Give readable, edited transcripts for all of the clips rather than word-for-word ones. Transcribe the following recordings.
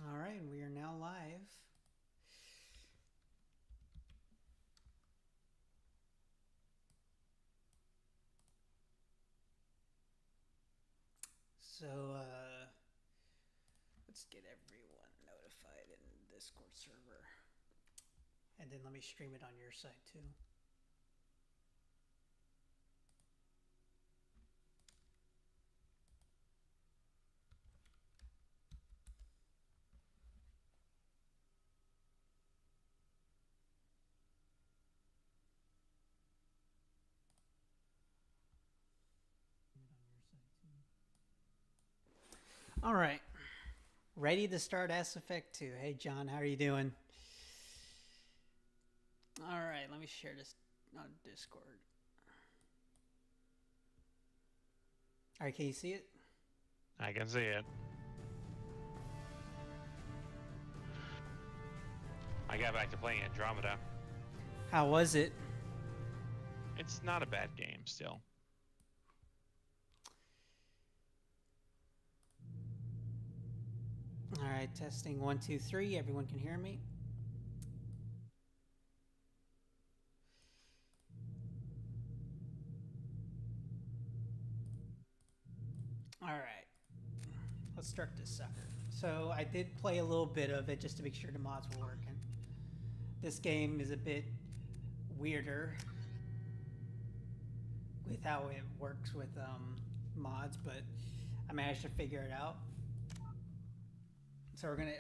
All right, we are now live. So, let's get everyone notified in the Discord server. And then let me stream it on your side too. All right. Ready to start Ass Effect 2. Hey, John, how are you doing? All right, let me share this on Discord. All right, can you see it? I can see it. I got back to playing Andromeda. How was it? It's not a bad game still. All right, testing 1, 2, 3. Everyone can hear me? All right. Let's start this sucker. So I did play a little bit of it just to make sure the mods were working. This game is a bit weirder with how it works with mods, but I managed to figure it out.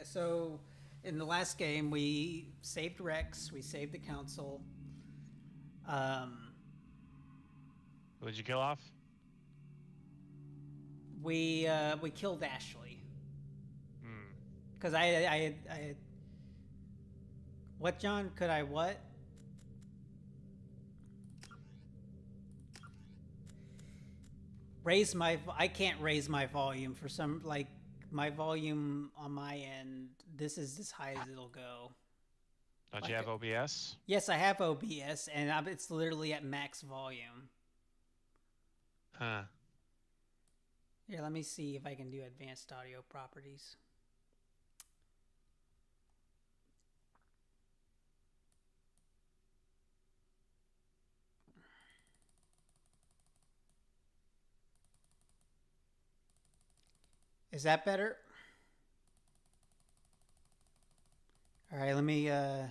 So in the last game we saved Rex, we saved the council. Who did you kill off? We killed Ashley Hmm. because I what, John? Could I what? I can't raise my volume for some, like, my volume on my end. This is as high as it'll go. Don't Like, you have OBS? yes, I have OBS, and it's literally at max volume. Huh. Here, let me see if I can do advanced audio properties. Is that better? All right, let me all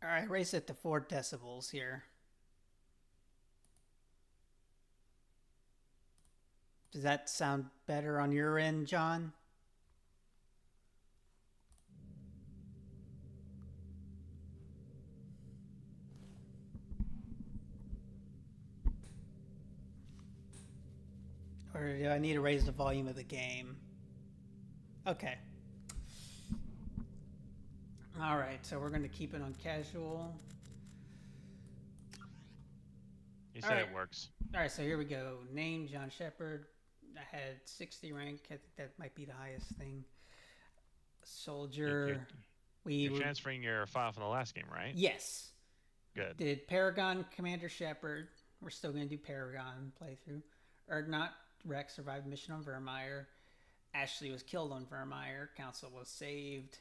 right, raise it to 4 decibels here. Does that sound better on your end, John? Or do I need to raise the volume of the game? Okay. All right, so we're going to keep it on casual. You All said right. it works. All right, so here we go. Name, John Shepard. I had 60 rank. I think that might be the highest thing. You're, Soldier. We you're were. transferring your file from the last game, right? Yes. Good. Did Paragon, Commander Shepard. We're still going to do Paragon playthrough. Urdnot, Rex survived mission on Vermeer. Ashley was killed on Vermeer. Council was saved.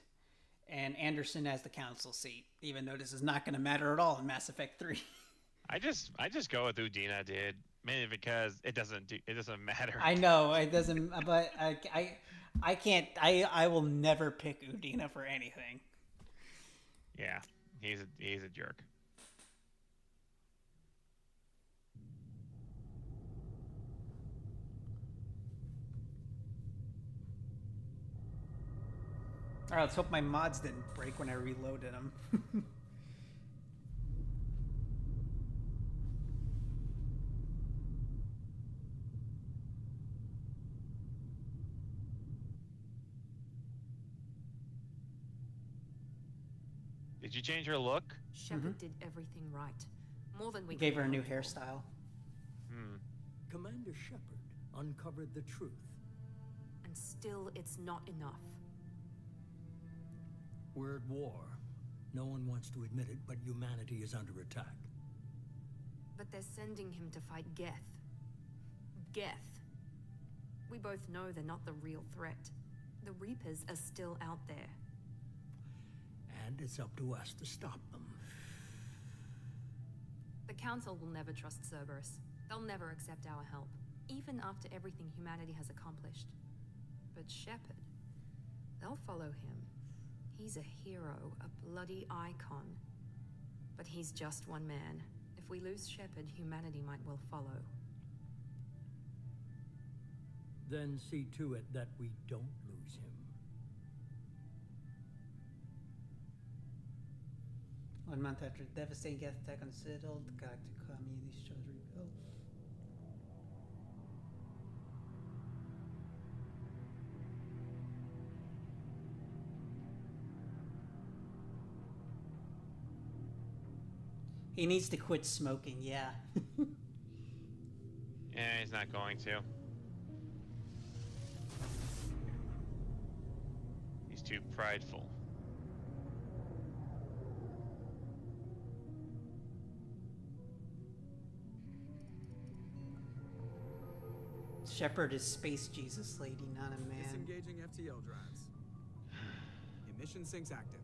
And Anderson has the council seat, even though this is not going to matter at all in Mass Effect 3. I just go with who Dina did, mainly because it doesn't matter. I know it doesn't, but I can't. I will never pick Udina for anything. Yeah, he's a jerk. All right, let's hope my mods didn't break when I reloaded them. Did you change her look? Shepard did everything right. More than we Gave could her a new hope for. hairstyle. Commander Shepard uncovered the truth. And still, it's not enough. We're at war. No one wants to admit it, but humanity is under attack. But they're sending him to fight Geth. Geth. We both know they're not the real threat. The Reapers are still out there. And it's up to us to stop them. The Council will never trust Cerberus. They'll never accept our help, even after everything humanity has accomplished. But Shepard, they'll follow him. He's a hero, a bloody icon. But he's just one man. If we lose Shepard, humanity might well follow. Then see to it that we don't lose him. 1 month after the devastating Geth attack on Citadel, the Galactic Community shows rebuilt. He needs to quit smoking, yeah. Yeah, he's not going to. He's too prideful. Shepard is Space Jesus Lady, not a man. Disengaging FTL drives. Emission sinks active.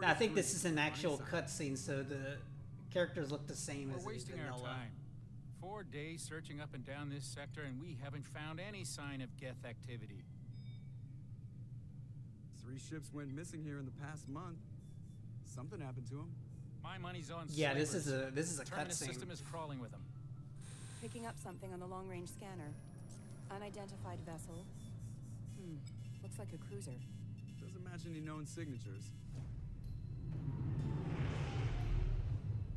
I think this is an actual cutscene, so the characters look the same as We're in wasting our vanilla. time. 4 days searching up and down this sector, and we haven't found any sign of Geth activity. 3 ships went missing here in the past month. Something happened to them. My money's on Yeah, this is Cerberus. a Terminus cutscene. system is crawling with them. Picking up something on the long-range scanner. Unidentified vessel. Looks like a cruiser. Doesn't match any known signatures.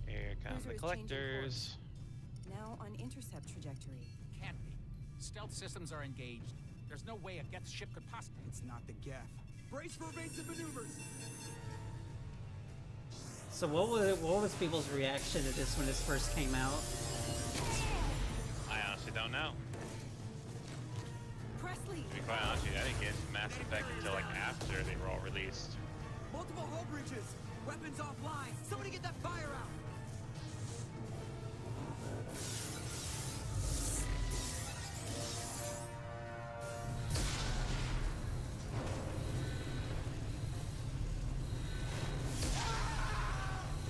Here come Cruiser the is changing collectors. Now on intercept trajectory. Can't be. Stealth systems are engaged. There's no way a Geth ship could possibly... It's not the Geth. Brace for evasive maneuvers! So what was people's reaction to this when this first came out? I honestly don't know. Presley! To be quite honest with you, I didn't get Mass Effect until like after they were all released. Multiple hull breaches! Weapons offline! Somebody get that fire out!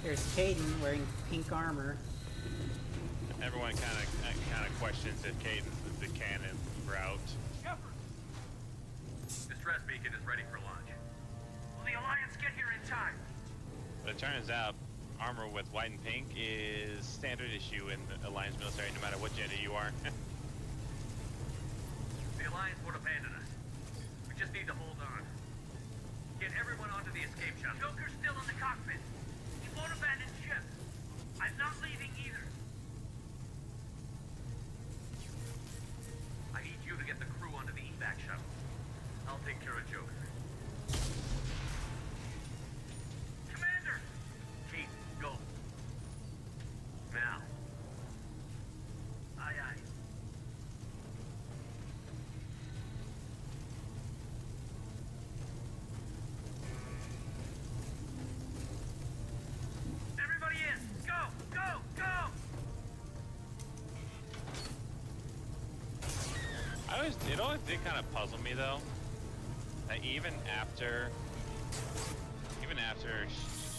There's Caden wearing pink armor. Everyone kind of questions if Caden's the canon route. Shepard! Distress beacon is ready for launch. Will the Alliance get here in time? But it turns out armor with white and pink is standard issue in the Alliance military, no matter what gender you are. The Alliance won't abandon us. We just need to hold on. Get everyone onto the escape shuttle. Joker's still in the cockpit. He won't abandon ship. I'm not leaving either. I need you to get the crew onto the evac shuttle. I'll take care of Joker. Commander! Keith, go. Now. Aye, aye. Everybody in! Go! Go! Go! It always did kind of puzzle me though, that even after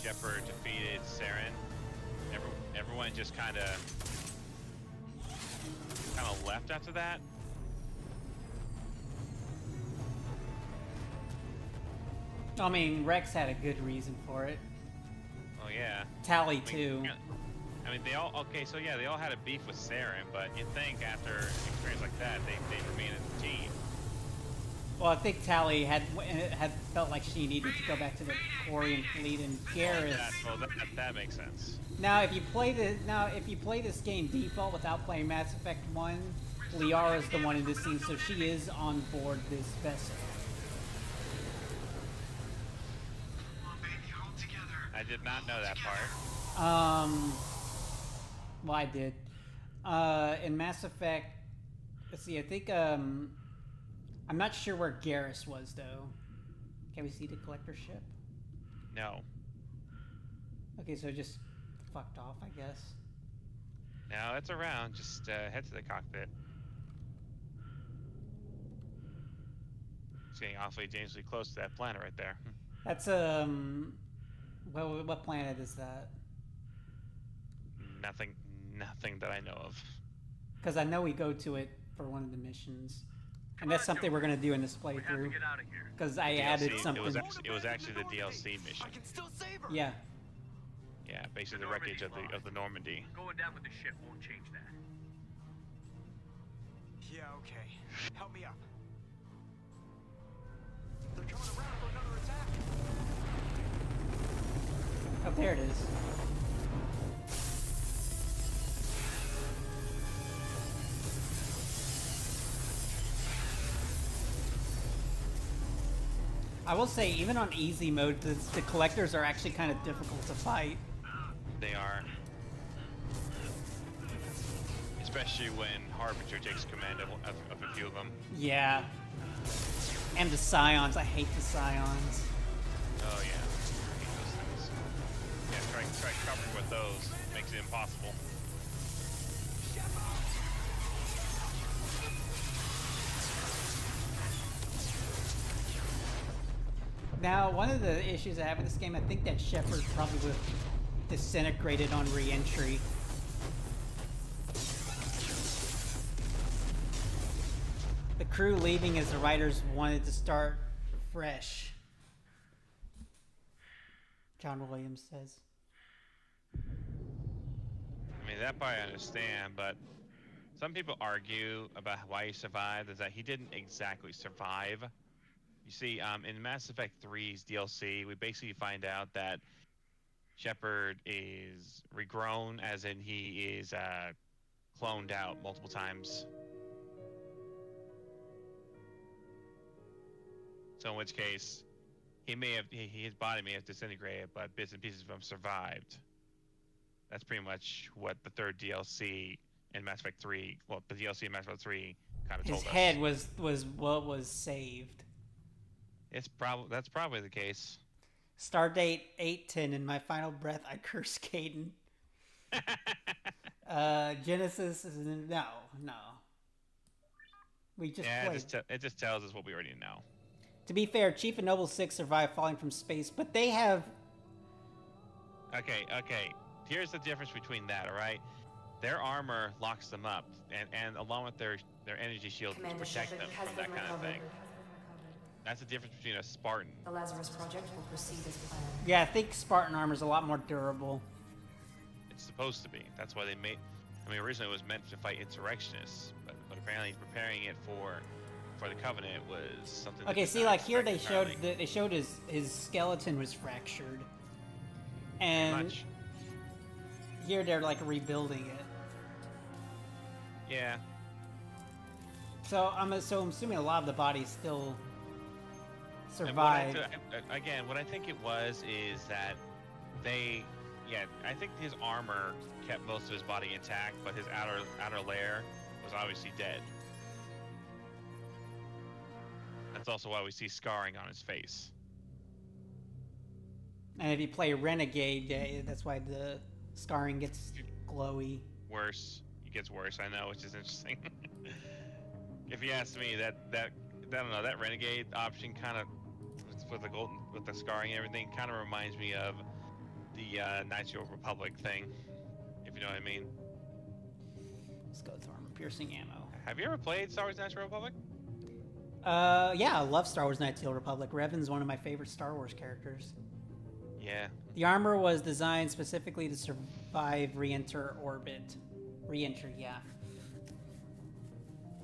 Shepard defeated Saren, everyone just kind of left after that. I mean, Rex had a good reason for it. Oh yeah. Tally I too. mean, I mean, they all they all had a beef with Saren, but you'd think after an experience like that, they'd remain as a team. Well, I think Tally had felt like she needed to go back to the Quarian fleet, and Garrus. That makes sense. Now, if you play this game default without playing Mass Effect 1, Liara's the one in this scene, so she is on board this vessel. I did not know that part. Well, I did. In Mass Effect, let's see, I think, I'm not sure where Garrus was, though. Can we see the collector ship? No. Okay, so just fucked off, I guess. No, it's around. Just head to the cockpit. It's getting awfully dangerously close to that planet right there. That's what planet is that? Nothing that I know of. Because I know we go to it for one of the missions, and Come that's on, something we're Joker. gonna do in this We have to playthrough. get out of here. Because I DLC, added something. It was actually the DLC mission. I can still save her. Yeah. Yeah, basically The the wreckage of Normandy's the Normandy. Going down with the ship won't change that. Yeah, okay. Help me up. They're coming around for another attack. Oh, there it is. I will say, even on easy mode, the collectors are actually kind of difficult to fight. They are. Especially when Harbinger takes command of a few of them. Yeah. And the Scions. I hate the Scions. Oh yeah. I hate those things. Yeah, try covering with those. Makes it impossible. Now, one of the issues I have with this game, I think that Shepard probably would have disintegrated on re-entry. The crew leaving as the writers wanted to start fresh. John Williams says. I mean, that part I understand, but some people argue about why he survived is that he didn't exactly survive. You see, in Mass Effect 3's DLC, we basically find out that Shepard is regrown, as in he is cloned out multiple times. So in which case, his body may have disintegrated, but bits and pieces of him survived. That's pretty much what the third DLC in Mass Effect 3, well, the DLC in Mass Effect 3 kind of told His us. head was what was saved. That's probably the case. Stardate 810. In my final breath, I curse Caden. Genesis is no. We just played. It just tells us what we already know. To be fair, Chief and Noble 6 survived falling from space, but they have... Okay. Here's the difference between that, all right? Their armor locks them up, and along with their energy shield to protect them from that kind of thing. That's the difference between a Spartan. The Lazarus Project will proceed as planned. Yeah, I think Spartan armor is a lot more durable. It's supposed to be. That's why they made... I mean, originally it was meant to fight insurrectionists, but apparently preparing it for the Covenant was something... Okay, see, like here they showed his skeleton was fractured, and here they're like rebuilding it. Yeah. So I'm assuming a lot of the body still survived. Again, what I think it was is that I think his armor kept most of his body intact, but his outer layer was obviously dead. That's also why we see scarring on his face. And if you play Renegade, that's why the scarring gets glowy. Worse. It gets worse, I know, which is interesting. If you ask me, that I don't know, that Renegade option kind of with the scarring and everything kind of reminds me of the Knights of the Old Republic thing, if you know what I mean. Let's go with armor-piercing ammo. Have you ever played Star Wars Knights of the Republic? Yeah, I love Star Wars Knights of the Old Republic. Revan's one of my favorite Star Wars characters. Yeah. The armor was designed specifically to survive re-enter orbit. Re-enter, yeah.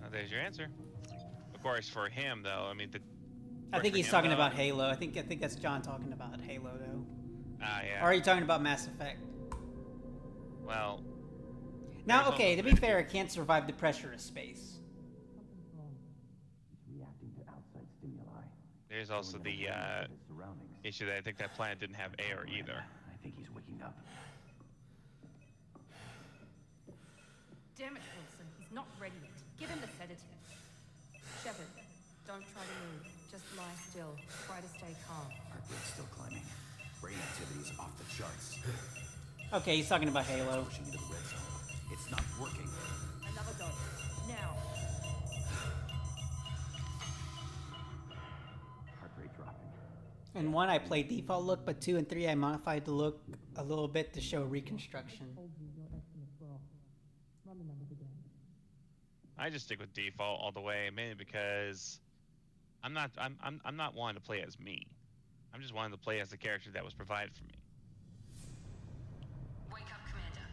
Well, there's your answer. Of course, for him though, I mean, I think he's talking about Halo. I think that's John talking about Halo though. Ah, yeah. Or are you talking about Mass Effect? Well. Now, okay, to be fair, it can't survive the pressure of space. There's also the issue that I think that planet didn't have air either. I think he's waking up. Damn it, Wilson. He's not ready yet. Give him the sedative. Shepard, don't try to move. Just lie still. Try to stay calm. Heart rate's still climbing. Brain activity's off the charts. Okay, he's talking about Halo. Pushing into the red zone. It's not working. Another go. Now. In 1, I played default look, but 2 and 3, I modified the look a little bit to show reconstruction. I just stick with default all the way, mainly because I'm not wanting to play as me. I'm just wanting to play as the character that was provided for me. Wake up, Commander.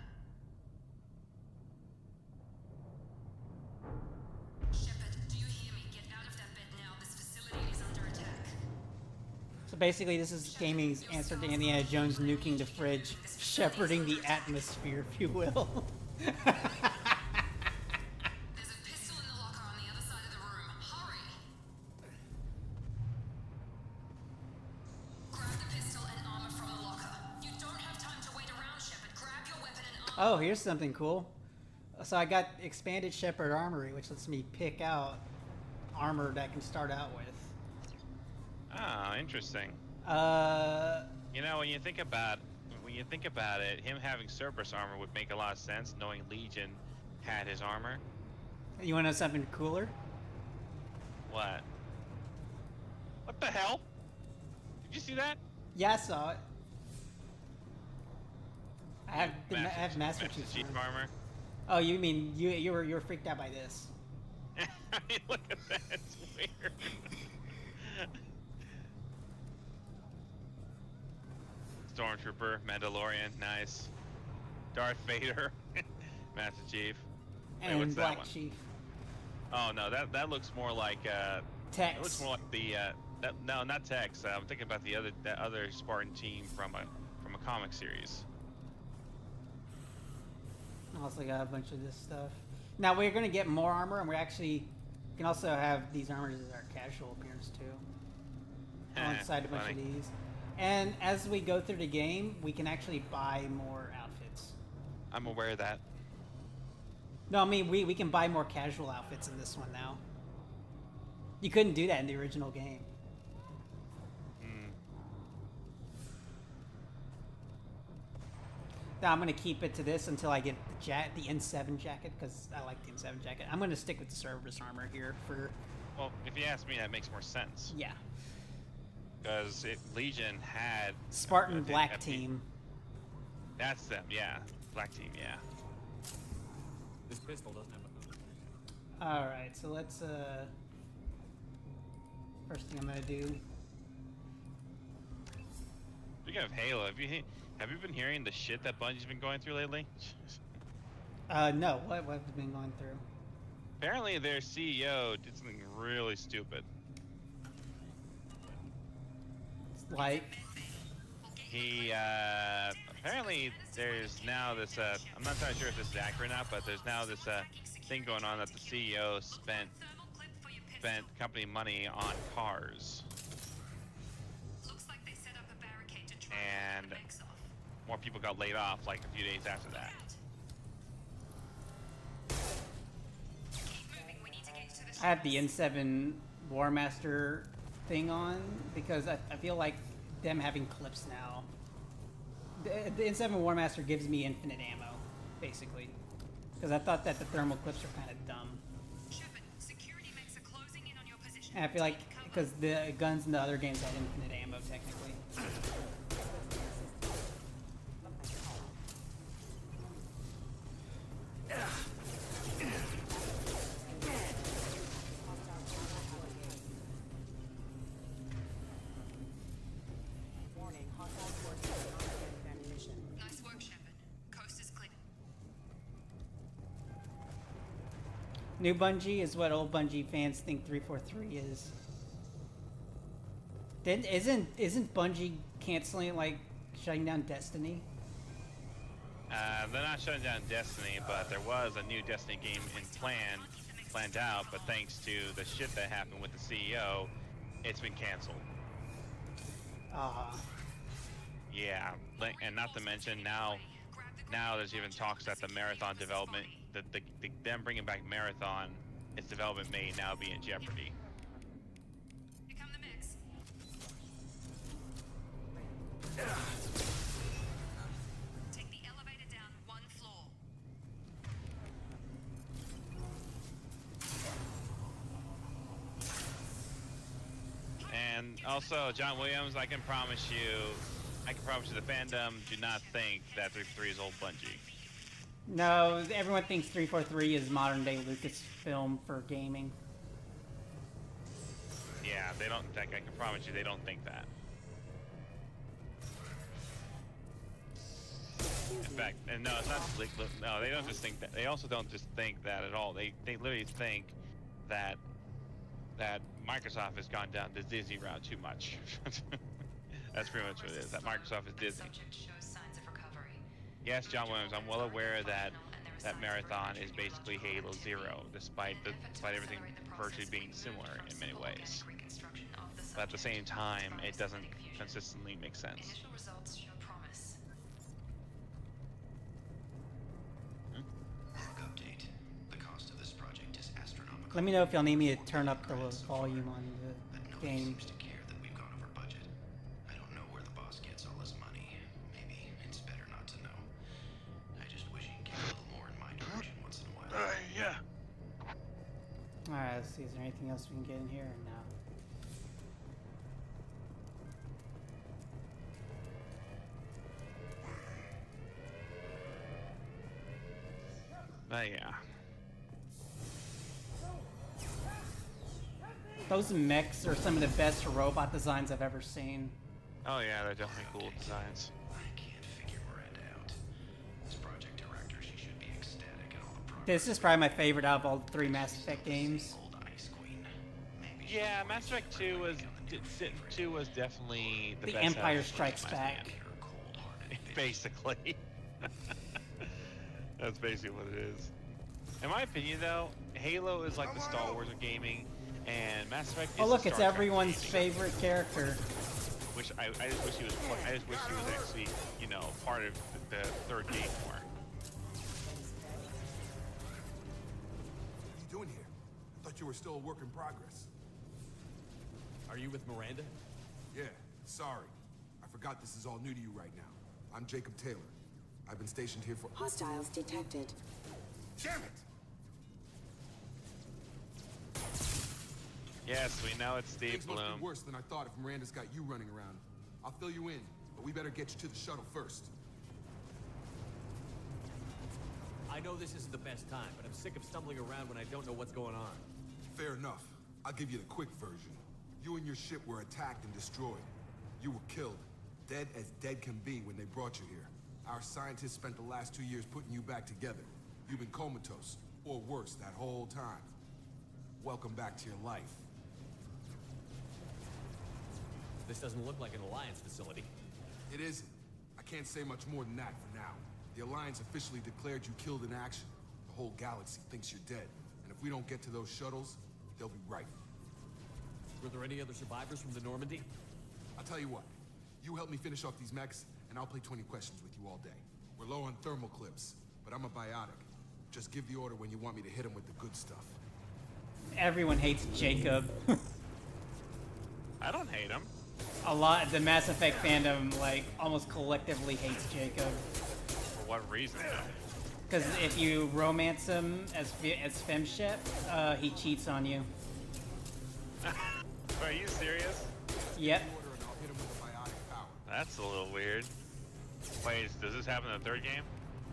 Shepard, do you hear me? Get out of that bed now. This facility is under attack. So basically, this is gaming's answer to Indiana Jones nuking the fridge, shepherding the atmosphere, if you will. There's a pistol in the locker on the other side of the room. Hurry! Grab the pistol and armor from the locker. You don't have time to wait around, Shepard. Grab your weapon and armor. Oh, here's something cool. So I got expanded Shepherd Armory, which lets me pick out armor that I can start out with. Ah, interesting. You know, when you think about it, him having Cerberus armor would make a lot of sense, knowing Legion had his armor. You want to know something cooler? What? What the hell? Did you see that? Yeah, I saw it. I have Master Chief armor. Oh, you mean you were freaked out by this? I mean, look at that. It's weird. Stormtrooper, Mandalorian, nice. Darth Vader, Master Chief. Wait, And what's that Black one? Chief. Oh no, that looks more like Tex. It looks more like the no, not Tex. I'm thinking about that other Spartan team from a comic series. I also got a bunch of this stuff. Now we're gonna get more armor, and we actually can also have these armors as our casual appearance too, alongside a bunch Funny. of these. And as we go through the game, we can actually buy more outfits. I'm aware of that. No, I mean we can buy more casual outfits in this one now. You couldn't do that in the original game. Now I'm gonna keep it to this until I get the N7 jacket, because I like the N7 jacket. I'm gonna stick with the Cerberus armor here for. Well, if you ask me, that makes more sense. Yeah. Because Legion had Spartan I think Black that'd be- Team. That's them, yeah. Black Team, yeah. This pistol doesn't have a... All right, so let's first thing I'm gonna do. Speaking of Halo, have you been hearing the shit that Bungie's been going through lately? No, what have we been going through? Apparently, their CEO did something really stupid. Like, He apparently there's now this. I'm not entirely sure if this is accurate or not, but there's now this thing going on that the CEO spent company money on cars, Looks like they set up a barricade to try and the mix off. more people got laid off like a few days after that. Keep moving. We need to get to the I have the N7 War Master thing on because I feel like them having clips now. The N7 War Master gives me infinite ammo, basically, because I thought that the thermal clips are kind of dumb. Shepard, security mechs are closing in on your position. And I feel like Take cover. because the guns in the other games had infinite ammo, technically. Nice work, Shepard. Coast is clear. New Bungie is what old Bungie fans think 343 is. Then isn't Bungie canceling, like, shutting down Destiny? They're not shutting down Destiny, but there was a new Destiny game planned out. But thanks to the shit that happened with the CEO, it's been canceled. Yeah, and not to mention now there's even talks that the Marathon development, them bringing back Marathon, its development may now be in jeopardy. Here come the mechs. Take the elevator down one floor. And also, John Williams, I can promise you the fandom do not think that 343 is old Bungie. No, everyone thinks 343 is modern day Lucasfilm for gaming. Yeah, they don't. In fact, I can promise you, they don't think that. In fact, and no, it's not. No, they don't just think that. They also don't just think that at all. They literally think that Microsoft has gone down the Disney route too much. That's pretty much what it is. That Microsoft is Disney. Yes, John Williams, I'm well aware that Marathon is basically Halo Zero, despite everything virtually being similar in many ways. But at the same time, it doesn't consistently make sense. Update. The cost of this project is astronomical. Let me know if y'all need me to turn up the volume on the game. Seems to care that we've gone over budget. I don't know where the boss gets all his money. Maybe it's better not to know. I just wish he'd give a little more in my direction once in a while. Yeah. Alright, let's see. Is there anything else we can get in here or no? Yeah. Those mechs are some of the best robot designs I've ever seen. Oh yeah, they're definitely cool designs. I can't figure Miranda out. As project director, she should be ecstatic at all the progress. This is probably my favorite out of all the 3 Mass Effect games. Old Ice Queen. Maybe Yeah, Mass Effect 2 was definitely the The best. Empire out of Strikes Mass Back. Effect. you're cold-hearted. Basically. That's basically what it is. In my opinion, though, Halo is like the Star Wars of gaming, and Mass Effect is Oh look, the it's Star Trek everyone's of gaming. favorite character. I just wish he was. I just wish he was actually, you know, part of the third game more. What are you doing here? I thought you were still a work in progress. Are you with Miranda? Yeah, sorry. I forgot this is all new to you right now. I'm Jacob Taylor. I've been stationed here for— Hostiles detected. Damn it! Yes, we know it's Steve Things must Bloom. be worse than I thought if Miranda's got you running around. I'll fill you in, but we better get you to the shuttle first. I know this isn't the best time, but I'm sick of stumbling around when I don't know what's going on. Fair enough. I'll give you the quick version. You and your ship were attacked and destroyed. You were killed. Dead as dead can be when they brought you here. Our scientists spent the last 2 years putting you back together. You've been comatose, or worse, that whole time. Welcome back to your life. This doesn't look like an Alliance facility. It isn't. I can't say much more than that for now. The Alliance officially declared you killed in action. The whole galaxy thinks you're dead. And if we don't get to those shuttles, they'll be right. Were there any other survivors from the Normandy? I'll tell you what. You help me finish off these mechs, and I'll play 20 questions with you all day. We're low on thermal clips, but I'm a biotic. Just give the order when you want me to hit him with the good stuff. Everyone hates Jacob. I don't hate him. A lot. The Mass Effect fandom, like, almost collectively hates Jacob. For what reason, though? Because if you romance him as femship, he cheats on you. Are you serious? Yep. Order and I'll hit him with a biotic power. That's a little weird. Wait, does this happen in the third game?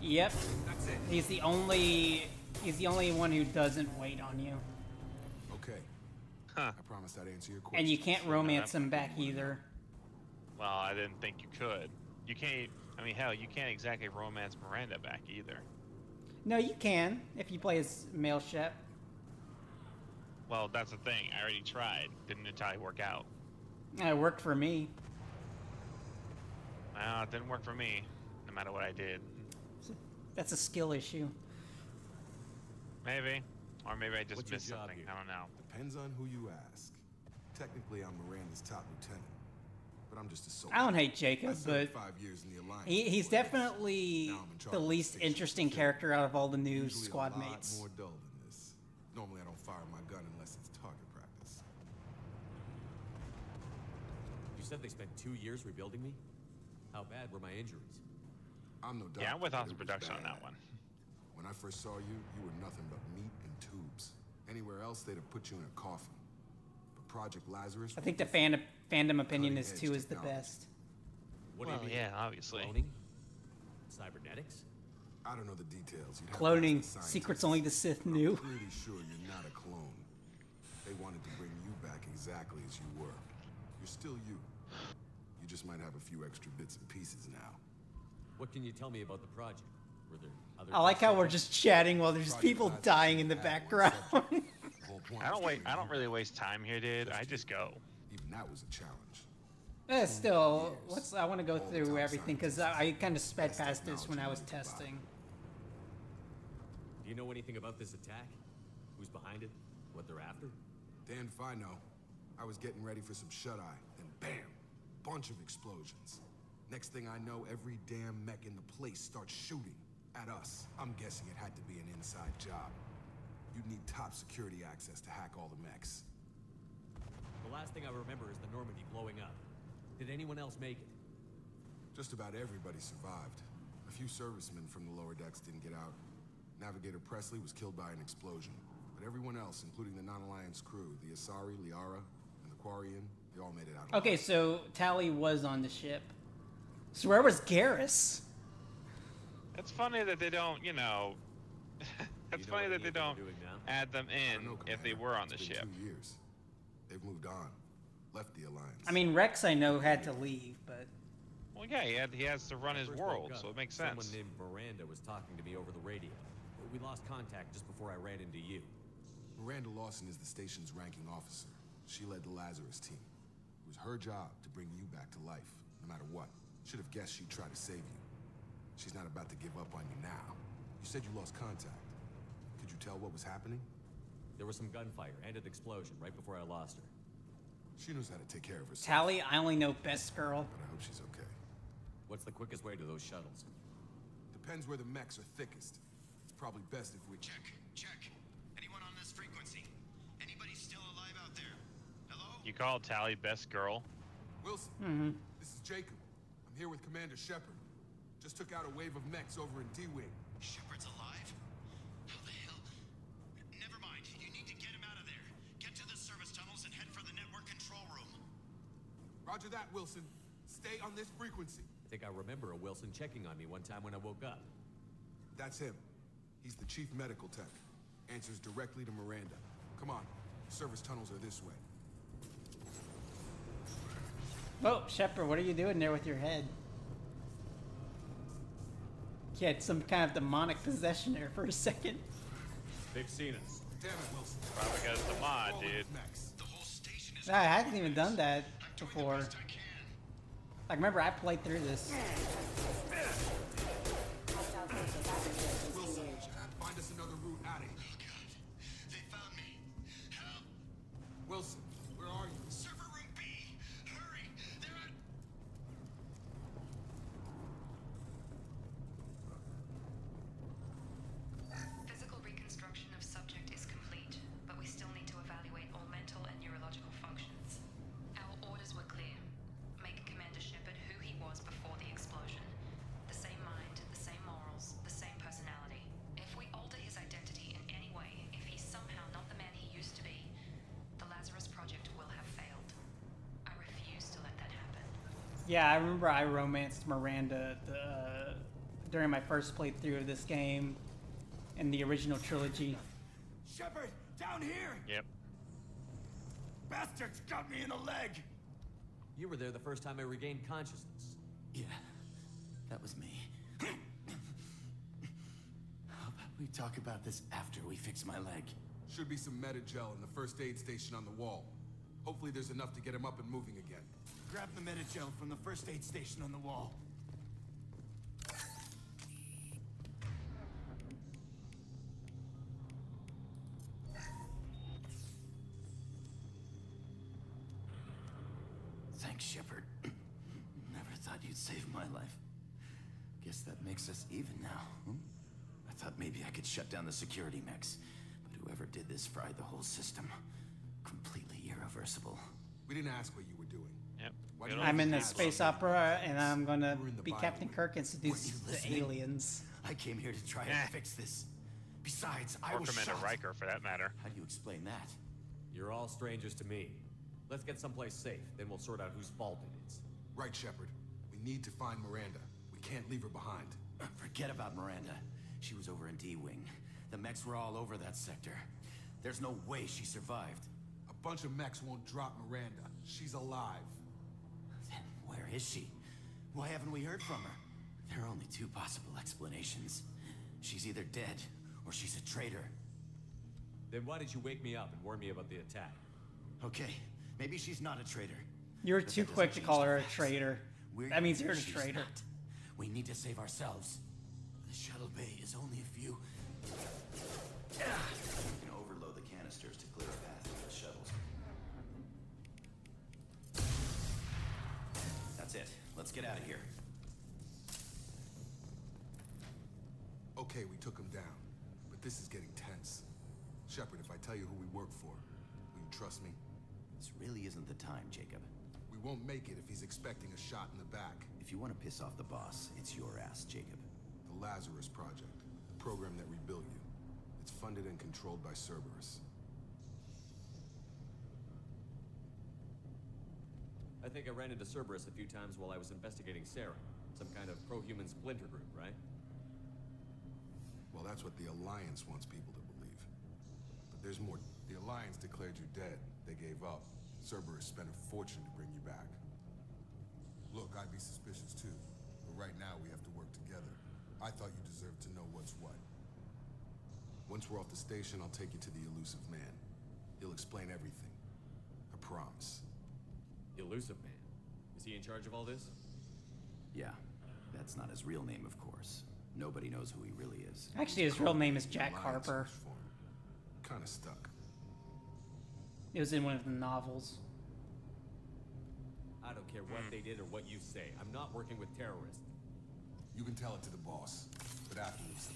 Yep. That's it. He's the only one who doesn't wait on you. Okay. Huh. I promise I'd answer your question. And you can't romance him back either. Well, I didn't think you could. You can't. I mean, hell, you can't exactly romance Miranda back either. No, you can if you play as male Shep. Well, that's the thing. I already tried. Didn't entirely work out. It worked for me. Well, it didn't work for me, no matter what I did. That's a skill issue. Maybe. Or maybe I just What's your missed job something. here? I don't know. Depends on who you ask. Technically, I'm Miranda's top lieutenant, but I'm just a soldier. I don't hate I Jacob, served but 5 years in the Alliance. he's before definitely Now I'm in charge the of least station interesting security. character out of all the new Usually squad a lot mates. more dull than this. Normally, I don't fire my gun unless it's target practice. You said they spent 2 years rebuilding me? How bad were my injuries? I'm no doctor. Yeah, I'm with but House it was Production on bad. that one. When I first saw you, you were nothing but meat and tubes. Anywhere else, they'd have put you in a coffin. But Project Lazarus. I think the fandom opinion is 2 is the best. What Well, do you mean? yeah, obviously. Cloning? Cybernetics? I don't know the details. You'd have to Cloning, ask the secrets scientists. only the Sith I'm knew. pretty sure you're not a clone. They wanted to bring you back exactly as you were. You're still you. You just might have a few extra bits and pieces now. What can you tell me about the project? Were there other I like how we're consultants? just chatting while there's Project people Lazarus dying in the had one background. subject. The whole point was to bring I don't you really back. waste time here, dude. I just go. Even that was a challenge. Still, I want to go All the through top everything because scientists, I kind of sped best past this when I was technology money testing. Do you know anything about this attack? Who's behind it? What they're after? Damn if I know. I was getting ready for some shut-eye, then bam! Bunch of explosions. Next thing I know, every damn mech in the place starts shooting at us. I'm guessing it had to be an inside job. You'd need top security access to hack all the mechs. The last thing I remember is the Normandy blowing up. Did anyone else make it? Just about everybody survived. A few servicemen from the lower decks didn't get out. Navigator Presley was killed by an explosion. But everyone else, including the non-Alliance crew, the Asari, Liara, and the Quarian, they all made it out alive. Okay, so Tally was on the ship. So where was Garrus? It's funny that they don't, you know. It's You know funny what that they they're don't doing now? add them I in don't know, if they Commander. were on the It's been ship. 2 years. They've moved on. Left the Alliance. I mean, Rex I know had to leave, but Well, yeah, he has to run When I his first world, woke up, so it makes Someone sense. named Miranda was talking to me over the radio. We lost contact just before I ran into you. Miranda Lawson is the station's ranking officer. She led the Lazarus team. It was her job to bring you back to life, no matter what. Should have guessed she'd try to save you. She's not about to give up on you now. You said you lost contact. Could you tell what was happening? There was some gunfire and an explosion right before I lost her. She knows how to take care of herself. Tally, I only know Best Girl. But I hope she's okay. What's the quickest way to those shuttles? Depends where the mechs are thickest. It's probably best if we... Check. Anyone on this frequency? Anybody still alive out there? Hello? You call Tally best girl? Wilson, this is Jacob. I'm here with Commander Shepard. Just took out a wave of mechs over in D-Wing. Shepard's alive? How the hell? Never mind. You need to get him out of there. Get to the service tunnels and head for the network control room. Roger that, Wilson. Stay on this frequency. I think I remember a Wilson checking on me one time when I woke up. That's him. He's the chief medical tech. Answers directly to Miranda. Come on. Service tunnels are this way. Oh, Shepard, what are you doing there with your head? You had some kind of demonic possession there for a second. They've seen us. Damn it, Wilson. Probably because the mod, All dude. those mechs. The whole station is... I hadn't even done that I'm doing the before. best I can. Like, remember, I played through this. Wilson, find us another route out of here. Oh, God. They found me. Help! Wilson, where are you? Server room B! Hurry! They're at... Physical reconstruction of subject is complete, but we still need to evaluate all mental and neurological functions. Our orders were clear. Make Commander Shepard who he was before the explosion. The same mind, the same morals, the same personality. If we alter his identity in any way, if he's somehow not the man he used to be, the Lazarus Project will have failed. I refuse to let that happen. Yeah, I remember I romanced Miranda during my first playthrough of this game in the original trilogy. Shepard, down here! Yep. Bastards got me in the leg! You were there the first time I regained consciousness. Yeah, that was me. How about we talk about this after we fix my leg? Should be some Metagel in the first aid station on the wall. Hopefully there's enough to get him up and moving again. Grab the Metagel from the first aid station on the wall. Thanks, Shepard. Never thought you'd save my life. Guess that makes us even now. I thought maybe I could shut down the security mechs, but whoever did this fried the whole system. Completely irreversible. We didn't ask what you were doing. Yep. Why Good do old I'm in the ask? space opera, and I'm gonna You were in the be Bible. Captain Kirk and seduce Weren't you the listening? aliens. I came here to try Eh. and fix this. Besides, I Or was Commander shot. Riker, for that matter. How do you explain that? You're all strangers to me. Let's get someplace safe, then we'll sort out whose fault it is. Right, Shepard. We need to find Miranda. We can't leave her behind. Forget about Miranda. She was over in D-Wing. The mechs were all over that sector. There's no way she survived. A bunch of mechs won't drop Miranda. She's alive. Then where is she? Why haven't we heard from her? There are only two possible explanations. She's either dead, or she's a traitor. Then why did you wake me up and warn me about the attack? Okay, maybe she's not a traitor. You're But too that quick doesn't to call change her the a facts. traitor. We're That means here, you're a she's traitor. not. We need to save ourselves. The shuttle bay is only a few. You can overload the canisters to clear a path for the shuttles. That's it. Let's get out of here. Okay, we took him down. But this is getting tense. Shepard, if I tell you who we work for, will you trust me? This really isn't the time, Jacob. We won't make it if he's expecting a shot in the back. If you want to piss off the boss, it's your ass, Jacob. The Lazarus Project, the program that rebuilt you. It's funded and controlled by Cerberus. I think I ran into Cerberus a few times while I was investigating Sarah. Some kind of pro-human splinter group, right? Well, that's what the Alliance wants people to believe. But there's more. The Alliance declared you dead. They gave up. Cerberus spent a fortune to bring you back. Look, I'd be suspicious too. But right now, we have to work together. I thought you deserved to know what's what. Once we're off the station, I'll take you to the Elusive Man. He'll explain everything. I promise. Elusive Man. Is he in charge of all this? Yeah, that's not his real name, of course. Nobody knows who he really is. Actually, his real name is Jack Alliance Harper. was formed. Kinda stuck. It was in one of the novels. I don't care what they did or what you say. I'm not working with terrorists. You can tell it to the boss, but afterwards.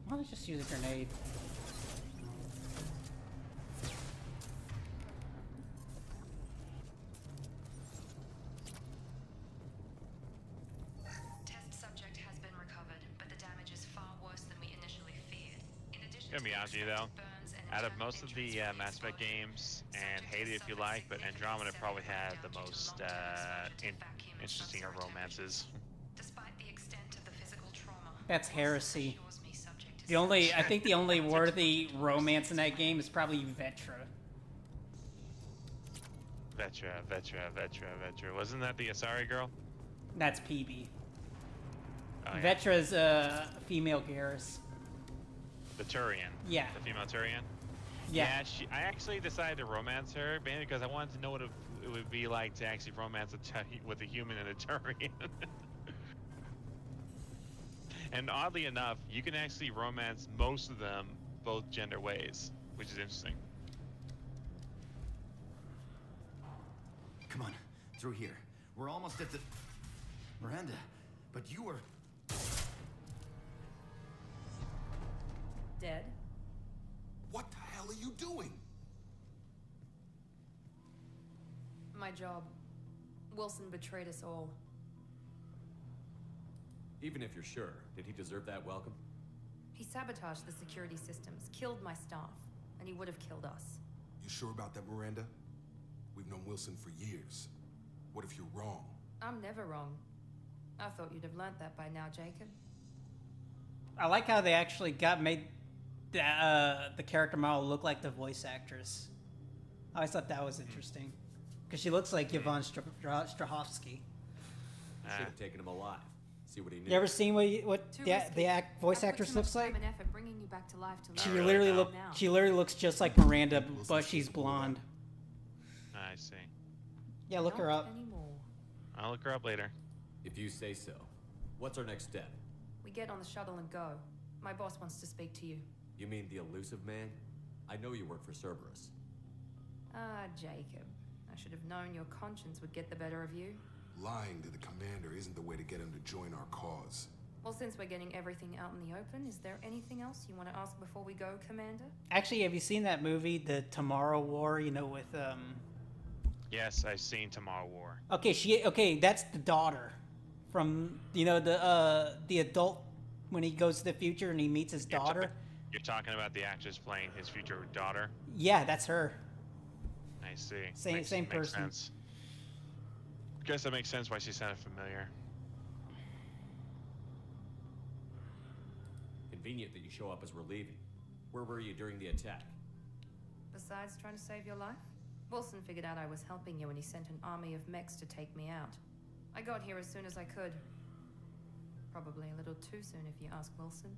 Why don't I just use a grenade? Test subject has been recovered, but the damage is far worse than we initially feared. In addition Gonna be to honest with you though, burns and out of internal most of the entrance Mass Effect wounds, games, and subject hate it has if you suffered like, but significant Andromeda probably septal had the breakdown due to most long-term exposure to vacuum and interesting of subzero romances. Despite the extent of the physical trauma, That's Wilson heresy. assures me subject is The only, safe. I think the only worthy romance in that game is probably Vetra. Vetra. Wasn't that the Asari girl? That's PB. Oh, yeah. Vetra's a female Garrus. The Turian. Yeah. The female Turian. Yeah. I actually decided to romance her, mainly because I wanted to know what it would be like to actually romance with a human and a Turian. And oddly enough, you can actually romance most of them both gender ways, which is interesting. Come on, through here. We're almost at the... Miranda, but you were... Dead? What the hell are you doing? My job. Wilson betrayed us all. Even if you're sure, did he deserve that welcome? He sabotaged the security systems, killed my staff, and he would have killed us. You sure about that, Miranda? We've known Wilson for years. What if you're wrong? I'm never wrong. I thought you'd have learnt that by now, Jacob. I like how they actually made the character model look like the voice actress. I always thought that was interesting. Because she looks like Yvonne Strahovski. Should have taken him alive. See what he knew. You ever seen what Too the risky. voice I've put actress too much looks like? time and effort bringing you back to life to She learn literally about look. now. She literally looks just like Miranda, but she's blonde. I see. Yeah, look her Not up. anymore. I'll look her up later. If you say so. What's our next step? We get on the shuttle and go. My boss wants to speak to you. You mean the elusive man? I know you work for Cerberus. Ah, Jacob. I should have known your conscience would get the better of you. Lying to the commander isn't the way to get him to join our cause. Well, since we're getting everything out in the open, is there anything else you want to ask before we go, Commander? Actually, have you seen that movie, The Tomorrow War? You know, with Yes, I've seen Tomorrow War. Okay, that's the daughter from the adult when he goes to the future and he meets his daughter. You're talking about the actress playing his future daughter? Yeah, that's her. I see. Same person. Sense. Guess that makes sense why she sounded familiar. Convenient that you show up as we're leaving. Where were you during the attack? Besides trying to save your life, Wilson figured out I was helping you when he sent an army of mechs to take me out. I got here as soon as I could. Probably a little too soon if you ask Wilson.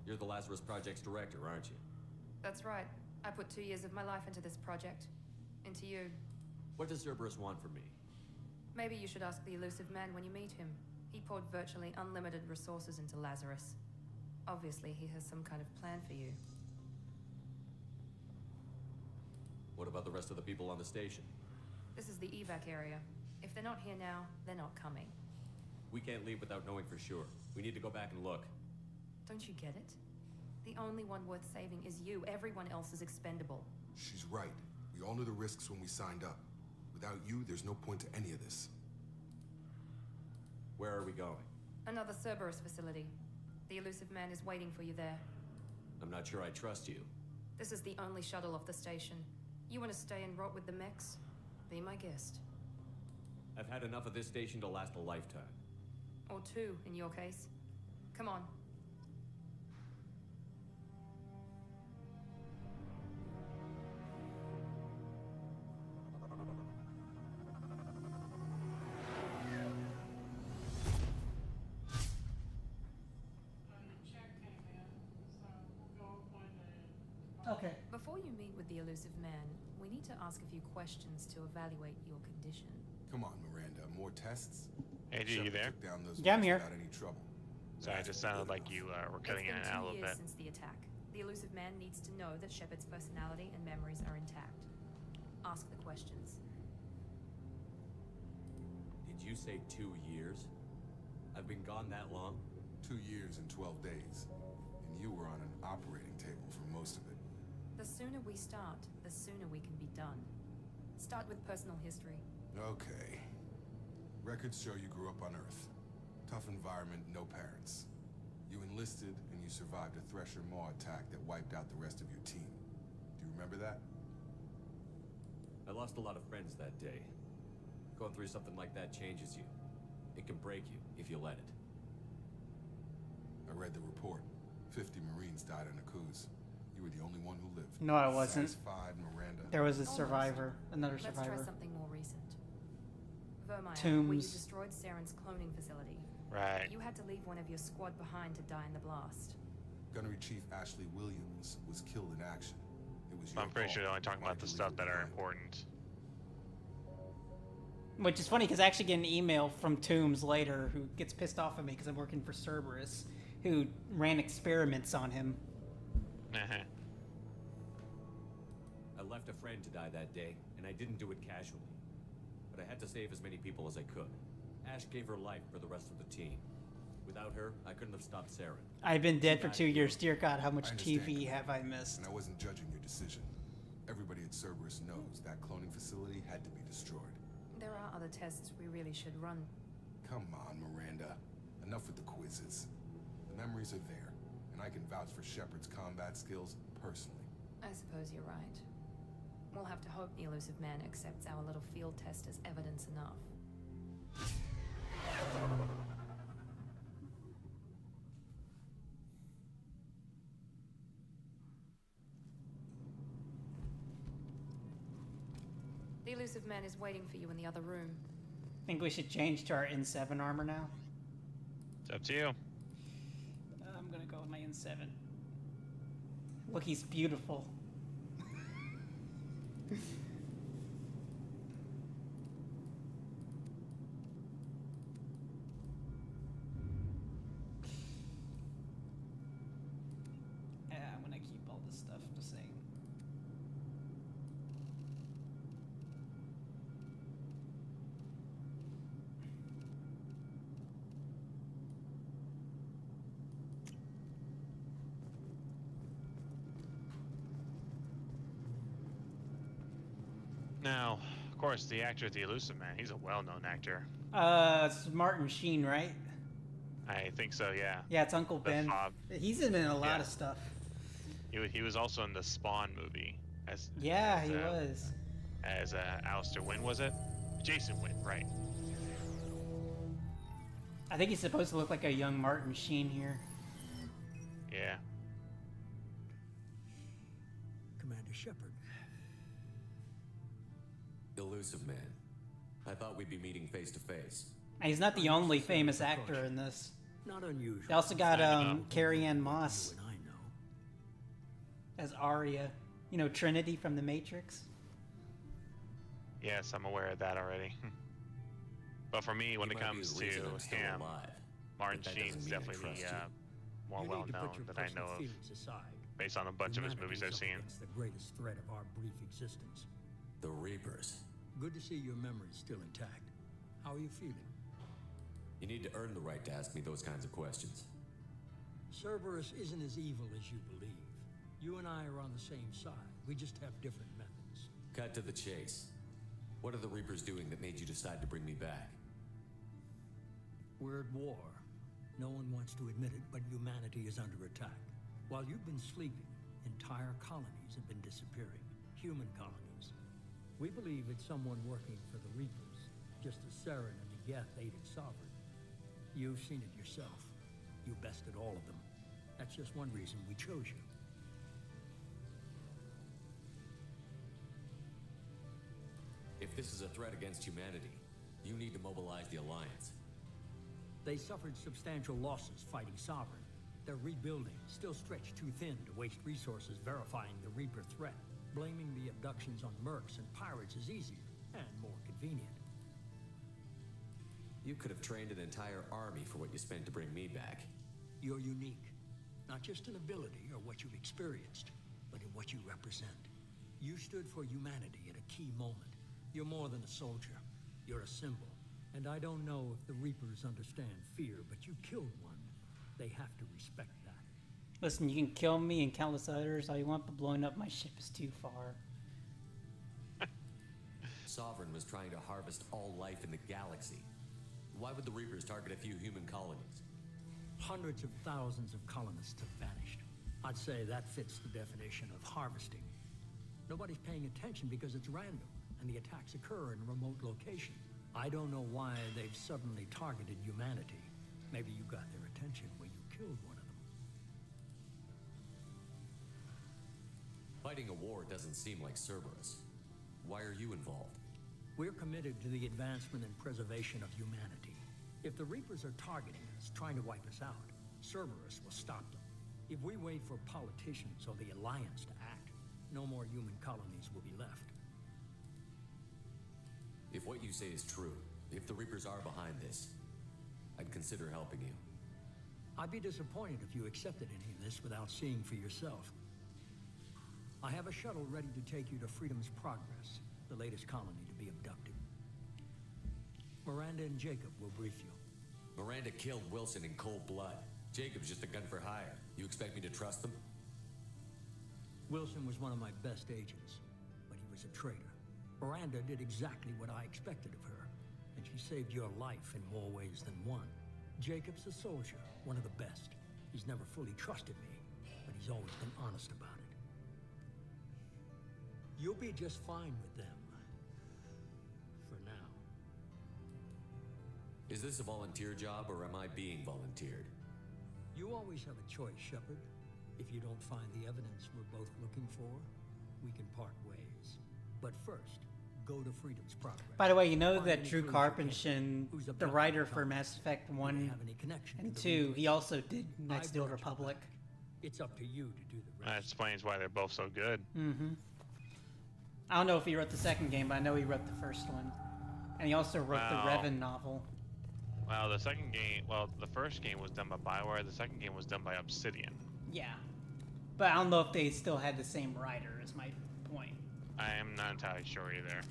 You're the Lazarus Project's director, aren't you? That's right. I put 2 years of my life into this project. Into you. What does Cerberus want from me? Maybe you should ask the elusive man when you meet him. He poured virtually unlimited resources into Lazarus. Obviously, he has some kind of plan for you. What about the rest of the people on the station? This is the evac area. If they're not here now, they're not coming. We can't leave without knowing for sure. We need to go back and look. Don't you get it? The only one worth saving is you. Everyone else is expendable. She's right. We all knew the risks when we signed up. Without you, there's no point to any of this. Where are we going? Another Cerberus facility. The elusive man is waiting for you there. I'm not sure I trust you. This is the only shuttle off the station. You want to stay and rot with the mechs? Be my guest. I've had enough of this station to last a lifetime. Or 2, in your case. Come on. Okay. Before you meet with the elusive man, we need to ask a few questions to evaluate your condition. Come on, Miranda. More tests? Angie, you there? Took down those Yeah, I'm mechs here. Without any trouble. Sorry, it just sounded like you were cutting in It's and been out a 2 little years bit. since the attack. The elusive man needs to know that Shepard's personality and memories are intact. Ask the questions. Did you say 2 years? I've been gone that long? 2 years and 12 days. And you were on an operating table for most of it. The sooner we start, the sooner we can be done. Start with personal history. Okay. Records show you grew up on Earth. Tough environment, no parents. You enlisted and you survived a Thresher Maw attack that wiped out the rest of your team. Do you remember that? I lost a lot of friends that day. Going through something like that changes you. It can break you if you let it. I read the report. 50 Marines died in a cruise. You were the only one who lived. No, I wasn't. Satisfied, Miranda? There was a Almost. survivor, another Let's try survivor. something more recent. Vermeer, where you Tombs. destroyed Saren's cloning facility. Right. You had to leave one of your squad behind to die in the blast. Gunnery Chief Ashley Williams was killed in action. It was your I'm pretty sure they're call. only talking Why about did the you stuff leave that it are behind? important. Which is funny because I actually get an email from Toombs later who gets pissed off at me because I'm working for Cerberus, who ran experiments on him. I left a friend to die that day, and I didn't do it casually. But I had to save as many people as I could. Ash gave her life for the rest of the team. Without her, I couldn't have stopped Saren. I've been dead for She 2 died years. Dear God, how much I understand, TV Commander, have I missed? And I wasn't judging your decision. Everybody at Cerberus knows that cloning facility had to be destroyed. There are other tests we really should run. Come on, Miranda. Enough with the quizzes. The memories are there, and I can vouch for Shepard's combat skills personally. I suppose you're right. We'll have to hope the elusive man accepts our little field test as evidence enough. The elusive man is waiting for you in the other room. Think we should change to our N7 armor now? It's up to you. I'm gonna go with my N7. Look, he's beautiful. Yeah, I'm gonna keep all this stuff the same. Now, of course, the actor, the Elusive Man, he's a well-known actor. It's Martin Sheen, right? I think so, yeah. Yeah, it's Uncle The Ben. Fob. He's in a lot Yeah. of stuff. He was also in the Spawn movie. Yeah, he was. As Alistair Wynn, was it? Jason Wynn, right. I think he's supposed to look like a young Martin Sheen here. Yeah. Commander Shepard. Elusive Man. I thought we'd be meeting face to face. And he's not the only famous actor in this. Not unusual. They also got Carrie Ann Moss You and I know. as Arya. You know, Trinity from The Matrix. Yes, I'm aware of that already. But for me, when He it might be comes the to reason I'm still him, alive, Martin but that Sheen's doesn't mean I definitely trust the you. more You need to put well-known your that I know personal of, feelings aside. based on a bunch of his Humanity movies is I've up seen. against the greatest threat of our brief existence. The Reapers. Good to see your memory's still intact. How are you feeling? You need to earn the right to ask me those kinds of questions. Cerberus isn't as evil as you believe. You and I are on the same side. We just have different methods. Cut to the chase. What are the Reapers doing that made you decide to bring me back? We're at war. No one wants to admit it, but humanity is under attack. While you've been sleeping, entire colonies have been disappearing. Human colonies. We believe it's someone working for the Reapers, just as Saren and the Geth aided Sovereign. You've seen it yourself. You bested all of them. That's just one reason we chose you. If this is a threat against humanity, you need to mobilize the Alliance. They suffered substantial losses fighting Sovereign. They're rebuilding, still stretched too thin to waste resources verifying the Reaper threat. Blaming the abductions on mercs and pirates is easier and more convenient. You could have trained an entire army for what you spent to bring me back. You're unique, not just in ability or what you've experienced, but in what you represent. You stood for humanity at a key moment. You're more than a soldier. You're a symbol. And I don't know if the Reapers understand fear, but you killed one. They have to respect that. Listen, you can kill me and countless others all you want, but blowing up my ship is too far. Sovereign was trying to harvest all life in the galaxy. Why would the Reapers target a few human colonies? Hundreds of thousands of colonists have vanished. I'd say that fits the definition of harvesting. Nobody's paying attention because it's random, and the attacks occur in a remote location. I don't know why they've suddenly targeted humanity. Maybe you got their attention when you killed one of them. Fighting a war doesn't seem like Cerberus. Why are you involved? We're committed to the advancement and preservation of humanity. If the Reapers are targeting us, trying to wipe us out, Cerberus will stop them. If we wait for politicians or the Alliance to act, no more human colonies will be left. If what you say is true, if the Reapers are behind this, I'd consider helping you. I'd be disappointed if you accepted any of this without seeing for yourself. I have a shuttle ready to take you to Freedom's Progress, the latest colony to be abducted. Miranda and Jacob will brief you. Miranda killed Wilson in cold blood. Jacob's just a gun for hire. You expect me to trust them? Wilson was one of my best agents, but he was a traitor. Miranda did exactly what I expected of her, and she saved your life in more ways than one. Jacob's a soldier, one of the best. He's never fully trusted me, but he's always been honest about it. You'll be just fine with them. For now. Is this a volunteer job, or am I being volunteered? You always have a choice, Shepard. If you don't find the evidence we're both looking for, we can part ways. But first, go to Freedom's Progress. By the way, you know Find that any Drew clues you can, Karpyshyn, who's the abducted writer the for colony. Mass Effect Do they 1 have any connection and to the 2, Reapers? he also did Knights of the Old I've brought you Republic. back. It's up to you to do the That rest. explains why they're both so good. Mm-hmm. I don't know if he wrote the second game, but I know he wrote the first one. And he also wrote the Wow. Revan novel. Well, the second game, well, the first game was done by BioWare. The second game was done by Obsidian. Yeah. But I don't know if they still had the same writer, is my point. I am not entirely sure either.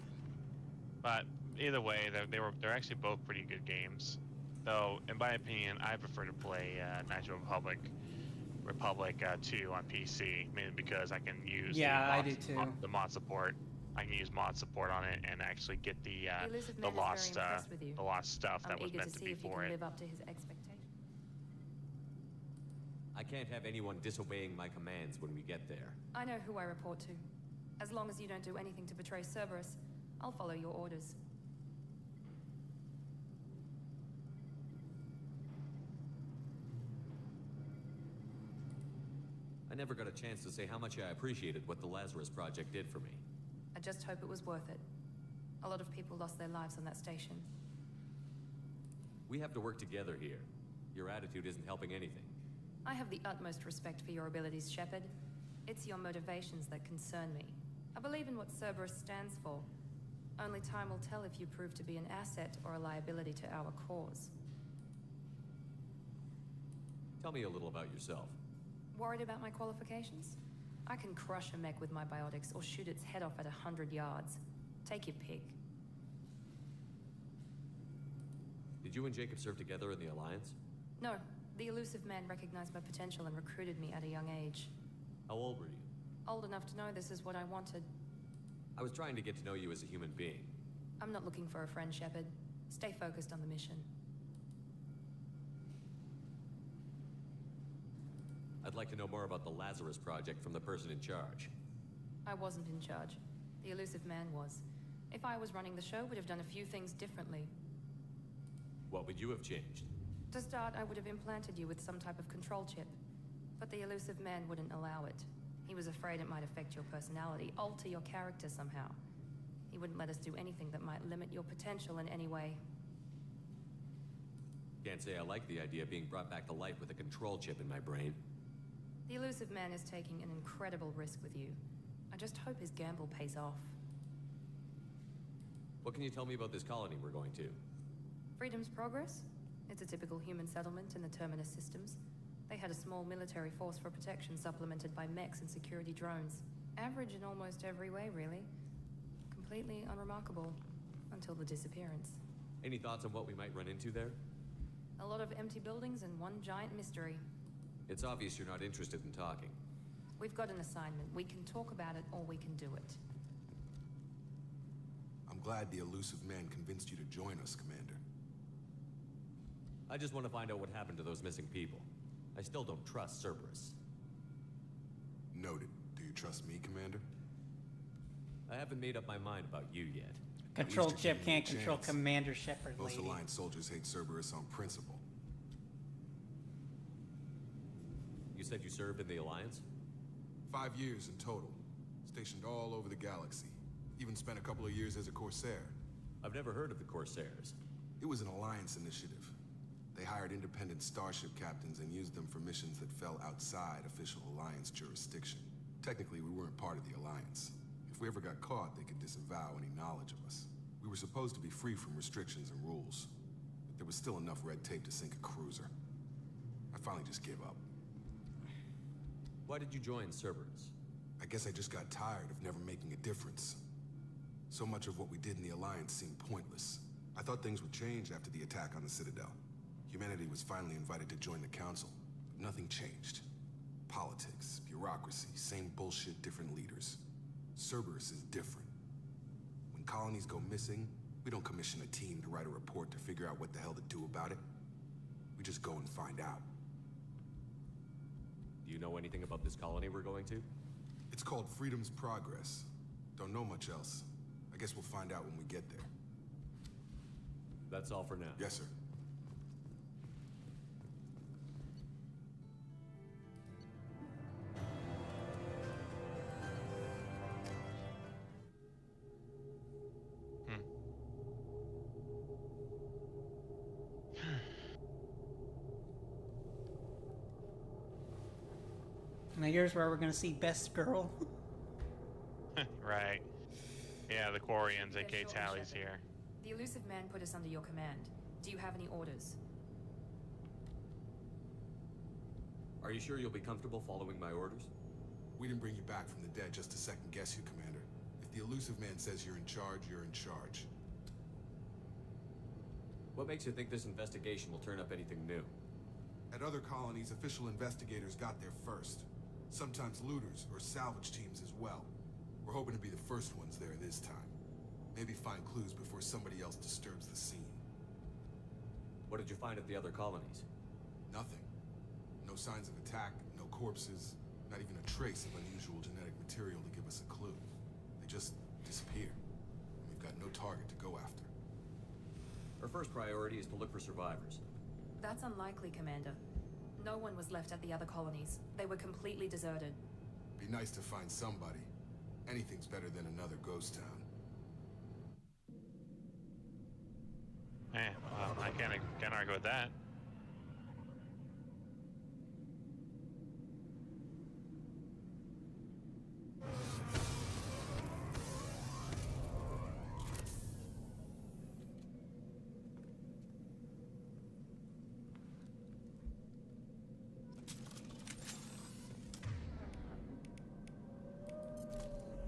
But either way, they're actually both pretty good games. Though, in my opinion, I prefer to play Knights of the Republic 2 on PC, mainly because I can use the mod support. I can use mod support on it and actually get the Elusive Man is lost very impressed with you. the lost stuff I'm that was eager meant to to see be if you for can it. live up to his expectations. I can't have anyone disobeying my commands when we get there. I know who I report to. As long as you don't do anything to betray Cerberus, I'll follow your orders. I never got a chance to say how much I appreciated what the Lazarus Project did for me. I just hope it was worth it. A lot of people lost their lives on that station. We have to work together here. Your attitude isn't helping anything. I have the utmost respect for your abilities, Shepard. It's your motivations that concern me. I believe in what Cerberus stands for. Only time will tell if you prove to be an asset or a liability to our cause. Tell me a little about yourself. Worried about my qualifications? I can crush a mech with my biotics or shoot its head off at 100 yards. Take your pick. Did you and Jacob serve together in the Alliance? No, the Elusive Man recognized my potential and recruited me at a young age. How old were you? Old enough to know this is what I wanted. I was trying to get to know you as a human being. I'm not looking for a friend, Shepard. Stay focused on the mission. I'd like to know more about the Lazarus Project from the person in charge. I wasn't in charge. The Elusive Man was. If I was running the show, would have done a few things differently. What would you have changed? To start, I would have implanted you with some type of control chip. But the Elusive Man wouldn't allow it. He was afraid it might affect your personality, alter your character somehow. He wouldn't let us do anything that might limit your potential in any way. Can't say I like the idea of being brought back to life with a control chip in my brain. The Elusive Man is taking an incredible risk with you. I just hope his gamble pays off. What can you tell me about this colony we're going to? Freedom's Progress? It's a typical human settlement in the Terminus systems. They had a small military force for protection supplemented by mechs and security drones. Average in almost every way, really. Completely unremarkable. Until the disappearance. Any thoughts on what we might run into there? A lot of empty buildings and one giant mystery. It's obvious you're not interested in talking. We've got an assignment. We can talk about it or we can do it. I'm glad the Elusive Man convinced you to join us, Commander. I just want to find out what happened to those missing people. I still don't trust Cerberus. Noted. Do you trust me, Commander? I haven't made up my mind about you yet. Control At least you're chip giving me a can't control chance. Commander Shepard, Most lady. Alliance soldiers hate Cerberus on principle. You said you served in the Alliance? 5 years in total. Stationed all over the galaxy. Even spent a couple of years as a Corsair. I've never heard of the Corsairs. It was an Alliance initiative. They hired independent starship captains and used them for missions that fell outside official Alliance jurisdiction. Technically, we weren't part of the Alliance. If we ever got caught, they could disavow any knowledge of us. We were supposed to be free from restrictions and rules, but there was still enough red tape to sink a cruiser. I finally just gave up. Why did you join Cerberus? I guess I just got tired of never making a difference. So much of what we did in the Alliance seemed pointless. I thought things would change after the attack on the Citadel. Humanity was finally invited to join the Council, but nothing changed. Politics, bureaucracy, same bullshit, different leaders. Cerberus is different. When colonies go missing, we don't commission a team to write a report to figure out what the hell to do about it. We just go and find out. Do you know anything about this colony we're going to? It's called Freedom's Progress. Don't know much else. I guess we'll find out when we get there. That's all for now. Yes, sir. And here's where we're gonna see Best Girl. Right. Yeah, the Quarians, They're aka short, Tally's Shepard. here. The elusive man put us under your command. Do you have any orders? Are you sure you'll be comfortable following my orders? We didn't bring you back from the dead just to second guess you, Commander. If the elusive man says you're in charge, you're in charge. What makes you think this investigation will turn up anything new? At other colonies, official investigators got there first. Sometimes looters or salvage teams as well. We're hoping to be the first ones there this time. Maybe find clues before somebody else disturbs the scene. What did you find at the other colonies? Nothing. No signs of attack, no corpses, not even a trace of unusual genetic material to give us a clue. They just disappear. And we've got no target to go after. Our first priority is to look for survivors. That's unlikely, Commander. No one was left at the other colonies. They were completely deserted. Be nice to find somebody. Anything's better than another ghost town. Well, I can't argue with that.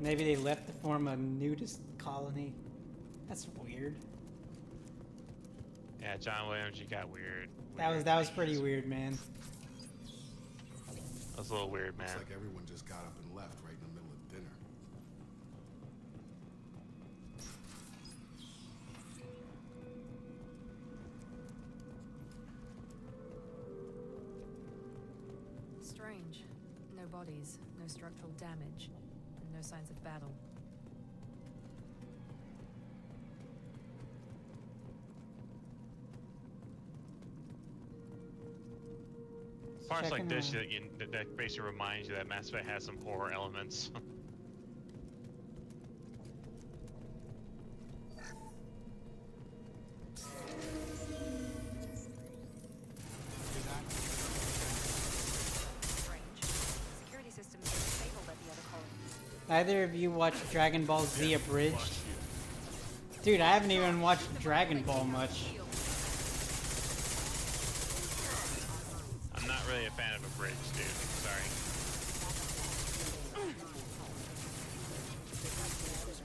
Maybe they left to form a nudist colony. That's weird. Yeah, John Williams, you got weird. That was pretty weird, man. That was a little weird, man. Looks like everyone just got up and left right in the middle of dinner. Strange. No bodies, no structural damage, and no signs of battle. Parts like Checking this the- that basically reminds you that Mass Effect has some horror elements. Strange. Security systems are disabled at the other colonies. Either of you watched Dragon Ball Z Abridged? Dude, I haven't even watched Dragon Ball much. I'm not really a fan of a bridge, dude. Sorry.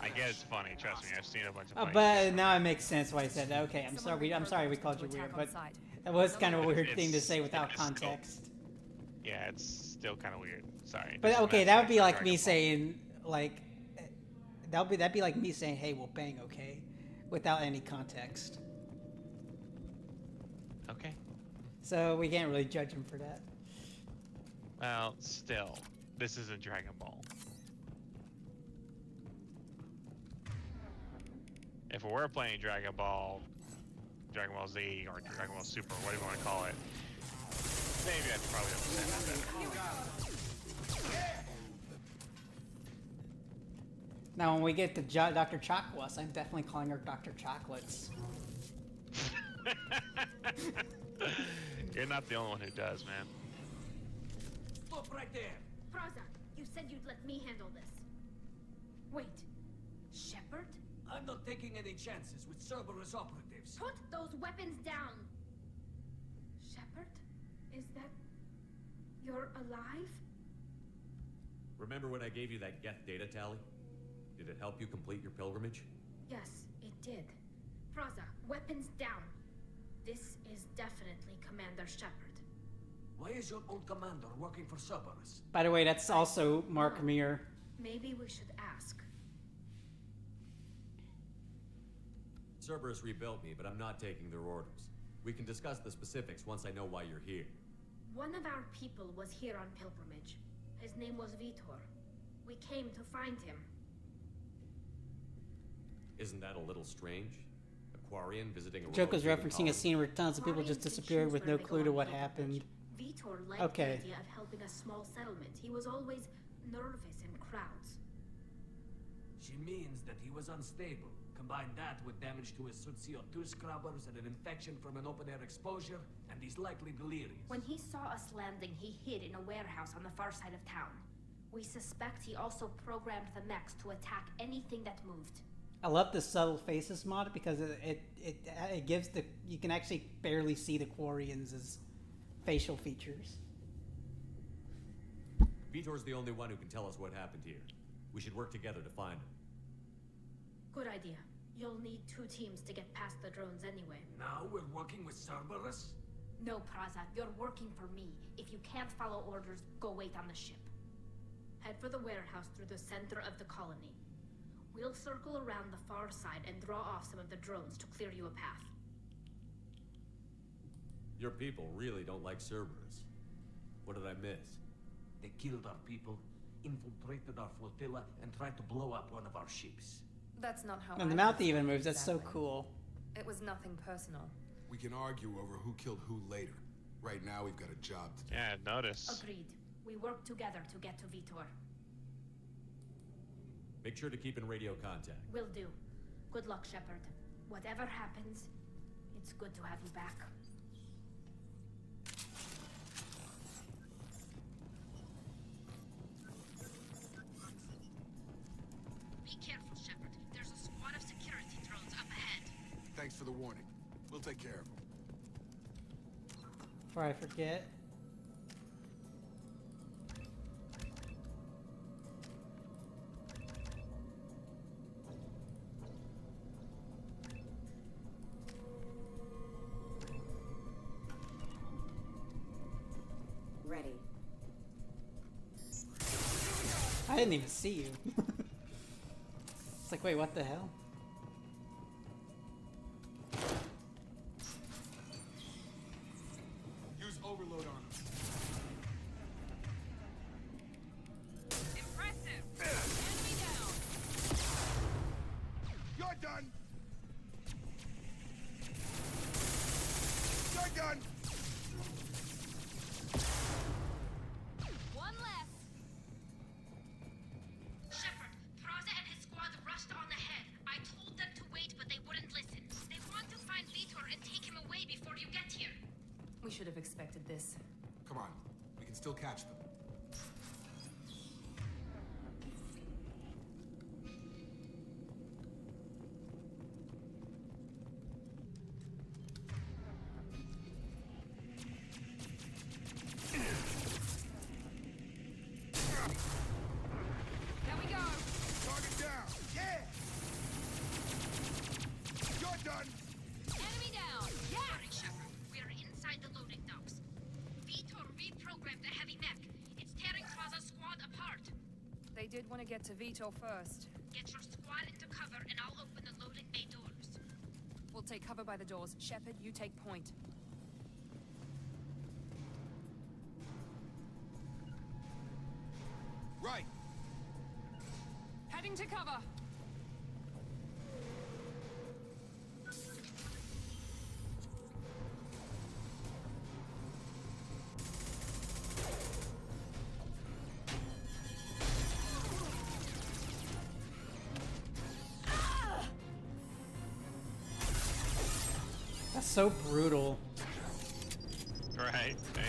I get it's funny. Trust me, I've seen a bunch of. Oh, funny but shit. now it makes sense why I said that. Okay, I'm sorry we called you weird, but that was kind of a weird thing to say without it's cool. context. Yeah, it's still kind of weird. Sorry. But This is okay, Mass that would Effect, be not like Dragon me Ball. saying like that'd be like me saying, "Hey, we'll bang," okay, without any context. Okay. So we can't really judge him for that. Well, still, this isn't Dragon Ball. If we were playing Dragon Ball Z, or Dragon Ball Super, whatever you want to call it, maybe I'd probably understand that better. Now, when we get to Dr. Chocolates, I'm definitely calling her Dr. Chocolates. You're not the only one who does, man. Stop right there! Fraza, you said you'd let me handle this. Wait, Shepard? I'm not taking any chances with Cerberus operatives. Put those weapons down! Shepard? Is that... you're alive? Remember when I gave you that Geth data tally? Did it help you complete your pilgrimage? Yes, it did. Fraza, weapons down. This is definitely Commander Shepard. Why is your old commander working for Cerberus? By the way, that's also Mark Mir. Maybe we should ask. Cerberus rebuilt me, but I'm not taking their orders. We can discuss the specifics once I know why you're here. One of our people was here on pilgrimage. His name was Vitor. We came to find him. Isn't that a little strange? A Quarian visiting a Joker's remote referencing a scene where tons of people just disappeared with no clue to what happened. Vitor liked Okay. the idea of helping a small settlement. He was always nervous in crowds. She means that he was unstable, Combine that with damage to his suit CO2 scrubbers and an infection from an open-air exposure, and he's likely delirious. When he saw us landing, he hid in a warehouse on the far side of town. We suspect he also programmed the mechs to attack anything that moved. I love the subtle faces mod because it gives the, you can actually barely see the Quarians' facial features. Vitor's the only one who can tell us what happened here. We should work together to find him. Good idea. You'll need 2 teams to get past the drones anyway. Now we're working with Cerberus? No, Praza, you're working for me. If you can't follow orders, go wait on the ship. Head for the warehouse through the center of the colony. We'll circle around the far side and draw off some of the drones to clear you a path. Your people really don't like Cerberus. What did I miss? They killed our people, infiltrated our flotilla, and tried to blow up one of our ships. That's not how And the mouth even moves. That's so cool. It was nothing personal. We can argue over who killed who later. Right now, we've got a job to do. Yeah, notice. Agreed. We work together to get to Vitor. Make sure to keep in radio contact. Will do. Good luck, Shepard. Whatever happens, it's good to have you back. Be careful, Shepard. There's a squad of security drones up ahead. Thanks for the warning. We'll take care of them. Before I forget. Ready. I didn't even see you. It's like, wait, what the hell? Use overload on them. Impressive! Enemy down! You're done! You're done! One less! Shepard, Praza and his squad rushed on ahead. I told them to wait, but they wouldn't listen. They want to find Vitor and take him away before you get here. We should have expected this. Come on. We can still catch them. There we go! Target down! Yeah! You're done! Enemy down! Sorry, Shepard. We're inside the loading docks. Vitor reprogrammed the heavy mech. It's tearing Praza's squad apart. They did want to get to Vitor first. Get your squad into cover and I'll open the loading bay doors. We'll take cover by the doors. Shepard, you take point. Right! Heading to cover. That's so brutal. Right? Damn.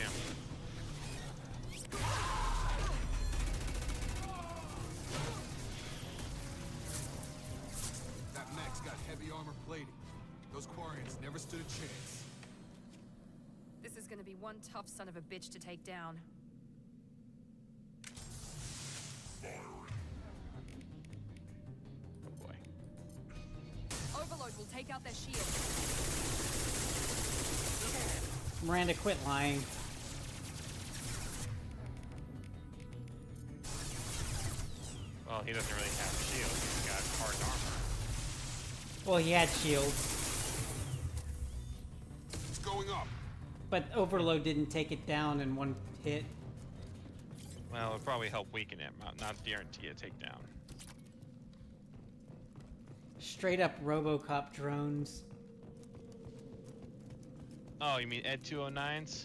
That mech's got heavy armor plating. Those Quarians never stood a chance. This is gonna be one tough son of a bitch to take down. Boy. Overload will take out their shield. Miranda, quit lying. Well, he doesn't really have a shield. He's got hard armor. Well, he had shields, It's going up. but Overload didn't take it down in one hit. Well, it'll probably help weaken him, not guarantee a takedown. Straight up RoboCop drones. Oh, you mean Ed 209s?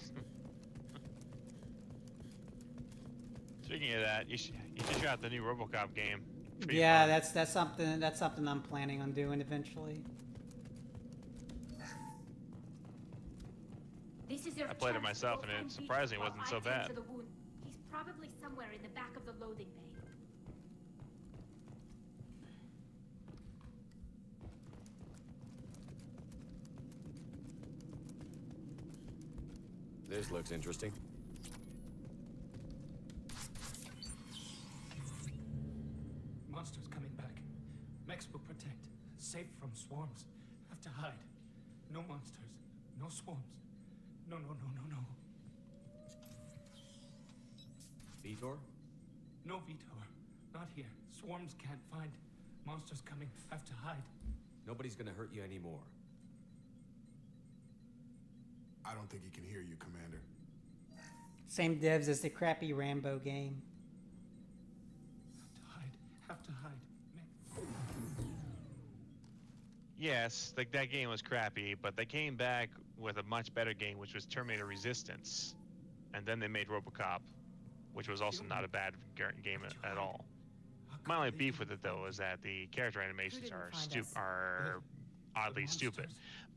Speaking of that, you should check out the new RoboCop game. Pretty Yeah, fun. that's something I'm planning on doing eventually. This is your I played it chance to myself, go and it find surprisingly Vito while wasn't so I tend bad. to the wound. He's probably somewhere in the back of the loading bay. This looks interesting. Monsters coming back. Mechs will protect. Safe from swarms. Have to hide. No monsters. No swarms. No, no, no, no, no. Vitor? No Vitor. Not here. Swarms can't find. Monsters coming. Have to hide. Nobody's gonna hurt you anymore. I don't think he can hear you, Commander. Same devs as the crappy Rambo game. Have to hide. Yes, like that game was crappy, but they came back with a much better game, which was Terminator Resistance, and then they made RoboCop, which was also not a bad game at all. My only beef with it though is that the character animations are oddly stupid,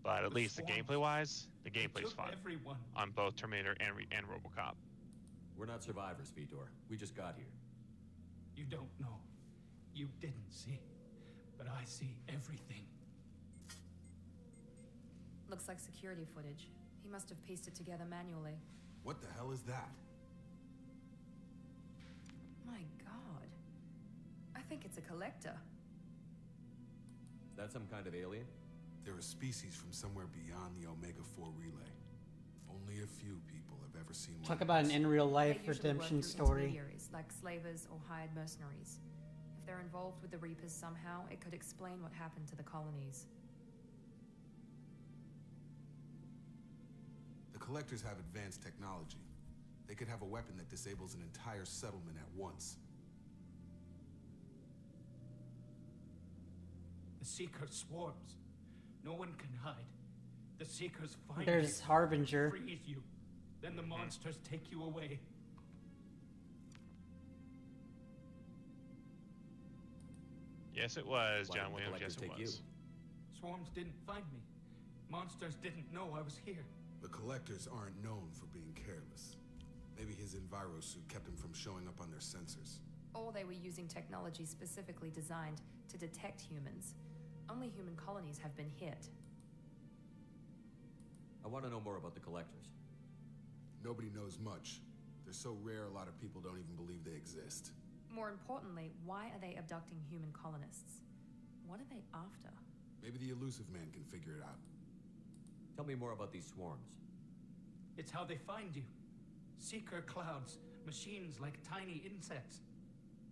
but at least the gameplay-wise, the gameplay's fun on both Terminator and RoboCop. We're not survivors, Vitor. We just got here. You don't know. You didn't see. But I see everything. Looks like security footage. He must have pieced it together manually. What the hell is that? My god. I think it's a collector. Is that some kind of alien? They're a species from somewhere beyond the Omega-4 relay. Only a few people have ever seen one. Talk about an in real life They usually work redemption through story. intermediaries, like slavers or hired mercenaries. If they're involved with the Reapers somehow, it could explain what happened to the colonies. The Collectors have advanced technology. They could have a weapon that disables an entire settlement at once. The Seeker swarms. No one can hide. The Seekers find There's you, Harbinger. freeze you. Then the monsters take you away. Yes, it was, Why John didn't the Williams. Yes, Collectors it take was. Swarms didn't find me. Monsters didn't know I was here. The Collectors aren't known for being careless. Maybe his envirosuit kept him from showing up on their sensors. Or they were using technology specifically designed to detect humans. Only human colonies have been hit. I want to know more about the Collectors. Nobody knows much. They're so rare, a lot of people don't even believe they exist. More importantly, why are they abducting human colonists? What are they after? Maybe the Elusive Man can figure it out. Tell me more about these swarms. It's how they find you. Seeker clouds, machines like tiny insects.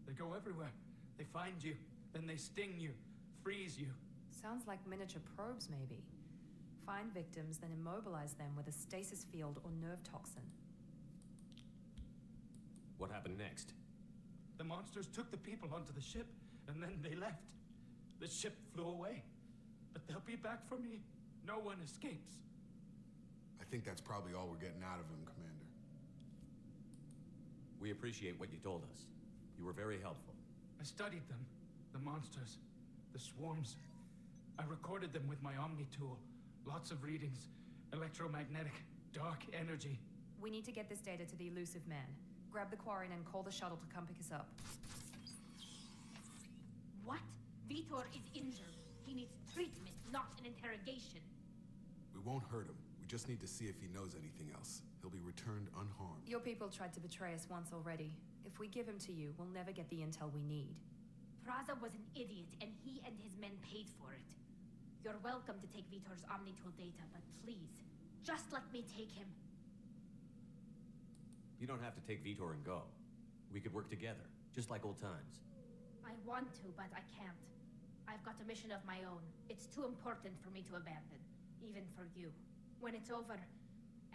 They go everywhere. They find you, then they sting you, freeze you. Sounds like miniature probes, maybe. Find victims, then immobilize them with a stasis field or nerve toxin. What happened next? The monsters took the people onto the ship, and then they left. The ship flew away. But they'll be back for me. No one escapes. I think that's probably all we're getting out of him, Commander. We appreciate what you told us. You were very helpful. I studied them. The monsters. The swarms. I recorded them with my Omni tool. Lots of readings. Electromagnetic. Dark energy. We need to get this data to the Elusive Man. Grab the Quarren and call the shuttle to come pick us up. What? Vitor is injured. He needs treatment, not an interrogation. We won't hurt him. We just need to see if he knows anything else. He'll be returned unharmed. Your people tried to betray us once already. If we give him to you, we'll never get the intel we need. Praza was an idiot, and he and his men paid for it. You're welcome to take Vitor's Omnitool data, but please, just let me take him. You don't have to take Vitor and go. We could work together, just like old times. I want to, but I can't. I've got a mission of my own. It's too important for me to abandon, even for you. When it's over,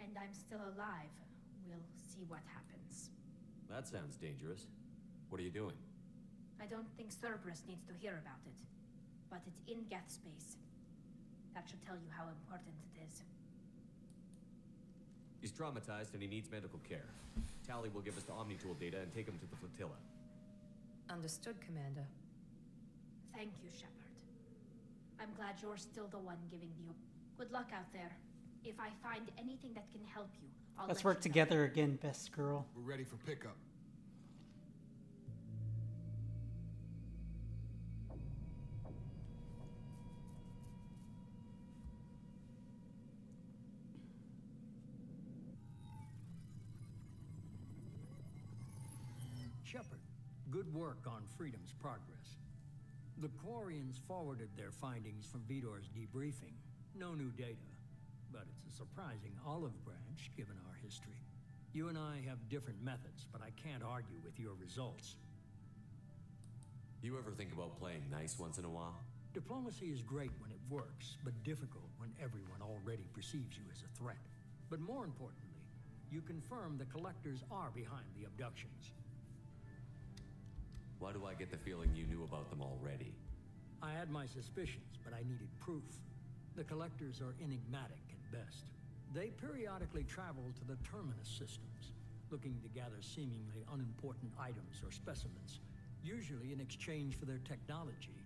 and I'm still alive, we'll see what happens. That sounds dangerous. What are you doing? I don't think Cerberus needs to hear about it, but it's in Geth space. That should tell you how important it is. He's traumatized and he needs medical care. Tally will give us the Omnitool data and take him to the flotilla. Understood, Commander. Thank you, Shepard. I'm glad you're still the one giving the... Good luck out there. If I find anything that can help you, I'll Let's let work you know. together again, best girl. We're ready for pickup. Shepard, good work on Freedom's progress. The Quarians forwarded their findings from Vitor's debriefing. No new data, but it's a surprising olive branch given our history. You and I have different methods, but I can't argue with your results. You ever think about playing nice once in a while? Diplomacy is great when it works, but difficult when everyone already perceives you as a threat. But more importantly, you confirm the Collectors are behind the abductions. Why do I get the feeling you knew about them already? I had my suspicions, but I needed proof. The Collectors are enigmatic at best. They periodically travel to the Terminus systems, looking to gather seemingly unimportant items or specimens, usually in exchange for their technology.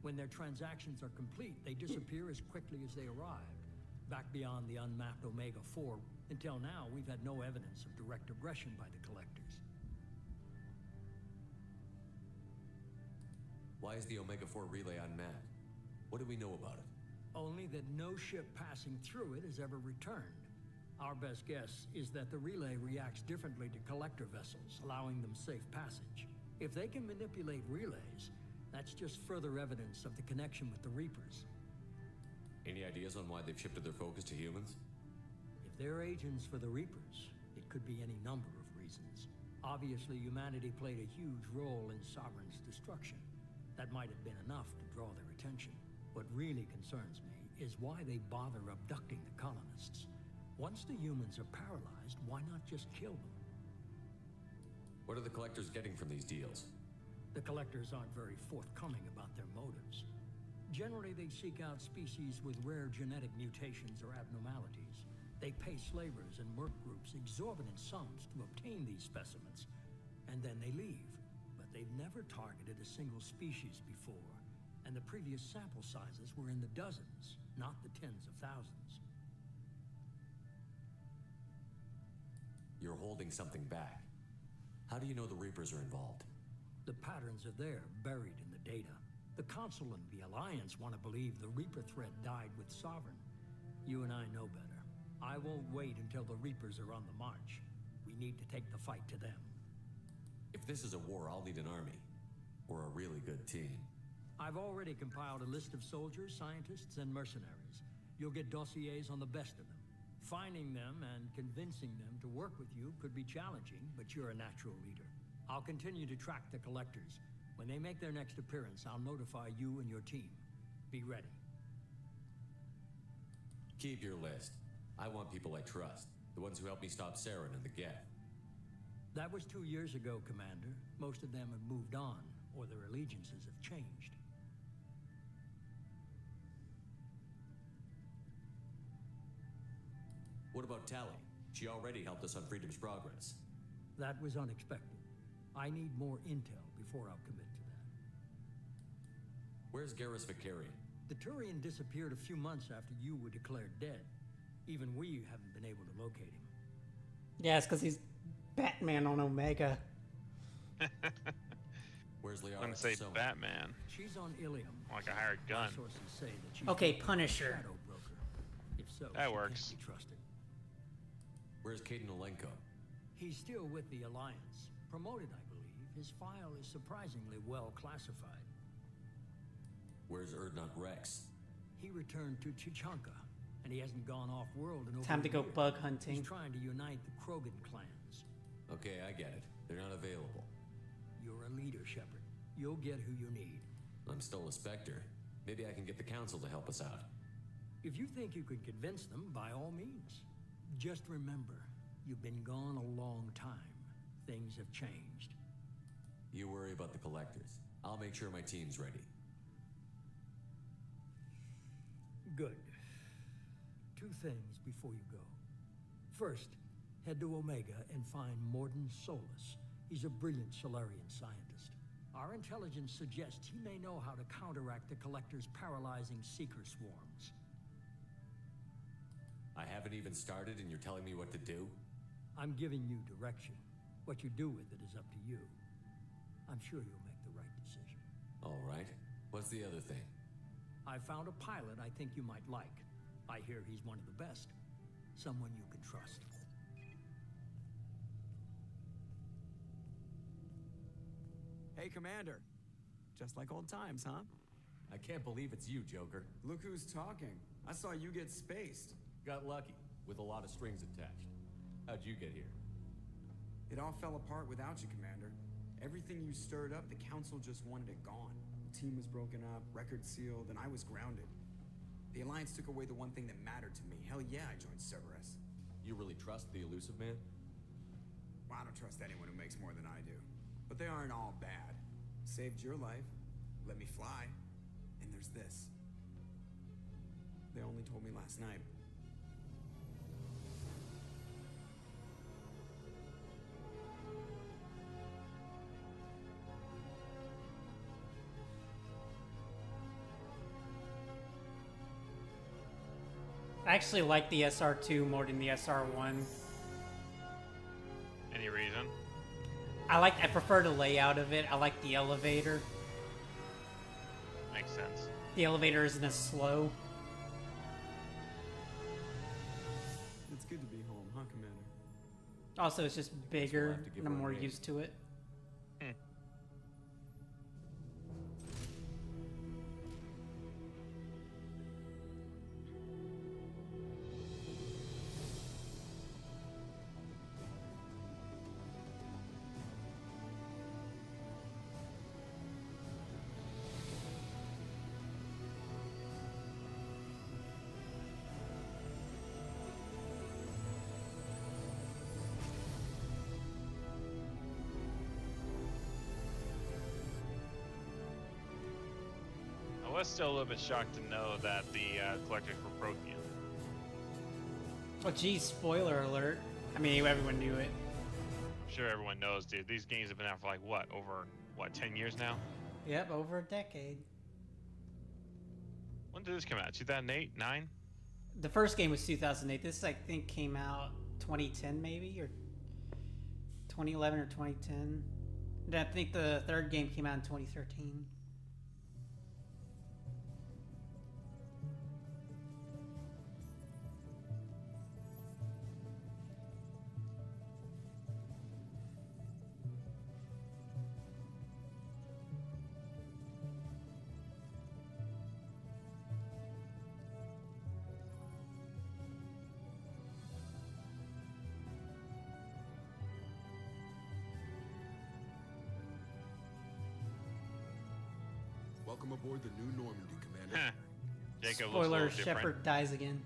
When their transactions are complete, they disappear as quickly as they arrived, back beyond the unmapped Omega-4. Until now, we've had no evidence of direct aggression by the Collectors. Why is the Omega-4 relay unmanned? What do we know about it? Only that no ship passing through it has ever returned. Our best guess is that the relay reacts differently to collector vessels, allowing them safe passage. If they can manipulate relays, that's just further evidence of the connection with the Reapers. Any ideas on why they've shifted their focus to humans? If they're agents for the Reapers, it could be any number of reasons. Obviously, humanity played a huge role in Sovereign's destruction. That might have been enough to draw their attention. What really concerns me is why they bother abducting the colonists. Once the humans are paralyzed, why not just kill them? What are the Collectors getting from these deals? The Collectors aren't very forthcoming about their motives. Generally, they seek out species with rare genetic mutations or abnormalities. They pay slavers and merc groups exorbitant sums to obtain these specimens, and then they leave. But they've never targeted a single species before, and the previous sample sizes were in the dozens, not the tens of thousands. You're holding something back. How do you know the Reapers are involved? The patterns are there, buried in the data. The Council and the Alliance want to believe the Reaper threat died with Sovereign. You and I know better. I won't wait until the Reapers are on the march. We need to take the fight to them. If this is a war, I'll need an army. Or a really good team. I've already compiled a list of soldiers, scientists, and mercenaries. You'll get dossiers on the best of them. Finding them and convincing them to work with you could be challenging, but you're a natural leader. I'll continue to track the Collectors. When they make their next appearance, I'll notify you and your team. Be ready. Keep your list. I want people I trust. The ones who helped me stop Saren and the Geth. That was 2 years ago, Commander. Most of them have moved on, or their allegiances have changed. What about Tali? She already helped us on Freedom's progress. That was unexpected. I need more intel before I'll commit to that. Where's Garrus Vakarian? The Turian disappeared a few months after you were declared dead. Even we haven't been able to locate him. Yeah, it's because he's Batman on Omega. Where's Liara? I'm gonna say Batman. She's on Ilium. Like a hired gun. My sources say that she's Okay, working with Punisher. a shadow broker. If so, That she works. can't be trusted. Where's Caden Olenko? He's still with the Alliance. Promoted, I believe. His file is surprisingly well classified. Where's Urdnot Rex? He returned to Chichanka, and he hasn't gone off-world in over Time a to go year. bug hunting. He's trying to unite the Krogan clans. Okay, I get it. They're not available. You're a leader, Shepard. You'll get who you need. I'm still a Spectre. Maybe I can get the Council to help us out. If you think you could convince them, by all means. Just remember, you've been gone a long time. Things have changed. You worry about the Collectors. I'll make sure my team's ready. Good. 2 things before you go. First, head to Omega and find Mordin Solus. He's a brilliant Solarian scientist. Our intelligence suggests he may know how to counteract the Collector's paralyzing Seeker swarms. I haven't even started and you're telling me what to do? I'm giving you direction. What you do with it is up to you. I'm sure you'll make the right decision. All right. What's the other thing? I found a pilot I think you might like. I hear he's one of the best. Someone you can trust. Hey, Commander. Just like old times, huh? I can't believe it's you, Joker. Look who's talking. I saw you get spaced. Got lucky, with a lot of strings attached. How'd you get here? It all fell apart without you, Commander. Everything you stirred up, the Council just wanted it gone. The team was broken up, record sealed, and I was grounded. The Alliance took away the one thing that mattered to me. Hell yeah, I joined Cerberus. You really trust the Elusive Man? Well, I don't trust anyone who makes more than I do. But they aren't all bad. Saved your life, let me fly, and there's this. They only told me last night. I actually like the SR2 more than the SR1. Any reason? I prefer the layout of it. I like the elevator. Makes sense. The elevator isn't as slow. It's good to be home, huh, Commander? Also, it's just bigger, have to give and I'm her a more name. used to it. I was still a little bit shocked to know that the collectors were Prothean. Oh, geez, spoiler alert. I mean, everyone knew it. I'm sure everyone knows, dude. These games have been out for like, what, over, 10 years now? Yep, over a decade. When did this come out? 2008? 9? The first game was 2008. This, I think, came out 2010 maybe, or 2011 or 2010. And I think the third game came out in 2013. Welcome aboard the new Normandy, Commander. Jacob looks a Spoiler, little different. Shepard dies again.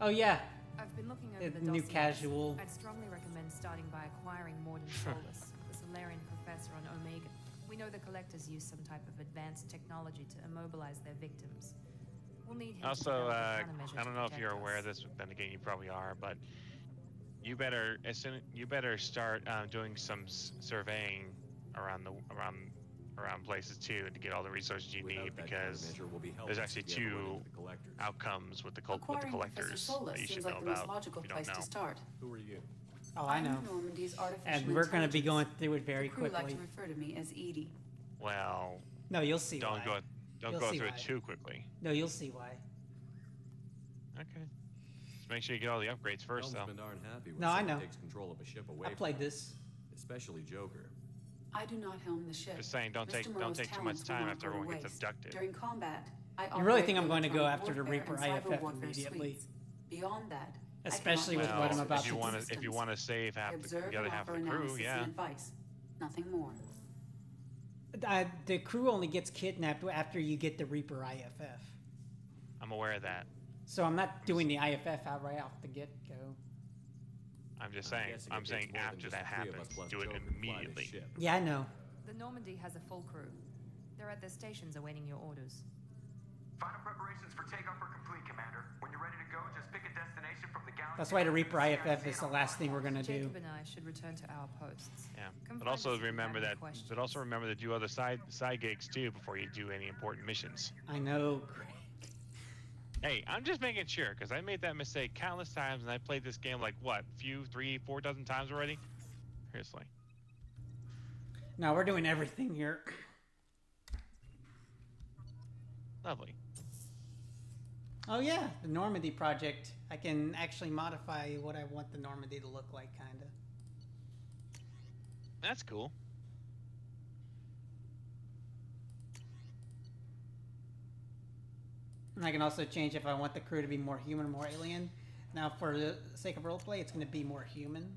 Oh yeah, I've been looking over the new dossiers. casual. I'd strongly recommend starting by acquiring Morden Solus, the Solarian professor on Omega. We know the Collectors use some type of advanced technology to immobilize their victims. We'll need him to Also, develop a I countermeasure don't to know if you're protect aware us. of this, then again, you probably are, but you better start doing some surveying around places too, to get all the resources you Without need, that because countermeasure, we'll be there's helpless actually if we ever run two into the Collectors. outcomes with the with the Acquiring Professor collectors Solus that you seems should like know the most about. logical if you place don't know. to start. Who are you? Oh, I know. Normandy's artificial And we're going to be going intelligence. through it very The crew like quickly. to refer to me as Edie. Well, No, you'll see don't why. don't You'll go see through why. it too quickly. No, you'll see why. Okay. Just make sure you get all the upgrades first, though. Helmsmen aren't happy when No, I someone know. takes control of a ship away I from played them, this. especially Joker. I do not helm the ship. Just saying, don't Mr. take Morrow's too much talents will time not after go to everyone gets waste. abducted. During combat, I You really operate think I'm going to go electronic after the warfare Reaper and cyber IFF warfare immediately? suites. Beyond that, I Especially cannot with what I'm control about if you to want systems. if you want to save I half observe the other and half of offer the crew, analysis yeah. and advice. Nothing more. The crew only gets kidnapped after you get the Reaper IFF. I'm aware of that. So I'm not doing the IFF out right off the get-go. I'm just I'm saying. guessing I'm it saying takes more than after just that the three of happens, us plus do it Joker to fly this immediately. ship. Yeah, I know. The Normandy has a full crew. They're at their stations awaiting your orders. Final preparations for takeoff are complete, Commander. When you're ready to go, just pick a destination from the galaxy That's why the Reaper IFF is the last thing we're gonna do. Jacob and I should return to our posts. Yeah, Come but find also us if you remember have any that. questions. But also remember to do other side gigs too before you do any important missions. I know, Greg. Hey, I'm just making sure because I made that mistake countless times, and I played this game like what, 3-4 dozen times already. Seriously. No, we're doing everything here. Lovely. Oh yeah, the Normandy project. I can actually modify what I want the Normandy to look like, kinda. That's cool. And I can also change if I want the crew to be more human or more alien. Now, for the sake of roleplay, it's going to be more human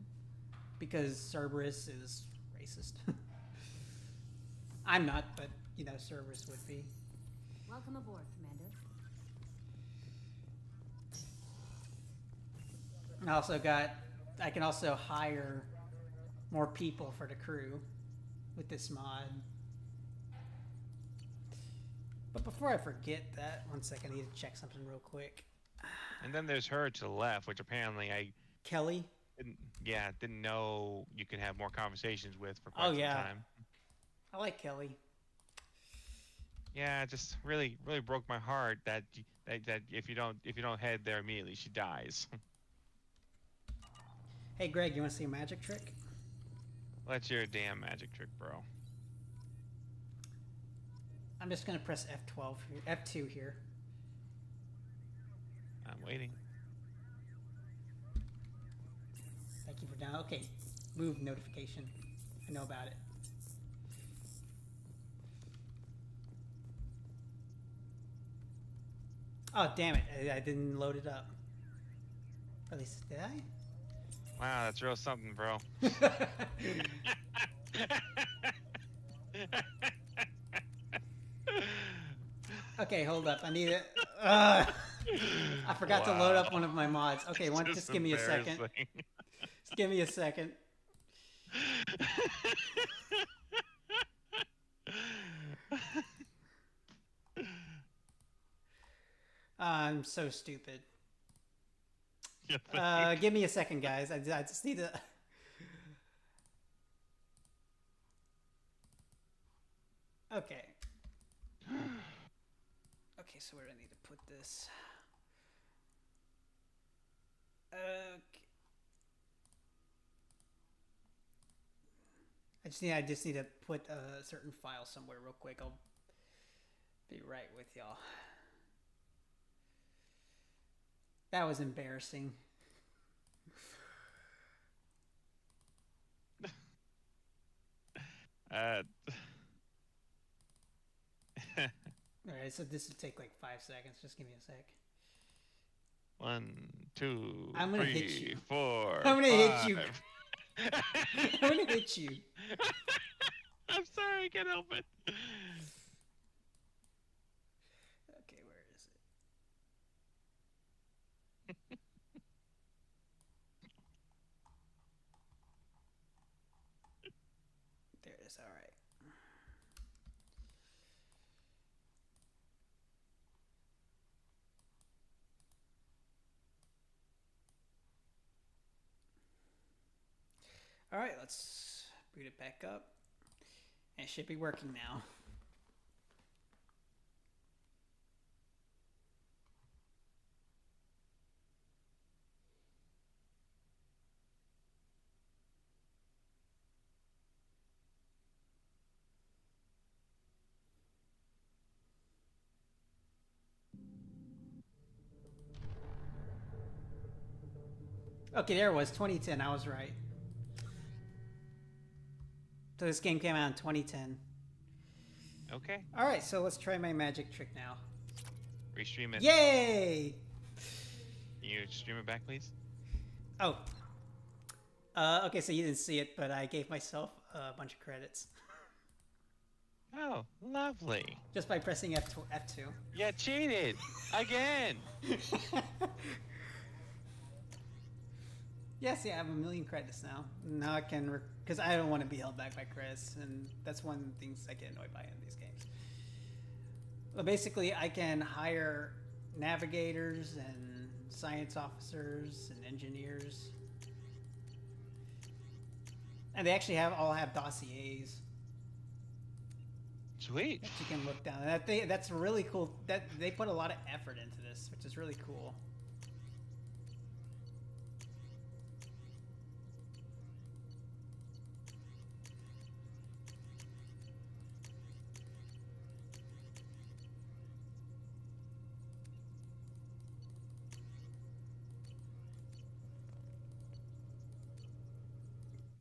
because Cerberus is racist. I'm not, but you know, Cerberus would be. Welcome aboard, Commander. I can also hire more people for the crew with this mod. But before I forget that, 1 second, I need to check something real quick. And then there's her to the left, which apparently Kelly? Didn't know you could have more conversations with for quite some time. I like Kelly. Yeah, it just really broke my heart that if you don't head there immediately, she dies. Hey Greg, you want to see a magic trick? That's your damn magic trick, bro. I'm just gonna press F12 here, F2 here. I'm waiting. Thank you for down. Okay, move notification. I know about it. Oh damn it! I didn't load it up. At least did I? Wow, that's real something, bro. Okay, hold up. I need it. I forgot to load up one of my mods. Okay, just give me a second. Just give me a second. I'm so stupid. Give me a second, guys. I just need to. Okay. Okay, so where do I need to put this? Okay. I just need to put a certain file somewhere real quick. I'll be right with y'all. That was embarrassing. Alright, so this would take like 5 seconds. Just give me a sec. 1, 2, I'm gonna 3, hit you. 4. I'm gonna 5. hit you. I'm gonna hit you. I'm sorry, I can't help it. Okay, where is it? There it is. All right. All right, let's boot it back up. And it should be working now. Okay, there it was, 2010. I was right. So this game came out in 2010. Okay. All right, so let's try my magic trick now. Restream it. Yay! Can you stream it back, please? Oh. Okay, so you didn't see it, but I gave myself a bunch of credits. Oh, lovely. Just by pressing F2. Yeah, cheated. Again. Yes, yeah, I have 1 million credits now. Now I can, because I don't want to be held back by credits, and that's one of the things I get annoyed by in these games. Well, basically, I can hire navigators and science officers and engineers. And they actually all have dossiers. Sweet. That you can look down. That's really cool. That they put a lot of effort into this, which is really cool.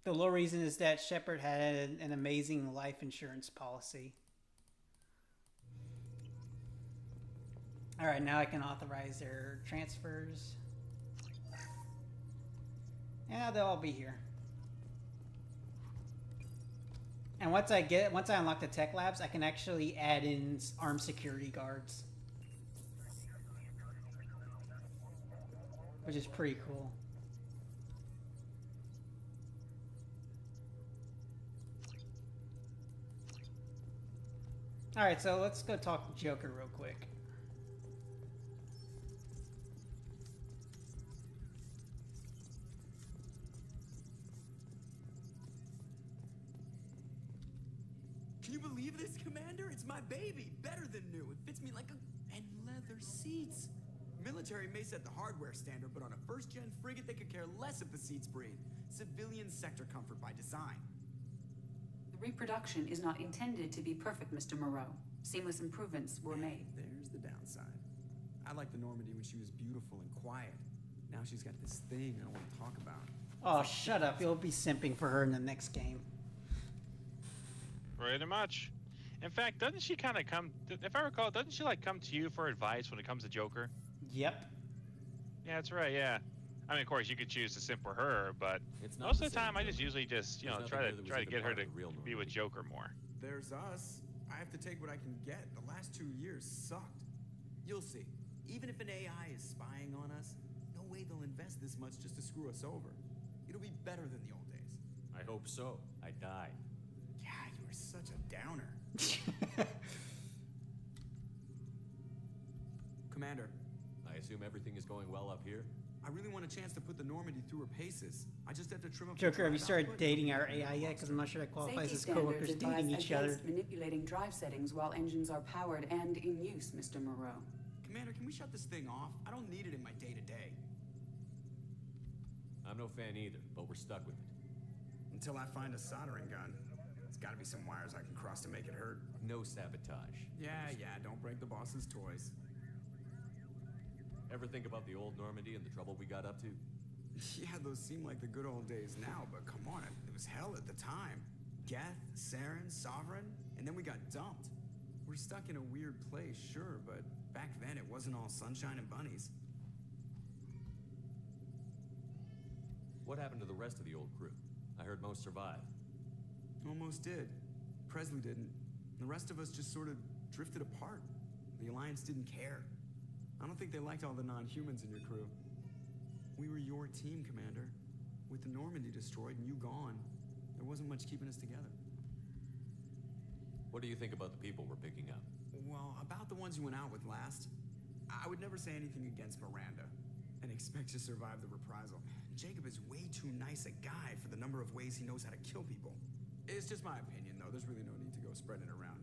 The low reason is that Shepard had an amazing life insurance policy. All right, now I can authorize their transfers. Yeah, they'll all be here. And once I unlock the tech labs, I can actually add in armed security guards, which is pretty cool. All right, so let's go talk to Joker real quick. Can you believe this, Commander? It's my baby. Better than new. It fits me like a... And leather seats. Military may set the hardware standard, but on a first-gen frigate, they could care less if the seats breathe. Civilian sector comfort by design. The reproduction is not intended to be perfect, Mr. Moreau. Seamless improvements were made. There's the downside. I liked the Normandy when she was beautiful and quiet. Now she's got this thing I don't want to talk about. Oh, shut up. You'll be simping for her in the next game. Pretty much. In fact, doesn't she kind of come, if I recall, doesn't she like come to you for advice when it comes to Joker? Yep. Yeah, that's right, yeah. I mean, of course, you could choose to simp for her, but It's not most the of the time, same, I just usually just, you know, There's try nothing to there that was get even her part to of the real be with Joker more. There's us. I have to take what I can get. The last 2 years sucked. You'll see. Even if an AI is spying on us, no way they'll invest this much just to screw us over. It'll be better than the old days. I hope so. I died. Yeah, you are such a downer. Commander. I assume everything is going well up here? I really want a chance to put the Normandy through her paces. I just have to trim up the Joker, have you drive started output. dating our AI yet? Because I'm not sure that qualifies Safety as coworkers standards dating advise each other. against manipulating drive settings while engines are powered and in use, Mr. Moreau. Commander, can we shut this thing off? I don't need it in my day-to-day. I'm no fan either, but we're stuck with it. Until I find a soldering gun. There's gotta be some wires I can cross to make it hurt. No sabotage. Yeah, don't break the boss's toys. Ever think about the old Normandy and the trouble we got up to? Yeah, those seem like the good old days now, but come on, it was hell at the time. Geth, Saren, Sovereign, and then we got dumped. We're stuck in a weird place, sure, but back then it wasn't all sunshine and bunnies. What happened to the rest of the old crew? I heard most survived. Almost did. Presley didn't. The rest of us just sort of drifted apart. The Alliance didn't care. I don't think they liked all the non-humans in your crew. We were your team, Commander. With the Normandy destroyed and you gone, there wasn't much keeping us together. What do you think about the people we're picking up? Well, about the ones you went out with last, I would never say anything against Miranda and expect to survive the reprisal. Jacob is way too nice a guy for the number of ways he knows how to kill people. It's just my opinion, though. There's really no need to go spreading it around.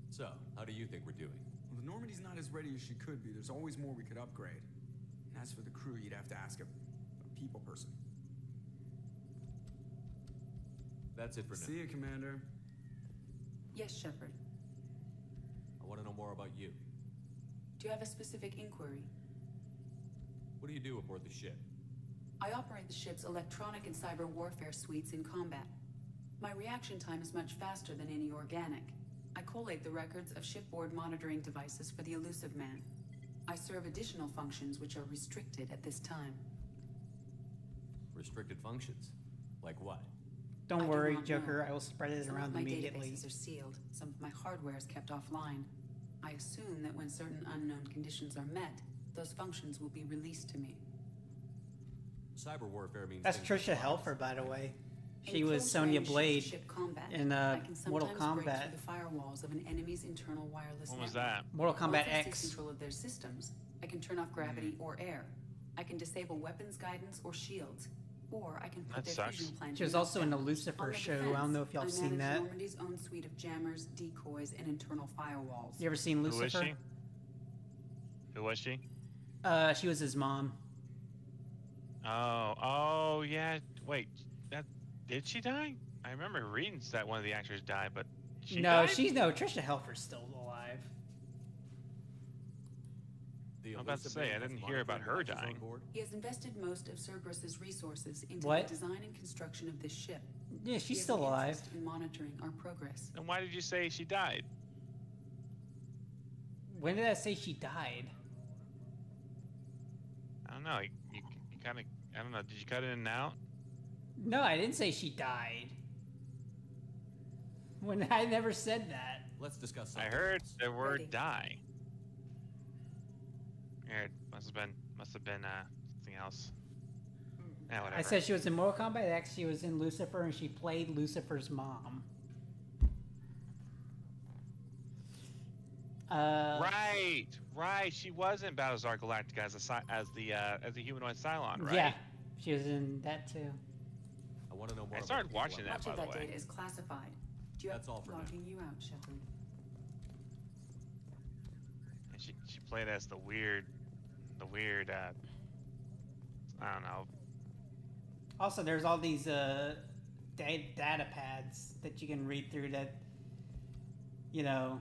So, how do you think we're doing? Well, the Normandy's not as ready as she could be. There's always more we could upgrade. And as for the crew, you'd have to ask a people person. That's it for now. See you, Commander. Yes, Shepard. I want to know more about you. Do you have a specific inquiry? What do you do aboard the ship? I operate the ship's electronic and cyber warfare suites in combat. My reaction time is much faster than any organic. I collate the records of shipboard monitoring devices for the Elusive Man. I serve additional functions which are restricted at this time. Restricted functions? Like what? Don't I do worry, not Joker. know. I will spread it Some around of my immediately. databases are sealed. Some of my hardware is kept offline. I assume that when certain unknown conditions are met, those functions will be released to me. Cyber warfare means... That's things like Trisha bombs. Helfer, by the way. In She was close Sonya range Blade ship combat, in I can Mortal sometimes break Kombat. through the firewalls of an enemy's internal wireless When was network. that? Mortal Kombat Once I X. take control of their systems, I can turn off gravity or air. I can disable weapons guidance or shields. Or I can put That their sucks. fusion plant She was in also in the lockdown. Lucifer On the show. I defense, don't know if y'all have I seen manage that. Normandy's own suite of jammers, decoys, and internal firewalls. You ever seen Who was Lucifer? she? Who was she? She was his mom. Oh, yeah. Wait, did she die? I remember reading that one of the actors died, but she No, died? Trisha Helfer's still alive. I'm about to say, I didn't hear about her dying. He has invested most of Cerberus's resources into What? the design and construction of this ship. Yeah, He she's has still an alive. interest in monitoring our progress. Then why did you say she died? When did I say she died? I don't know. You kind of, I don't know. Did you cut it in and out? No, I didn't say she died. When I never said that. Let's discuss I something heard else. the word Ready. die. It must have been something else. Yeah, whatever. I said she was in Mortal Kombat X, she was in Lucifer, and she played Lucifer's mom. Right. She was in Battlestar Galactica as the humanoid Cylon, right? Yeah, she was in that too. I want to know more. I started about watching that, Much by of the that way. data is classified. Do you That's all for now. logging you out, Shepard? And she played as the weird. I don't know. Also, there's all these data pads that you can read through that, you know,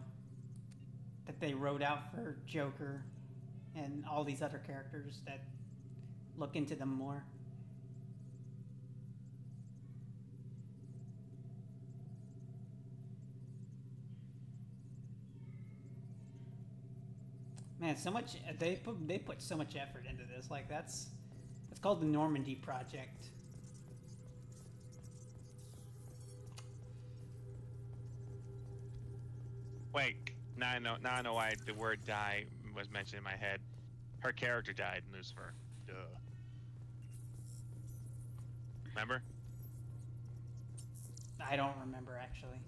that they wrote out for Joker and all these other characters that look into them more. Man, so much they put so much effort into this. Like it's called the Normandy Project. Wait, now I know why the word "die" was mentioned in my head. Her character died in Lucifer. Duh. Remember? I don't remember actually.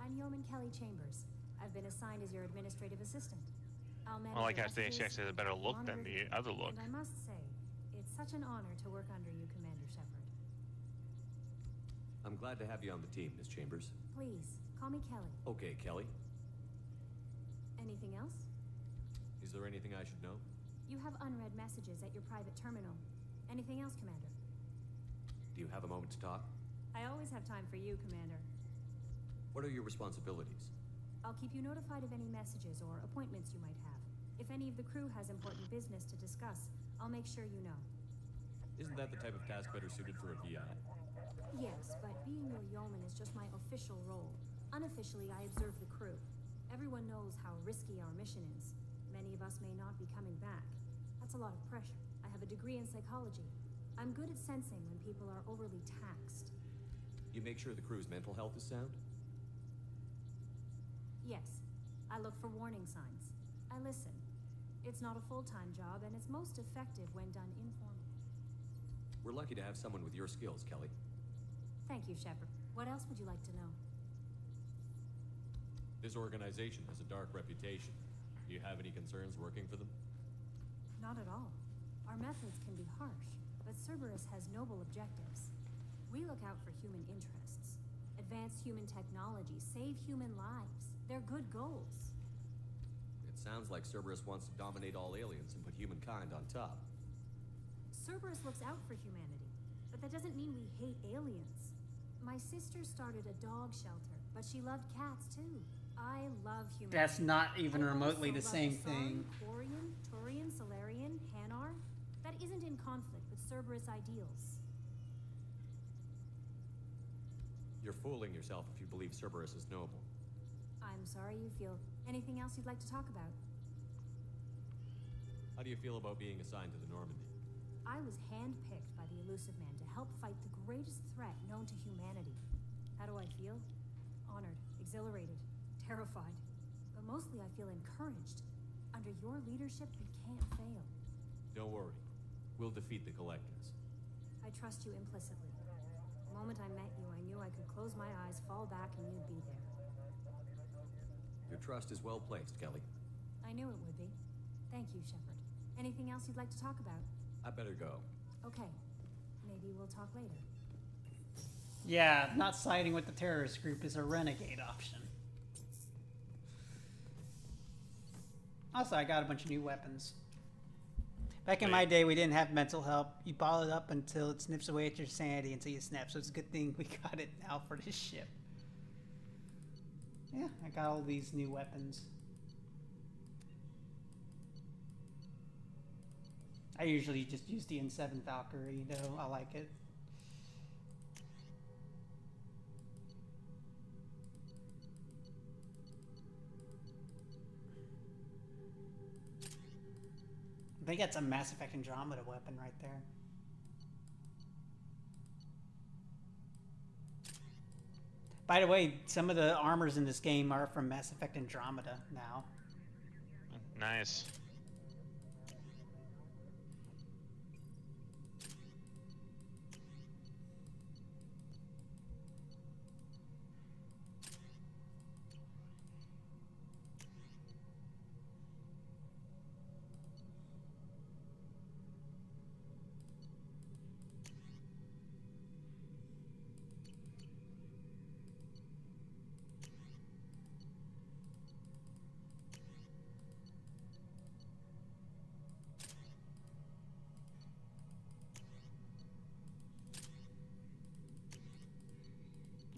I'm Yeoman Kelly Chambers. I've been assigned as your administrative assistant. I'll manage Well, like your I say, she messages, actually has a better look than monitor the other look. And I must say, it's such an honor to work under you, Commander Shepard. I'm glad to have you on the team, Miss Chambers. Please, call me Kelly. Okay, Kelly. Anything else? Is there anything I should know? You have unread messages at your private terminal. Anything else, Commander? Do you have a moment to talk? I always have time for you, Commander. What are your responsibilities? I'll keep you notified of any messages or appointments you might have. If any of the crew has important business to discuss, I'll make sure you know. Isn't that the type of task better suited for a VI? Yes, but being your yeoman is just my official role. Unofficially, I observe the crew. Everyone knows how risky our mission is. Many of us may not be coming back. That's a lot of pressure. I have a degree in psychology. I'm good at sensing when people are overly taxed. You make sure the crew's mental health is sound? Yes, I look for warning signs. I listen. It's not a full-time job, and it's most effective when done informally. We're lucky to have someone with your skills, Kelly. Thank you, Shepard. What else would you like to know? This organization has a dark reputation. Do you have any concerns working for them? Not at all. Our methods can be harsh, but Cerberus has noble objectives. We look out for human interests. Advance human technology, save human lives. They're good goals. It sounds like Cerberus wants to dominate all aliens and put humankind on top. Cerberus looks out for humanity, but that doesn't mean we hate aliens. My sister started a dog shelter, but she loved cats too. I love humanity. That's not even I remotely also the love same Hassan, thing. Quarian, Turian, Solarian, Hanar. That isn't in conflict with Cerberus ideals. You're fooling yourself if you believe Cerberus is noble. I'm sorry you feel. Anything else you'd like to talk about? How do you feel about being assigned to the Normandy? I was handpicked by the Elusive Man to help fight the greatest threat known to humanity. How do I feel? Honored, exhilarated, terrified. But mostly I feel encouraged. Under your leadership, we can't fail. Don't worry. We'll defeat the Collectors. I trust you implicitly. The moment I met you, I knew I could close my eyes, fall back, and you'd be there. Your trust is well placed, Kelly. I knew it would be. Thank you, Shepard. Anything else you'd like to talk about? I better go. Okay. Maybe we'll talk later. Yeah, not siding with the terrorist group is a renegade option. Also, I got a bunch of new weapons. Back in my day, we didn't have mental help. You bottle it up until it snips away at your sanity until you snap. So it's a good thing we got it now for this ship. Yeah, I got all these new weapons. I usually just use the N7 Valkyrie, though. I like it. I think that's a Mass Effect Andromeda weapon right there. By the way, some of the armors in this game are from Mass Effect Andromeda now. Nice.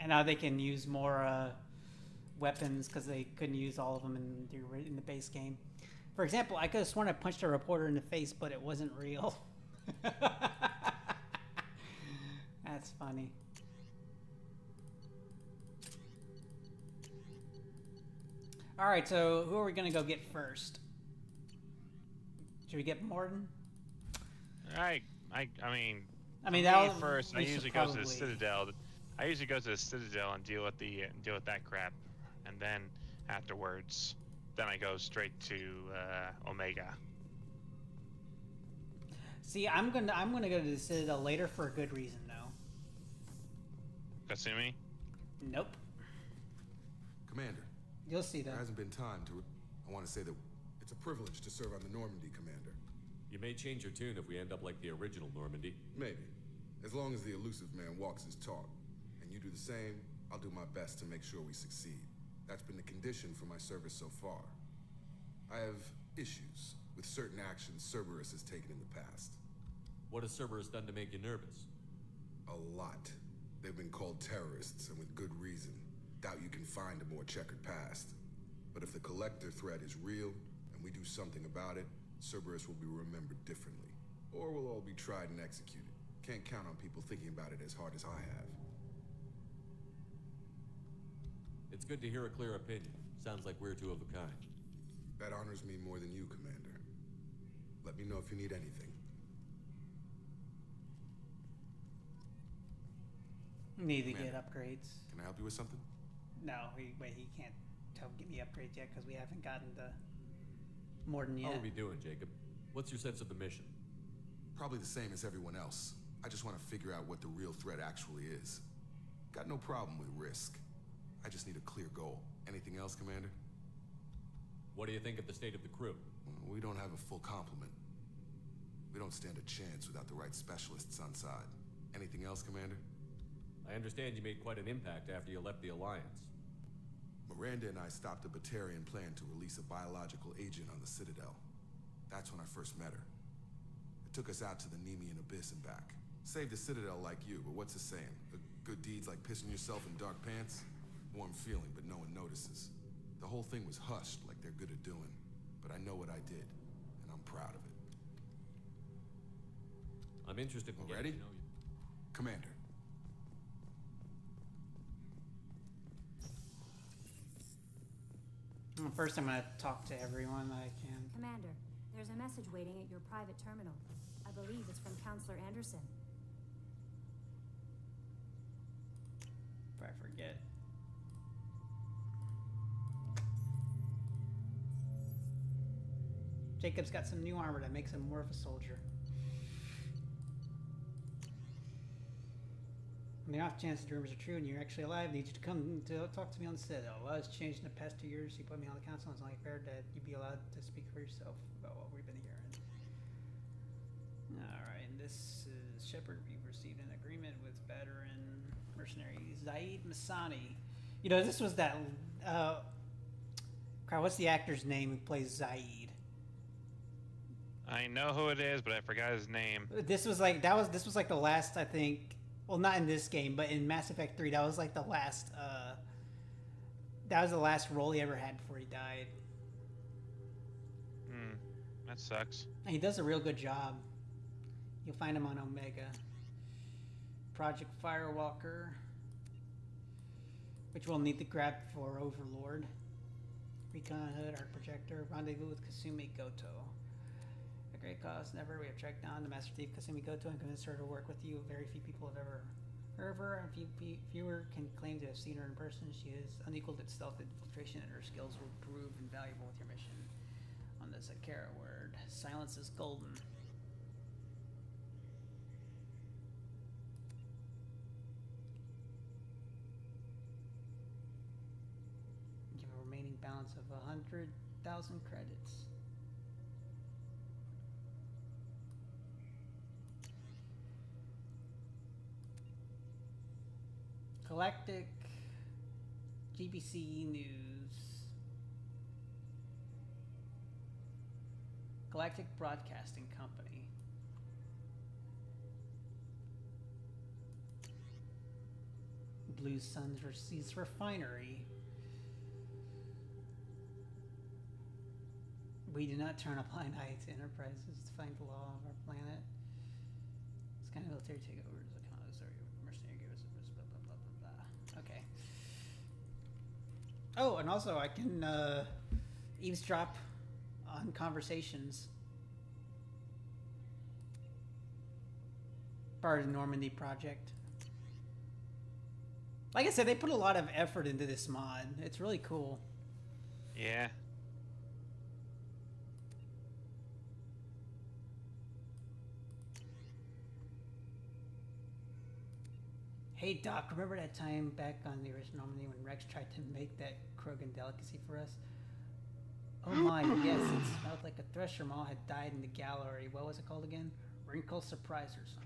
And now they can use more weapons because they couldn't use all of them in the base game. For example, I could have sworn I punched a reporter in the face, but it wasn't real. That's funny. All right, so who are we gonna go get first? Should we get Mordin? I mean, me that first. I we should usually go to probably- the Citadel. I usually go to the Citadel and deal with that crap, and then afterwards, then I go straight to Omega. See, I'm gonna go to the Citadel later for a good reason, though. Kasumi? Nope. Commander. You'll see that. There hasn't been time to... I want to say that it's a privilege to serve on the Normandy, Commander. You may change your tune if we end up like the original Normandy. Maybe. As long as the elusive man walks his talk. And you do the same, I'll do my best to make sure we succeed. That's been the condition for my service so far. I have issues with certain actions Cerberus has taken in the past. What has Cerberus done to make you nervous? A lot. They've been called terrorists, and with good reason. Doubt you can find a more checkered past. But if the Collector threat is real, and we do something about it, Cerberus will be remembered differently. Or we'll all be tried and executed. Can't count on people thinking about it as hard as I have. It's good to hear a clear opinion. Sounds like we're two of a kind. That honors me more than you, Commander. Let me know if you need anything. Need to get upgrades. Can I help you with something? No, he can't give me upgrades yet because we haven't gotten the Mordin yet. How are we doing, Jacob? What's your sense of the mission? Probably the same as everyone else. I just want to figure out what the real threat actually is. Got no problem with risk. I just need a clear goal. Anything else, Commander? What do you think of the state of the crew? We don't have a full complement. We don't stand a chance without the right specialists on side. Anything else, Commander? I understand you made quite an impact after you left the Alliance. Miranda and I stopped a Batarian plan to release a biological agent on the Citadel. That's when I first met her. It took us out to the Nemean Abyss and back. Saved the Citadel like you, but what's the saying? The good deeds like pissing yourself in dark pants? Warm feeling, but no one notices. The whole thing was hushed like they're good at doing. But I know what I did, and I'm proud of it. I'm interested in Ready? getting to know you. Commander. Well, first, I'm gonna talk to everyone that I can. Commander, there's a message waiting at your private terminal. I believe it's from Counselor Anderson. If I forget. Jacob's got some new armor that makes him more of a soldier. On the off chance the rumors are true and you're actually alive, I need you to come to talk to me on the Citadel. A lot has changed in the past 2 years. You put me on the council, and it's only fair that you be allowed to speak for yourself about what we've been hearing. This is Shepard. We've received an agreement with veteran mercenary Zaid Masani. You know, this was that. Crap, what's the actor's name who plays Zaid? I know who it is, but I forgot his name. This was like the last, I think. Well, not in this game, but in Mass Effect 3, that was like the last. That was the last role he ever had before he died. That sucks. And he does a real good job. You'll find him on Omega. Project Firewalker, which we'll need to grab for Overlord. Recon Hood, Arc Projector, Rendezvous with Kasumi Goto. At great cost, never. We have tracked down the Master Thief Kasumi Goto and convinced her to work with you. Very few people have ever heard of her. Fewer can claim to have seen her in person. She is unequaled at stealth infiltration, and her skills will prove invaluable with your mission. On the Zakara word, silence is golden. Give a remaining balance of 100,000 credits. Galactic GBC News. Galactic Broadcasting Company. Blue Suns Seas Refinery. We do not turn a blind eye to enterprises to find the law of our planet. This kind of military takeover is a kind of mercenary give us blah blah blah blah blah. Okay. Oh, and also I can eavesdrop on conversations. Part of the Normandy project. Like I said, they put a lot of effort into this mod. It's really cool. Yeah. Hey Doc, remember that time back on the original Normandy when Rex tried to make that Krogan delicacy for us? Oh my, yes, it smelled like a Thresher Maw had died in the gallery. What was it called again? Wrinkle Surprise or something.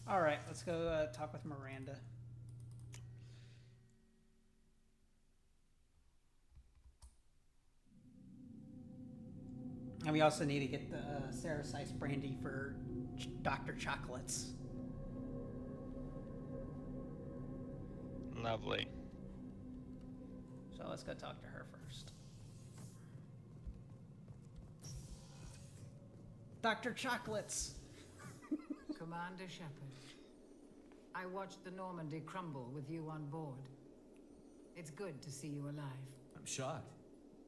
All right, let's go talk with Miranda. And we also need to get the Ceresis brandy for Dr. Chocolates. Lovely. So let's go talk to her first. Dr. Chocolates! Commander Shepard, I watched the Normandy crumble with you on board. It's good to see you alive. I'm shocked.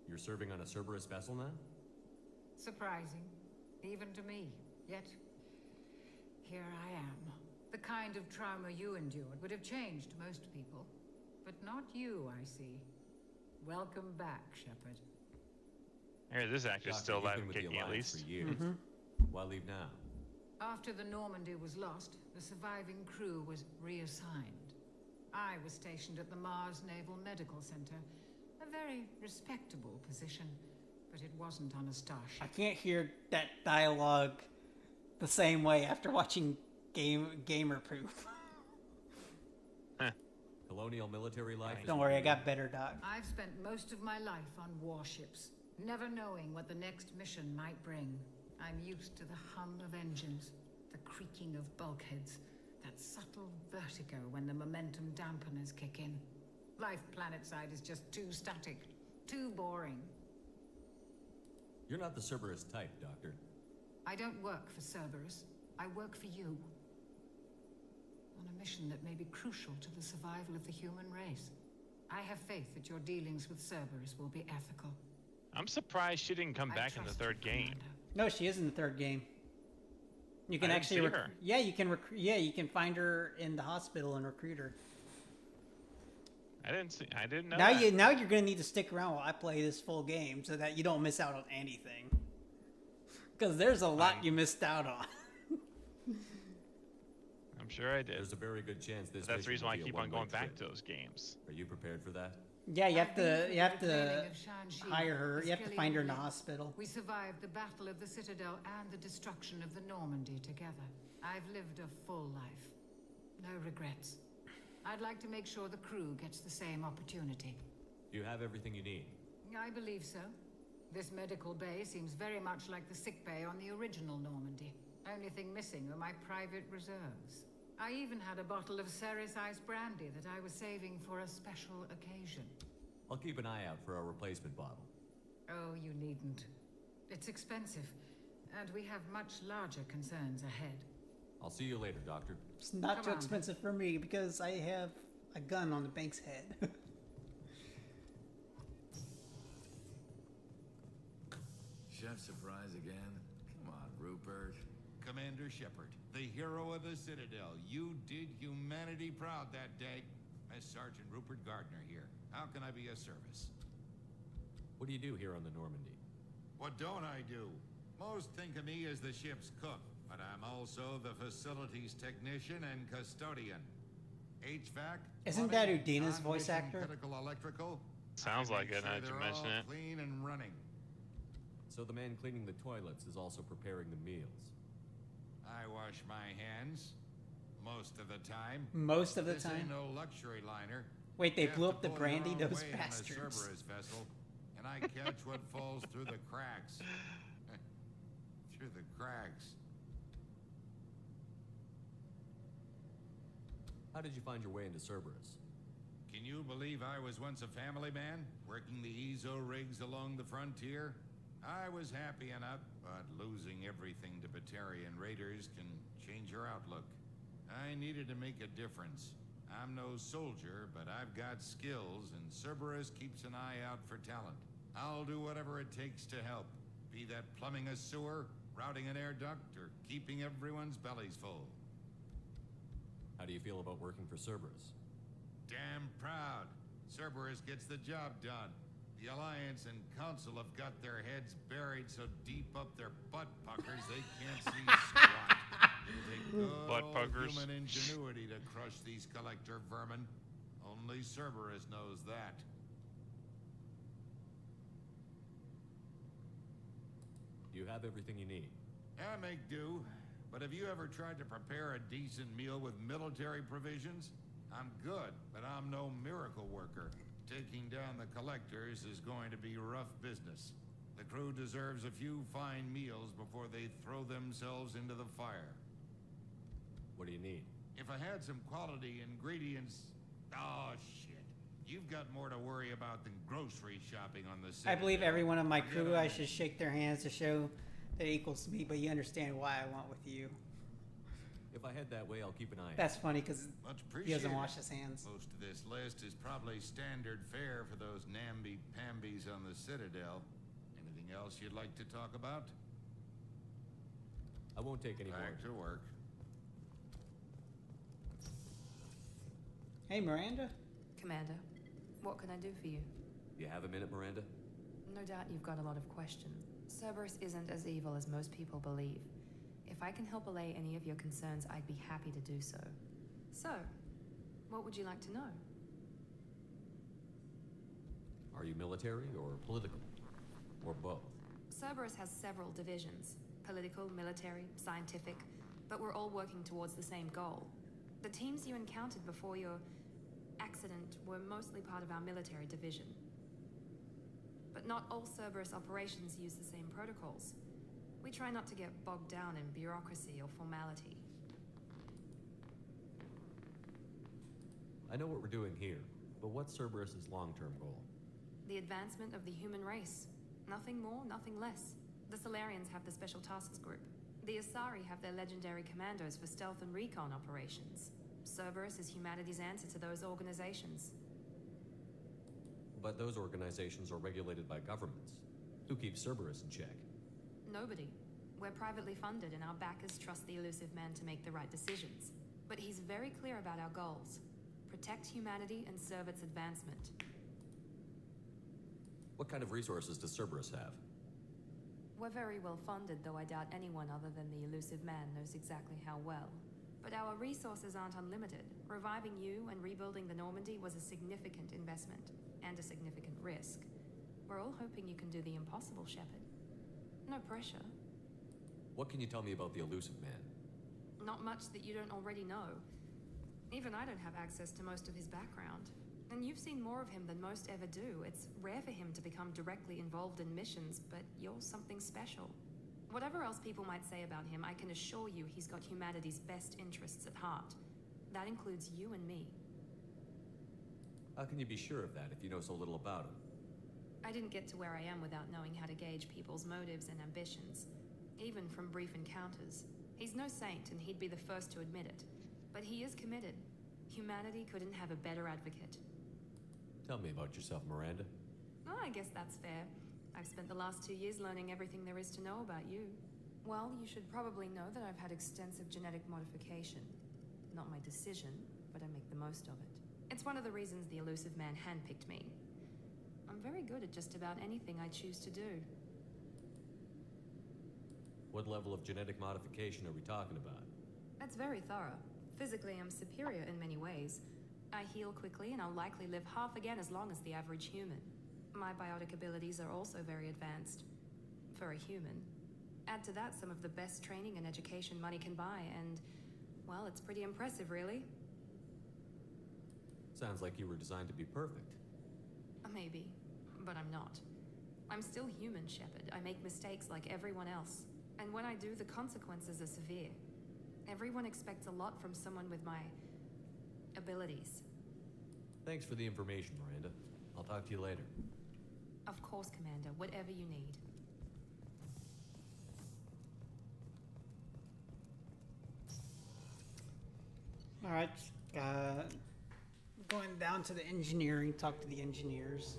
You're serving on a Cerberus vessel now? Surprising, even to me. Yet, here I am. The kind of trauma you endured would have changed most people. But not you, I see. Welcome back, Shepard. Here, this actor's still alive and kicking at least. For years. Why leave now? After the Normandy was lost, the surviving crew was reassigned. I was stationed at the Mars Naval Medical Center. A very respectable position, but it wasn't on a starship. I can't hear that dialogue the same way after watching Gamer Proof. Colonial military life is... Don't worry, I got better, Doc. I've spent most of my life on warships, never knowing what the next mission might bring. I'm used to the hum of engines, the creaking of bulkheads, that subtle vertigo when the momentum dampeners kick in. Life planetside is just too static, too boring. You're not the Cerberus type, Doctor. I don't work for Cerberus. I work for you. On a mission that may be crucial to the survival of the human race. I have faith that your dealings with Cerberus will be ethical. I'm surprised she didn't come back in the third game. No, she is in the third game. You can I actually didn't see her. Yeah, you can you can find her in the hospital and recruit her. I didn't know Now that. now you're gonna need to stick around while I play this full game so that you don't miss out on anything. Because there's a lot you missed out on. I'm sure I did. There's a very good chance this. That's the reason why I mission will be a keep on going one-way back trip. to those games. Are you prepared for that? Yeah, you have to Training of Shan-Shi, hire her. You have to Skilly find her in the Lee. hospital. We survived the Battle of the Citadel and the destruction of the Normandy together. I've lived a full life. No regrets. I'd like to make sure the crew gets the same opportunity. Do you have everything you need? I believe so. This medical bay seems very much like the sick bay on the original Normandy. Only thing missing are my private reserves. I even had a bottle of Ceres Ice brandy that I was saving for a special occasion. I'll keep an eye out for a replacement bottle. Oh, you needn't. It's expensive, and we have much larger concerns ahead. I'll see you later, Doctor. It's not Come too on. expensive for me because I have a gun on the bank's head. Chef surprise again? Come on, Rupert. Commander Shepard, the hero of the Citadel. You did humanity proud that day. As Sergeant Rupert Gardner here. How can I be of service? What do you do here on the Normandy? What don't I do? Most think of me as the ship's cook, but I'm also the facilities technician and custodian. HVAC? Isn't that plumbing, Udina's voice non-mission actor? Critical electrical? Sounds I like make it, now that you they're mention all it. clean and running. So the man cleaning the toilets is also preparing the meals. I wash my hands most of the time. Most of the This time? ain't no luxury liner. Wait, they You have blew to up the pull brandy, your own those weight on a bastards. Cerberus vessel, and I catch what falls through the cracks. Through the cracks. How did you find your way into Cerberus? Can you believe I was once a family man, working the EZO rigs along the frontier? I was happy enough, but losing everything to Batarian raiders can change your outlook. I needed to make a difference. I'm no soldier, but I've got skills, and Cerberus keeps an eye out for talent. I'll do whatever it takes to help, be that plumbing a sewer, routing an air duct, or keeping everyone's bellies full. How do you feel about working for Cerberus? Damn proud. Cerberus gets the job done. The Alliance and Council have got their heads buried so deep up their butt puckers they can't see squat. It'll take good Butt old puckers. human ingenuity to crush these collector vermin. Only Cerberus knows that. Do you have everything you need? I make do, but have you ever tried to prepare a decent meal with military provisions? I'm good, but I'm no miracle worker. Taking down the collectors is going to be rough business. The crew deserves a few fine meals before they throw themselves into the fire. What do you need? If I had some quality ingredients... Oh, shit. You've got more to worry about than grocery shopping on the I believe Citadel. every one of my Forget crew, all I that. should shake their hands to show that it equals me, but you understand why I want with you. If I head that way, I'll keep an eye out. That's funny because Much he doesn't appreciated. wash his hands. Most of this list is probably standard fare for those namby-pambies on the Citadel. Anything else you'd like to talk about? I won't take any Back more. to work. Hey, Miranda. Commander, what can I do for you? You have a minute, Miranda? No doubt you've got a lot of questions. Cerberus isn't as evil as most people believe. If I can help allay any of your concerns, I'd be happy to do so. So, what would you like to know? Are you military or political? Or both? Cerberus has several divisions. Political, military, scientific, but we're all working towards the same goal. The teams you encountered before your accident were mostly part of our military division. But not all Cerberus operations use the same protocols. We try not to get bogged down in bureaucracy or formality. I know what we're doing here, but what's Cerberus's long-term goal? The advancement of the human race. Nothing more, nothing less. The Solarians have the Special Tasks Group. The Asari have their legendary commandos for stealth and recon operations. Cerberus is humanity's answer to those organizations. But those organizations are regulated by governments. Who keeps Cerberus in check? Nobody. We're privately funded and our backers trust the elusive man to make the right decisions. But he's very clear about our goals. protect humanity and serve its advancement. What kind of resources does Cerberus have? We're very well funded, though I doubt anyone other than the elusive man knows exactly how well. But our resources aren't unlimited. Reviving you and rebuilding the Normandy was a significant investment, and a significant risk. We're all hoping you can do the impossible, Shepard. No pressure. What can you tell me about the elusive man? Not much that you don't already know. Even I don't have access to most of his background. And you've seen more of him than most ever do. It's rare for him to become directly involved in missions, but you're something special. Whatever else people might say about him, I can assure you he's got humanity's best interests at heart. That includes you and me. How can you be sure of that if you know so little about him? I didn't get to where I am without knowing how to gauge people's motives and ambitions, even from brief encounters. He's no saint, and he'd be the first to admit it. But he is committed. Humanity couldn't have a better advocate. Tell me about yourself, Miranda. Oh, I guess that's fair. I've spent the last 2 years learning everything there is to know about you. Well, you should probably know that I've had extensive genetic modification. Not my decision, but I make the most of it. It's one of the reasons the elusive man handpicked me. I'm very good at just about anything I choose to do. What level of genetic modification are we talking about? That's very thorough. Physically, I'm superior in many ways. I heal quickly, and I'll likely live half again as long as the average human. My biotic abilities are also very advanced. For a human. Add to that some of the best training and education money can buy, and, well, it's pretty impressive, really. Sounds like you were designed to be perfect. Maybe, but I'm not. I'm still human, Shepard. I make mistakes like everyone else. And when I do, the consequences are severe. Everyone expects a lot from someone with my abilities. Thanks for the information, Miranda. I'll talk to you later. Of course, Commander. Whatever you need. Alright, going down to the engineering, talk to the engineers.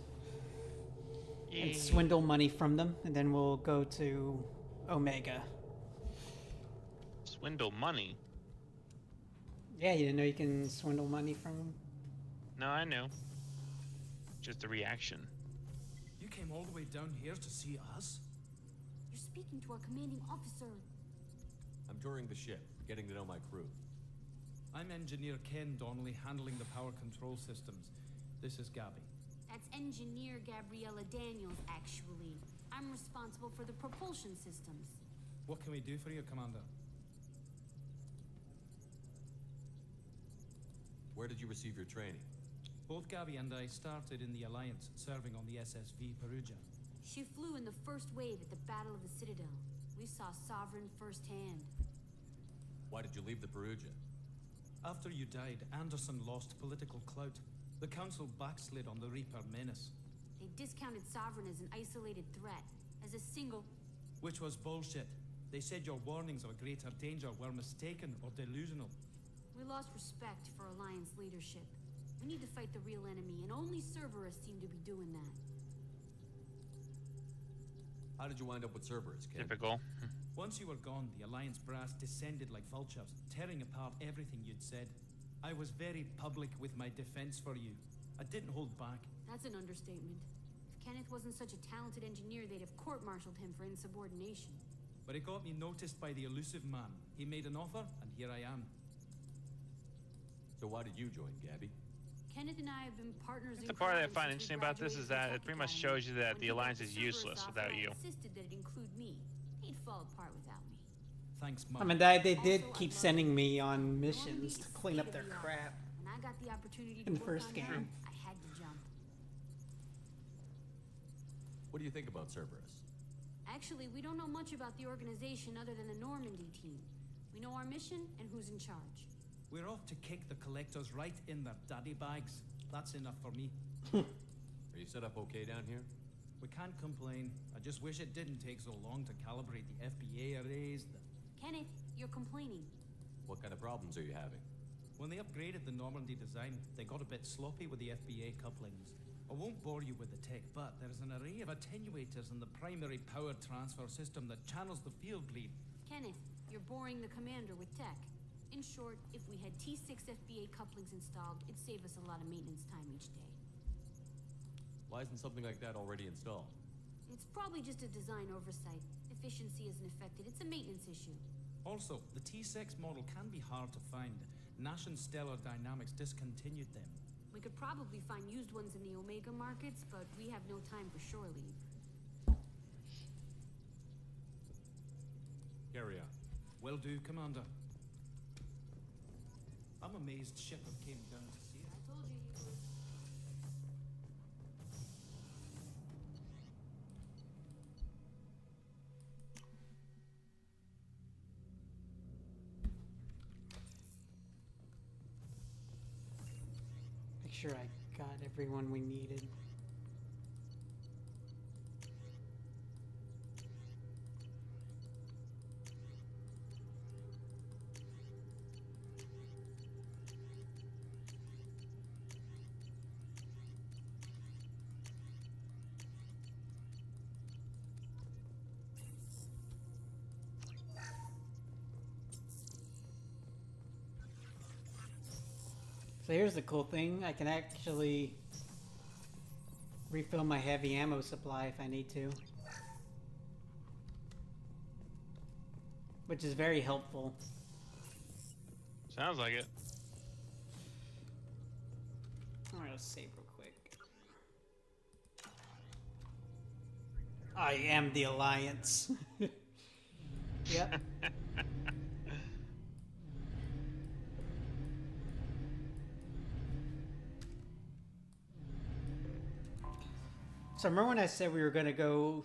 And swindle money from them, and then we'll go to Omega. Swindle money? Yeah, you didn't know you can swindle money from them? No, I knew. Just a reaction. You came all the way down here to see us? You're speaking to our commanding officer. I'm touring the ship, getting to know my crew. I'm Engineer Ken Donnelly, handling the power control systems. This is Gabby. That's Engineer Gabriella Daniels, actually. I'm responsible for the propulsion systems. What can we do for you, Commander? Where did you receive your training? Both Gabby and I started in the Alliance, serving on the SSV Perugia. She flew in the first wave at the Battle of the Citadel. We saw Sovereign firsthand. Why did you leave the Perugia? After you died, Anderson lost political clout. The Council backslid on the Reaper menace. They discounted Sovereign as an isolated threat, as a single... Which was bullshit. They said your warnings of a greater danger were mistaken or delusional. We lost respect for Alliance leadership. We need to fight the real enemy, and only Cerberus seem to be doing that. How did you wind up with Cerberus, Ken? Typical. Once you were gone, the Alliance brass descended like vultures, tearing apart everything you'd said. I was very public with my defense for you. I didn't hold back. That's an understatement. If Kenneth wasn't such a talented engineer, they'd have court-martialed him for insubordination. But it got me noticed by the elusive man. He made an offer, and here I am. So why did you join, Gabby? Kenneth and I have been partners in The part that I crime find since we interesting about this is that graduated it pretty much from Tech shows you that Academy. the When Alliance he is took the useless Cerberus without offer, you. I insisted that it include me. He'd fall apart without me. Thanks, Mom. I mean, they did keep sending me on missions to clean up their crap. When I got the opportunity to In the work first on game. them, I had to jump. What do you think about Cerberus? Actually, we don't know much about the organization other than the Normandy team. We know our mission and who's in charge. We're off to kick the Collectors right in their daddy bags. That's enough for me. Are you set up okay down here? We can't complain. I just wish it didn't take so long to calibrate the FBA arrays. Kenneth, you're complaining. What kind of problems are you having? When they upgraded the Normandy design, they got a bit sloppy with the FBA couplings. I won't bore you with the tech, but there's an array of attenuators in the primary power transfer system that channels the field bleed. Kenneth, you're boring the commander with tech. In short, if we had T6 FBA couplings installed, it'd save us a lot of maintenance time each day. Why isn't something like that already installed? It's probably just a design oversight. Efficiency isn't affected. It's a maintenance issue. Also, the T6 model can be hard to find. Nash and Stellar Dynamics discontinued them. We could probably find used ones in the Omega markets, but we have no time for shore leave. Carry on. Will do, Commander. I'm amazed Shepard came down to see it. I told you he would. Make sure I got everyone we needed. So here's the cool thing, I can actually refill my heavy ammo supply if I need to. Which is very helpful. Sounds like it. I'm gonna save real quick. I am the Alliance. Yep. So remember when I said we were going to go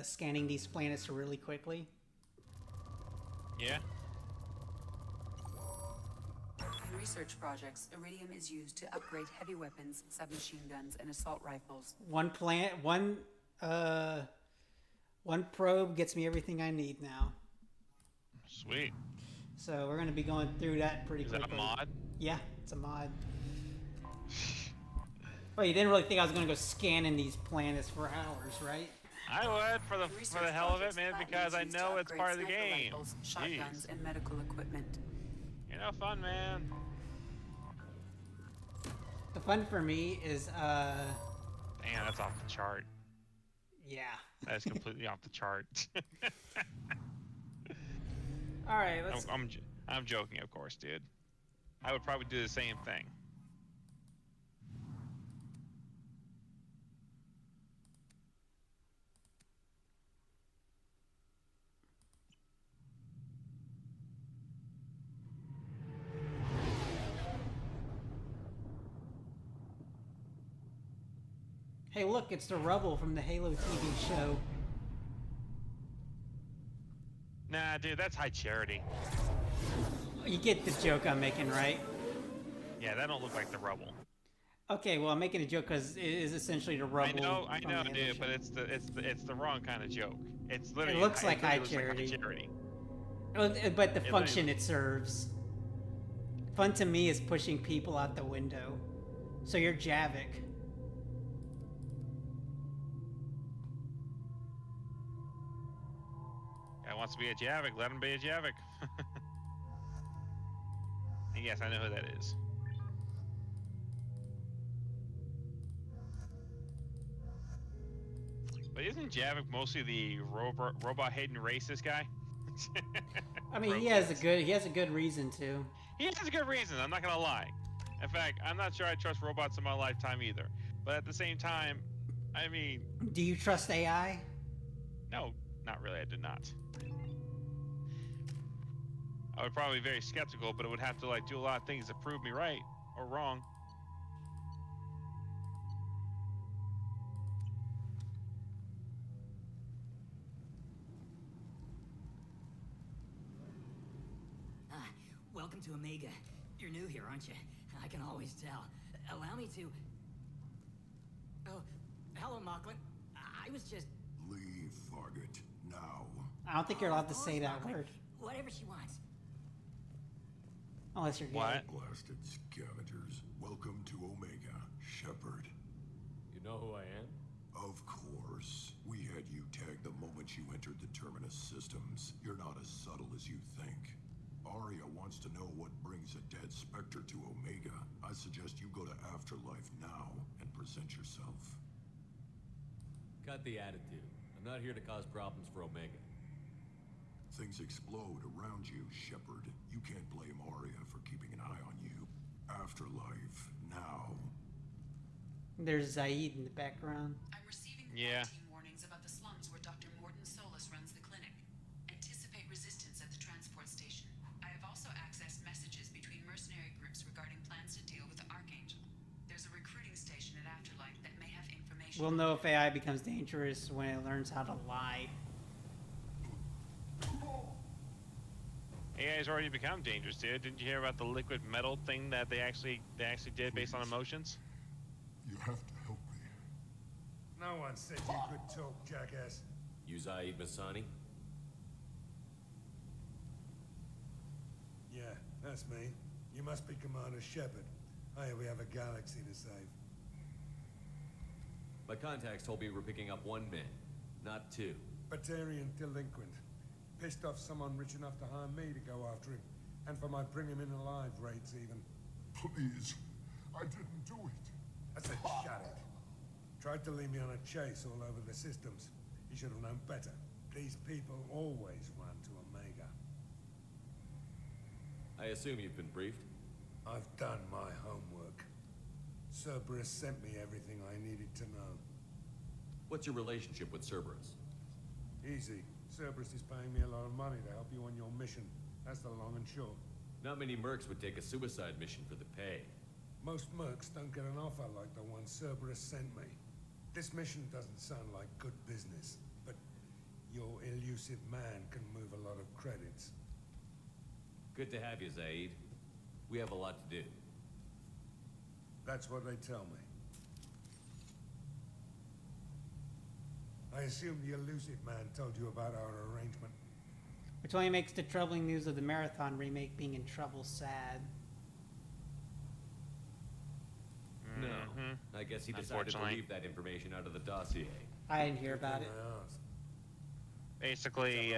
scanning these planets really quickly? Yeah. In research projects, Iridium is used to upgrade heavy weapons, submachine guns, and assault rifles. One probe gets me everything I need now. Sweet. So we're going to be going through that pretty quickly. Is that a mod? Yeah, it's a mod. Well, you didn't really think I was going to go scanning these planets for hours, right? I would for the hell of it, man, because I know it's part of the game. Rifles, shotguns, and medical equipment. You're no fun, man. The fun for me is, Damn, that's off the chart. Yeah. That is completely off the chart. All right, let's... I'm joking, of course, dude. I would probably do the same thing. Hey, look, it's the rubble from the Halo TV show. Nah, dude, that's high charity. You get the joke I'm making, right? Yeah, that don't look like the rubble. Okay, well, I'm making a joke because it is essentially the rubble. I know, dude, but it's the wrong kind of joke. It's literally. It looks like high charity. But the function it serves. Fun to me is pushing people out the window. So you're Javik. Guy wants to be a Javik, let him be a Javik. And yes, I know who that is. But isn't Javik mostly the robot hating racist guy? I mean, he has a good reason to. He has a good reason. I'm not gonna lie. In fact, I'm not sure I trust robots in my lifetime either. But at the same time, I mean. Do you trust AI? No, not really. I do not. I would probably be very skeptical, but it would have to do a lot of things to prove me right or wrong. Welcome to Omega. You're new here, aren't you? I can always tell. Allow me to... Oh, hello, Mocklin. I was just... Leave, Fargate, now. I don't think you're allowed to say that word. Whatever she wants. Unless you're gay. What? Blasted scavengers. Welcome to Omega, Shepard. You know who I am? Of course. We had you tagged the moment you entered the Terminus systems. You're not as subtle as you think. Arya wants to know what brings a dead Spectre to Omega, I suggest you go to Afterlife now and present yourself. Cut the attitude. I'm not here to cause problems for Omega. Things explode around you, Shepard. You can't blame Arya for keeping an eye on you. Afterlife now. There's Zaid in the background. I'm receiving Yeah. quarantine warnings about the slums where Dr. Morden Solus runs the clinic. Anticipate resistance at the transport station. I have also accessed messages between mercenary groups regarding plans to deal with the Archangel. There's a recruiting station at Afterlife that may have information. We'll know if AI becomes dangerous when it learns how to lie. AI's already become dangerous, dude. Didn't you hear about the liquid metal thing that they actually did based on emotions? You have to help me. No one said you could talk, jackass. You Zaid Masani? Yeah, that's me. You must be Commander Shepard. Oh yeah, we have a galaxy to save. My contacts told me we're picking up 1 man, not 2. Batarian delinquent. Pissed off someone rich enough to hire me to go after him. And for my bring him in alive rates even. Please, I didn't do it. I said shut it. Tried to lead me on a chase all over the systems. He should have known better. These people always run to Omega. I assume you've been briefed? I've done my homework. Cerberus sent me everything I needed to know. What's your relationship with Cerberus? Easy. Cerberus is paying me a lot of money to help you on your mission. That's the long and short. Not many mercs would take a suicide mission for the pay. Most mercs don't get an offer like the one Cerberus sent me. This mission doesn't sound like good business, but your elusive man can move a lot of credits. Good to have you, Zaid. We have a lot to do. That's what they tell me. I assume the elusive man told you about our arrangement. Which only makes the troubling news of the Marathon remake being in trouble sad. No. I guess he decided to leave that information out of the dossier. I didn't hear about it. Basically,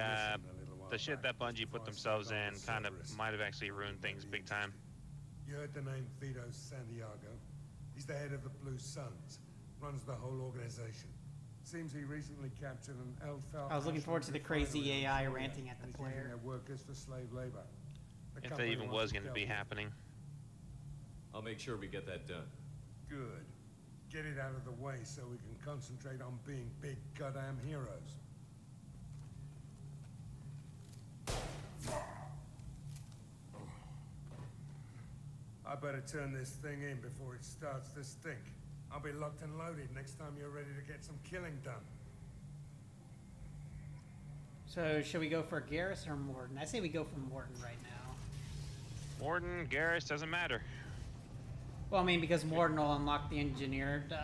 the shit that Bungie put themselves in kind of might have actually ruined things big time. You heard the name Vito Santiago? He's the head of the Blue Suns. Runs the whole organization. Seems he recently captured an Elfal. I was looking forward to the crazy AI ranting at the using player. their workers for slave labor. The If that company even wants was going to kill be them. happening. I'll make sure we get that done. Good. Get it out of the way so we can concentrate on being big goddamn heroes. I better turn this thing in before it starts to stink. I'll be locked and loaded next time you're ready to get some killing done. So, should we go for Garrus or Morden? I say we go for Morden right now. Morden, Garrus, doesn't matter. Well, I mean, because Morden will unlock the engineered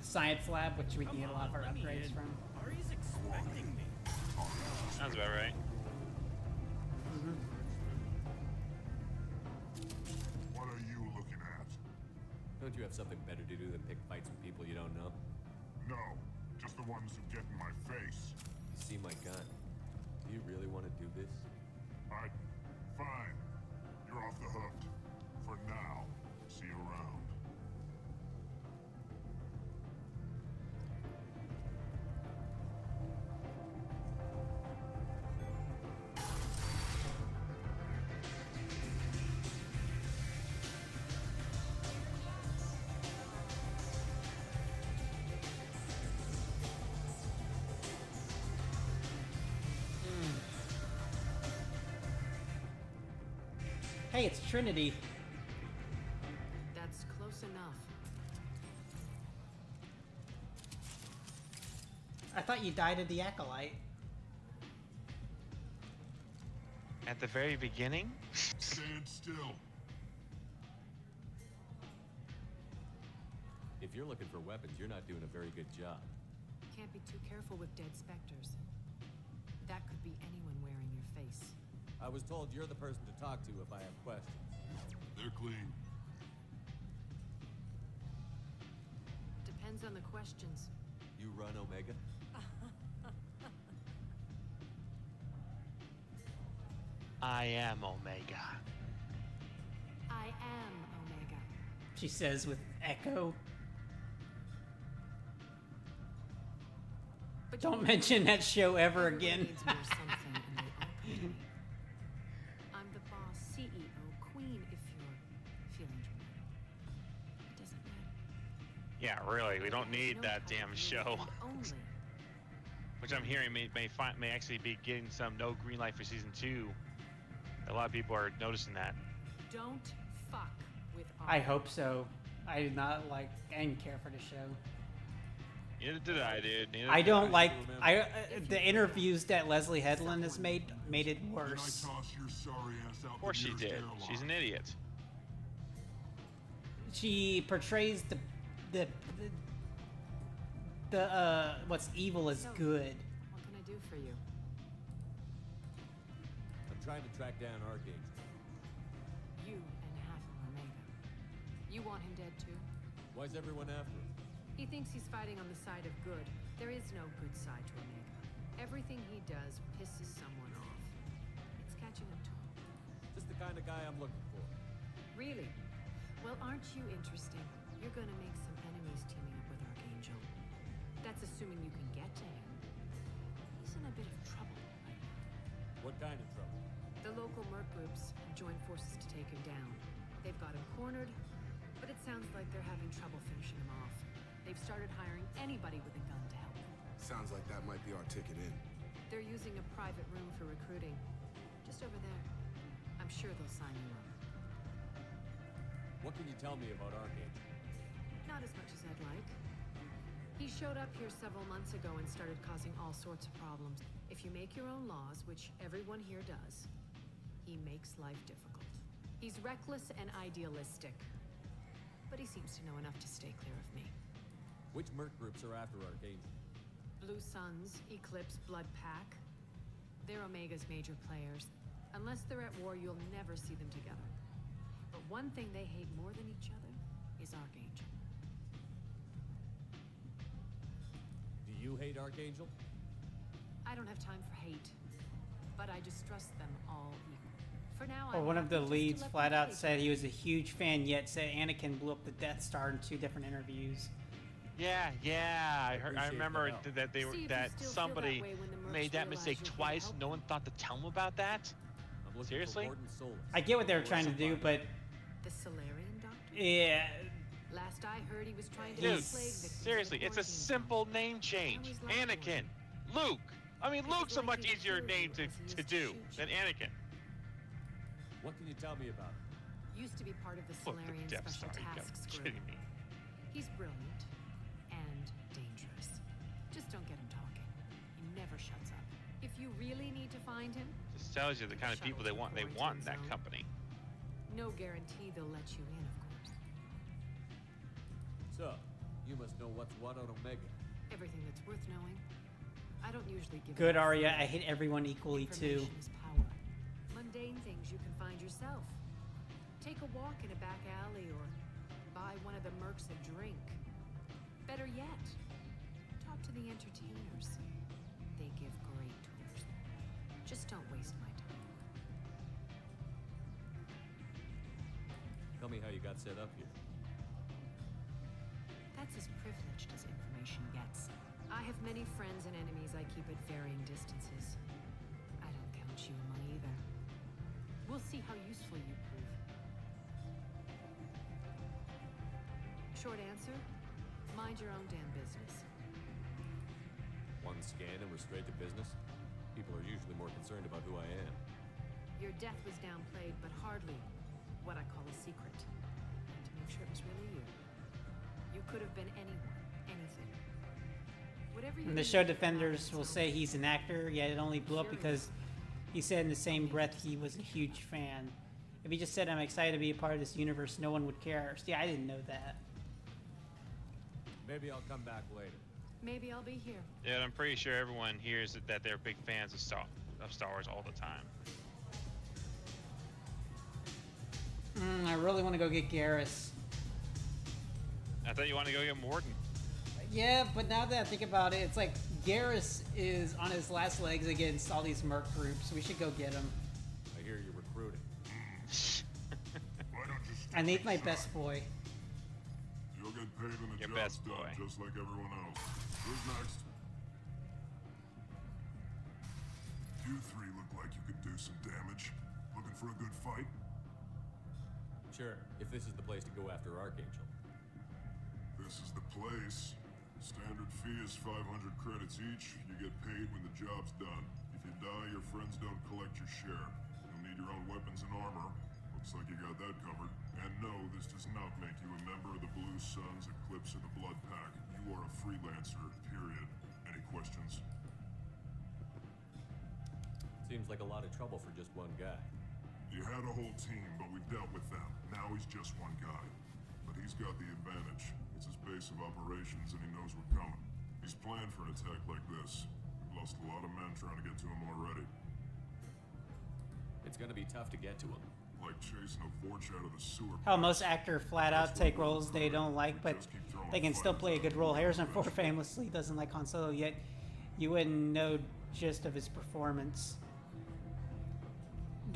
science lab, which we can get a lot of our upgrades from. Ari's expecting me. Sounds about right. What are you looking at? Don't you have something better to do than pick fights with people you don't know? No, just the ones who get in my face. You see my gun. Do you really want to do this? Fine. You're off the hook. For now. See you around. Hey, it's Trinity. That's close enough. I thought you died at the Acolyte. At the very beginning? Stand still. If you're looking for weapons, you're not doing a very good job. Can't be too careful with dead specters. That could be anyone wearing your face. I was told you're the person to talk to if I have questions. They're clean. Depends on the questions. You run Omega? I am Omega. I am Omega. She says with echo. But Don't mention that show ever again. needs more something, and they all come to me. I'm the boss, CEO, queen, if you're feeling dramatic. It doesn't matter. Yeah, really. We don't need that damn show. Only. Which I'm hearing may actually be getting some no green light for season 2. A lot of people are noticing that. Don't fuck with I hope so. I did not like and care for the show. Neither did I, dude. Neither I did don't like the interviews that Leslie Headland has made it worse. Of course she did. She's an idiot. She portrays the what's evil as good. What can I do for you? I'm trying to track down Archangel. You and half of Omega. You want him dead too? Why's everyone after him? He thinks he's fighting on the side of good. There is no good side to Omega. Everything he does pisses someone off. It's catching up to him. Just the kind of guy I'm looking for. Really? Well, aren't you interesting? You're gonna make some enemies teaming up with Archangel. That's assuming you can get to him. He's in a bit of trouble right now. What kind of trouble? The local merc groups have joined forces to take him down. They've got him cornered, but it sounds like they're having trouble finishing him off. They've started hiring anybody with a gun to help. Sounds like that might be our ticket in. They're using a private room for recruiting. Just over there. I'm sure they'll sign you up. What can you tell me about Archangel? Not as much as I'd like. He showed up here several months ago and started causing all sorts of problems. If you make your own laws, which everyone here does, he makes life difficult. He's reckless and idealistic. But he seems to know enough to stay clear of me. Which merc groups are after Archangel? Blue Suns, Eclipse, Blood Pack. They're Omega's major players. Unless they're at war, you'll never see them together. But one thing they hate more than each other is Archangel. Do you hate Archangel? I don't have time for hate, but I distrust them all equal. For now, Or I'm one of the happy just to leads let flat them out fight. said he was a huge fan, yet said Anakin blew up the Death Star in 2 different interviews. Yeah. I appreciate remember the help. that they were See if you that still feel somebody that way when the mercs made that realize mistake you're here to twice. help No one thought to tell him about that. I'm looking Seriously? for Warden Solus. I get what they were trying to do, but The Solarian Doctor? yeah, Last I heard, he was trying to Dude, get plague victims seriously, in a it's a quarantine simple name change. Anakin, Luke. I mean, Luke's a much easier name to do than Anakin. What can you tell me about him? camp. Used to be part of the Look, the Solarian Death Special Star. You Tasks gotta be Group. kidding me. He's brilliant and dangerous. Just don't get him talking. He never shuts up. If you really need to find him, This tells you the kind of people they want. They want in that company. no guarantee they'll let you in, of course. So, you must know what's what on Omega. Everything that's worth knowing. I don't usually give good out Arya. free I hate everyone equally too. Information is power. Mundane things you can find yourself. Take a walk in a back alley or buy one of the mercs a drink. Better yet, talk to the entertainers. They give great tours. Just don't waste my time. Tell me how you got set up here. That's as privileged as information gets. I have many friends and enemies I keep at varying distances. I don't count you among either. We'll see how useful you prove. Short answer, mind your own damn business. One scan and we're straight to business? People are usually more concerned about who I am. Your death was downplayed, but hardly what I call a secret. And to make sure it was really you. You could have been anyone, anything. Whatever you And the did, show you defenders found will some- say he's an actor, yet it only blew up because he said in the same breath he was a huge fan. If he just said, I'm excited to be a part of this universe, no one would care. See, I didn't know that. Maybe I'll come back later. Maybe I'll be here. Yeah, I'm pretty sure everyone hears that they're big fans of Star Wars all the time. I really want to go get Garrus. I thought you wanted to go get Morden. Yeah, but now that I think about it, it's like Garrus is on his last legs against all these merc groups. We should go get him. I hear I need my best boy. You'll get paid when the Your job's best done, boy. just like everyone else. Who's next? You three look like you could do some damage. Looking for a good fight? Sure, if this is the place to go after Archangel. This is the place. Standard fee is 500 credits each. You get paid when the job's done. If you die, your friends don't collect your share. You'll need your own weapons and armor. Looks like you got that covered. And no, this does not make you a member of the Blue Suns, Eclipse, or the Blood Pack. You are a freelancer, period. Any questions? Seems like a lot of trouble for just one guy. You had a whole team, but we dealt with them. Now he's just one guy. But he's got the advantage. It's his base of operations, and he knows we're coming. He's planned for an attack like this. We've lost a lot of men trying to get to him already. It's gonna be tough to get to him. Like chasing a Vorch out of the sewer. How most actors flat out take roles they don't like, but they can still play a good role. Harrison Ford famously doesn't like Han Solo, yet you wouldn't know gist of his performance.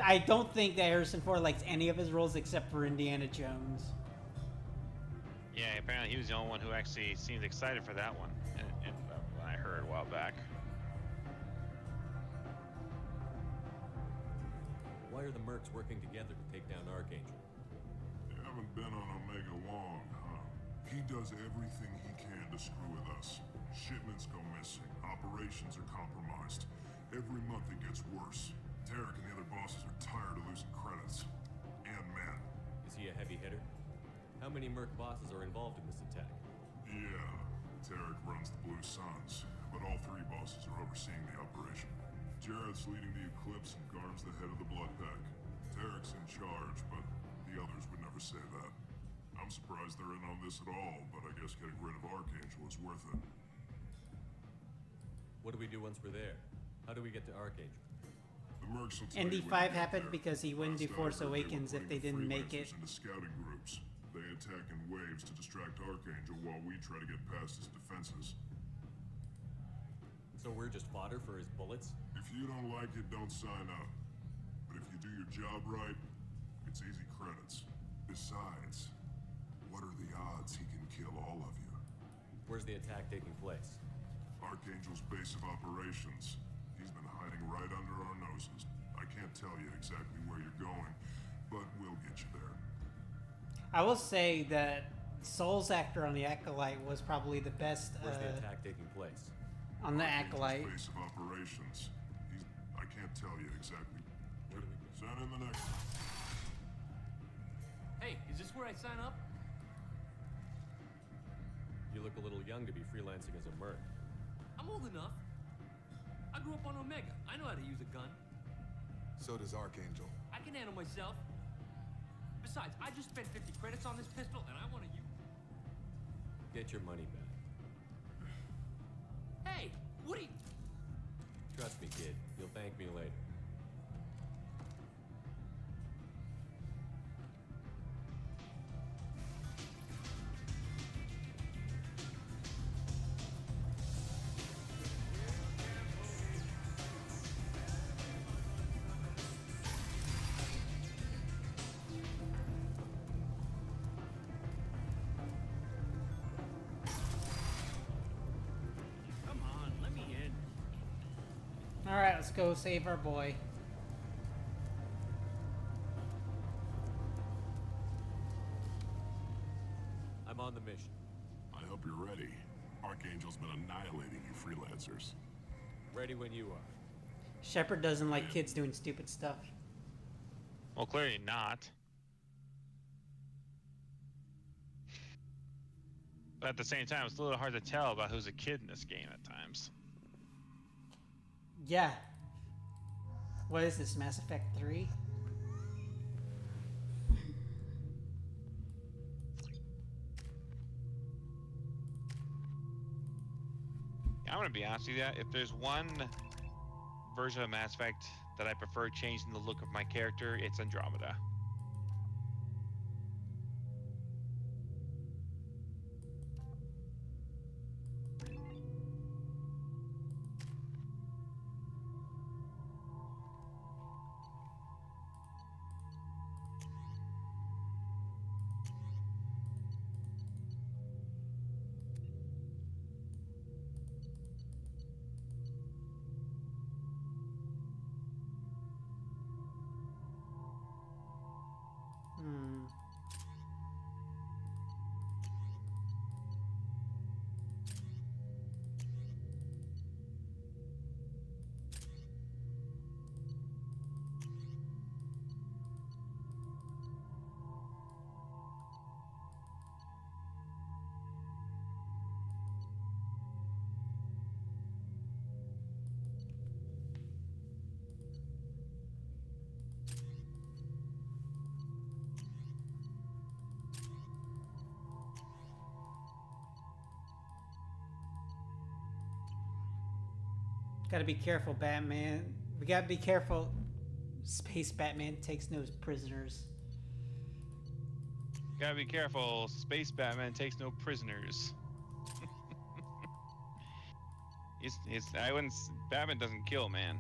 I don't think that Harrison Ford likes any of his roles except for Indiana Jones. Yeah, apparently he was the only one who actually seemed excited for that one, and when I heard a while back. Why are the mercs working together to take down Archangel? You haven't been on Omega long, huh? He does everything he can to screw with us. Shipments go missing. Operations are compromised. Every month it gets worse. Tarek and the other bosses are tired of losing credits. And men. Is he a heavy hitter? How many merc bosses are involved in this attack? Yeah, Tarek runs the Blue Suns, but all three bosses are overseeing the operation. Jared's leading the Eclipse and Garm's the head of the Blood Pack. Tarek's in charge, but the others would never say that. I'm surprised they're in on this at all, but I guess getting rid of Archangel is worth it. What do we do once we're there? How do we get to Archangel? The mercs will tell you ND5 when you get happened there. because he wouldn't do Last I Force heard, they were Awakens if they putting didn't make it. freelancers into scouting groups. They attack in waves to distract Archangel while we try to get past his defenses. So we're just fodder for his bullets? If you don't like it, don't sign up. But if you do your job right, it's easy credits. Besides, what are the odds he can kill all of you? Where's the attack taking place? Archangel's base of operations. He's been hiding right under our noses. I can't tell you exactly where you're going, but we'll get you there. I will say that Soul's actor on the Acolyte was probably the best. Where's the attack taking place? On the Archangel's Acolyte. base of operations. I can't tell you exactly. Send in the next. Hey, is this where I sign up? You look a little young to be freelancing as a merc. I'm old enough. I grew up on Omega. I know how to use a gun. So does Archangel. I can handle myself. Besides, I just spent 50 credits on this pistol, and I want to use... Get your money back. Hey, what are you... Trust me, kid. You'll thank me later. Come on, let me in. Alright, let's go save our boy. I'm on the mission. I hope you're ready. Archangel's been annihilating you freelancers. Ready when you are. Shepard doesn't like kids doing stupid stuff. Well, clearly not. But at the same time, it's a little hard to tell about who's a kid in this game at times. Yeah. What is this, Mass Effect 3? I'm gonna be honest with you. If there's one version of Mass Effect that I prefer changing the look of my character, it's Andromeda. Gotta be careful, Batman. We gotta be careful. Space Batman takes no prisoners. Gotta be careful. Space Batman takes no prisoners. Batman doesn't kill, man.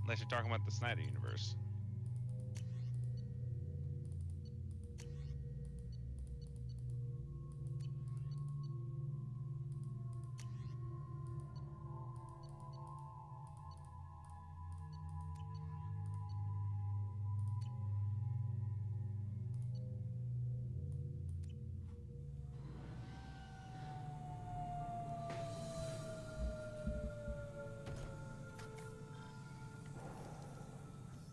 Unless you're talking about the Snyder universe.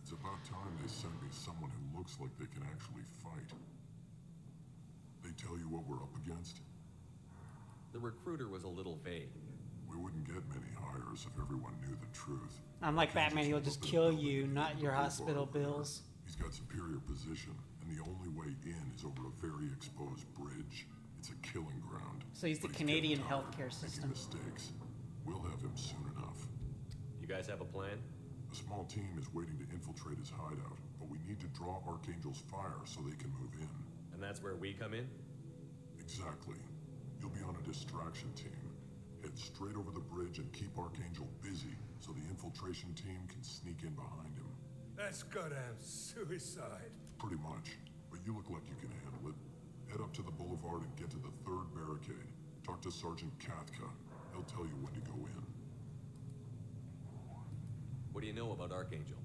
It's about time they send me someone who looks like they can actually fight. They tell you what we're up against? The recruiter was a little vague. We wouldn't get many hires if everyone knew the truth. Unlike Batman, he'll just kill you, not your hospital bills. He's got superior position, and the only way in is over a very exposed bridge. It's a killing ground. So he's the Canadian healthcare system. Mistakes. We'll have him soon enough. You guys have a plan? A small team is waiting to infiltrate his hideout, but we need to draw Archangel's fire so they can move in. And that's where we come in? Exactly. You'll be on a distraction team. Head straight over the bridge and keep Archangel busy so the infiltration team can sneak in behind him. That's goddamn suicide. Pretty much. But you look like you can handle it. Head up to the boulevard and get to the third barricade. Talk to Sergeant Katka. He'll tell you when to go in. What do you know about Archangel?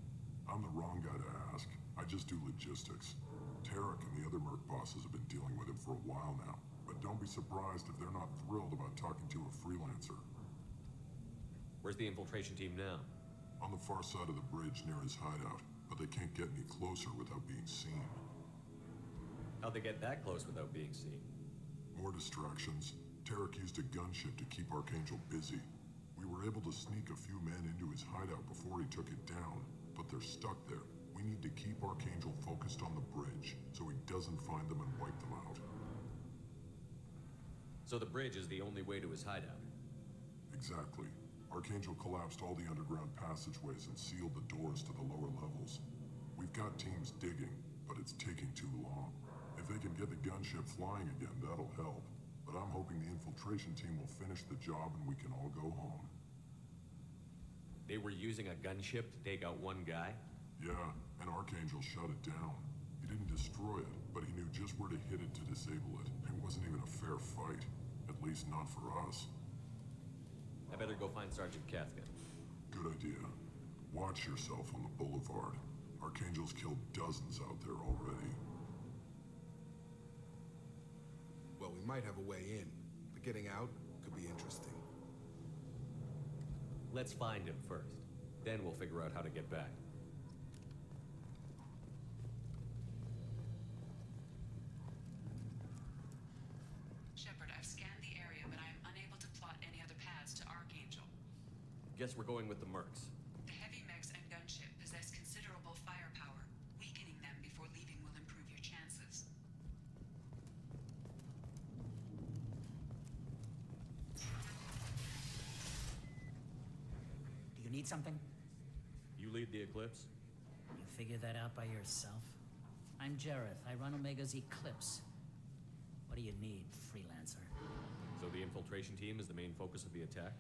I'm the wrong guy to ask. I just do logistics. Tarek and the other Merc bosses have been dealing with him for a while now. But don't be surprised if they're not thrilled about talking to a freelancer. Where's the infiltration team now? On the far side of the bridge near his hideout, but they can't get any closer without being seen. How'd they get that close without being seen? More distractions. Tarek used a gunship to keep Archangel busy. We were able to sneak a few men into his hideout before he took it down, but they're stuck there. We need to keep Archangel focused on the bridge, so he doesn't find them and wipe them out. So the bridge is the only way to his hideout? Exactly. Archangel collapsed all the underground passageways and sealed the doors to the lower levels. We've got teams digging, but it's taking too long. If they can get the gunship flying again, that'll help. But I'm hoping the infiltration team will finish the job and we can all go home. They were using a gunship to take out one guy? Yeah, and Archangel shut it down. He didn't destroy it, but he knew just where to hit it to disable it. It wasn't even a fair fight. At least not for us. I better go find Sergeant Katka. Good idea. Watch yourself on the boulevard. Archangel's killed dozens out there already. Well, we might have a way in, but getting out could be interesting. Let's find him first. Then we'll figure out how to get back. Shepard, I've scanned the area, but I am unable to plot any other paths to Archangel. Guess we're going with the Mercs. The heavy mechs and gunship possess considerable firepower. Weakening them before leaving will improve your chances. Do you need something? You lead the Eclipse? You figured that out by yourself? I'm Jareth. I run Omega's Eclipse. What do you need, freelancer? So the infiltration team is the main focus of the attack?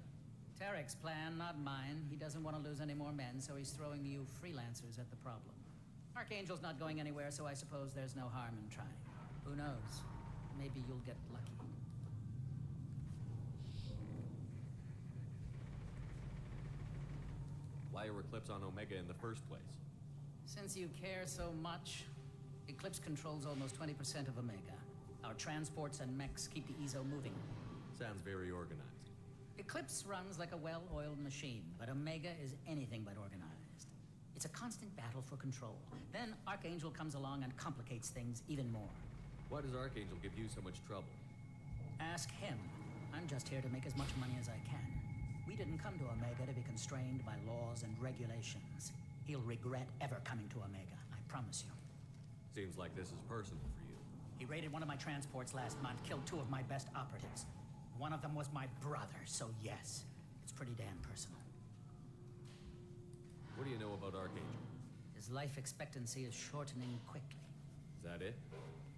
Tarek's plan, not mine. He doesn't want to lose any more men, so he's throwing you freelancers at the problem. Archangel's not going anywhere, so I suppose there's no harm in trying. Who knows? Maybe you'll get lucky. Why are Eclipse on Omega in the first place? Since you care so much, Eclipse controls almost 20% of Omega. Our transports and mechs keep the EZO moving. Sounds very organized. Eclipse runs like a well-oiled machine, but Omega is anything but organized. It's a constant battle for control. Then Archangel comes along and complicates things even more. Why does Archangel give you so much trouble? Ask him. I'm just here to make as much money as I can. We didn't come to Omega to be constrained by laws and regulations. He'll regret ever coming to Omega, I promise you. Seems like this is personal for you. He raided one of my transports last month, killed 2 of my best operatives. One of them was my brother, so yes, it's pretty damn personal. What do you know about Archangel? His life expectancy is shortening quickly. Is that it?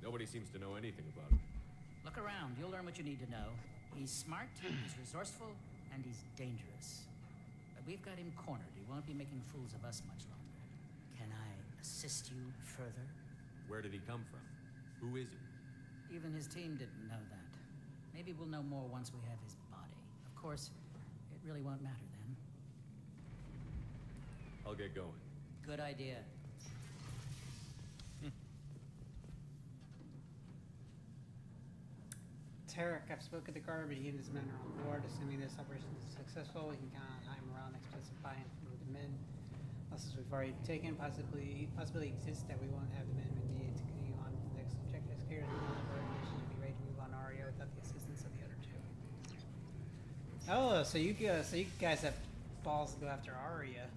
Nobody seems to know anything about him. Look around, you'll learn what you need to know. He's smart, he's resourceful, and he's dangerous. But we've got him cornered. He won't be making fools of us much longer. Can I assist you further? Where did he come from? Who is he? Even his team didn't know that. Maybe we'll know more once we have his body. Of course, it really won't matter then. I'll get going. Good idea. Tarek, I've spoken to Garber. He and his men are on board. Assuming this operation is successful, we can count on high morale and expensive buy-in from the men. Losses we've already taken possibility exists that we won't have the men we need to continue on to the next objective. Executors and the organization should be ready to move on Aria without the assistance of the other two. Oh, so you guys have balls to go after Aria.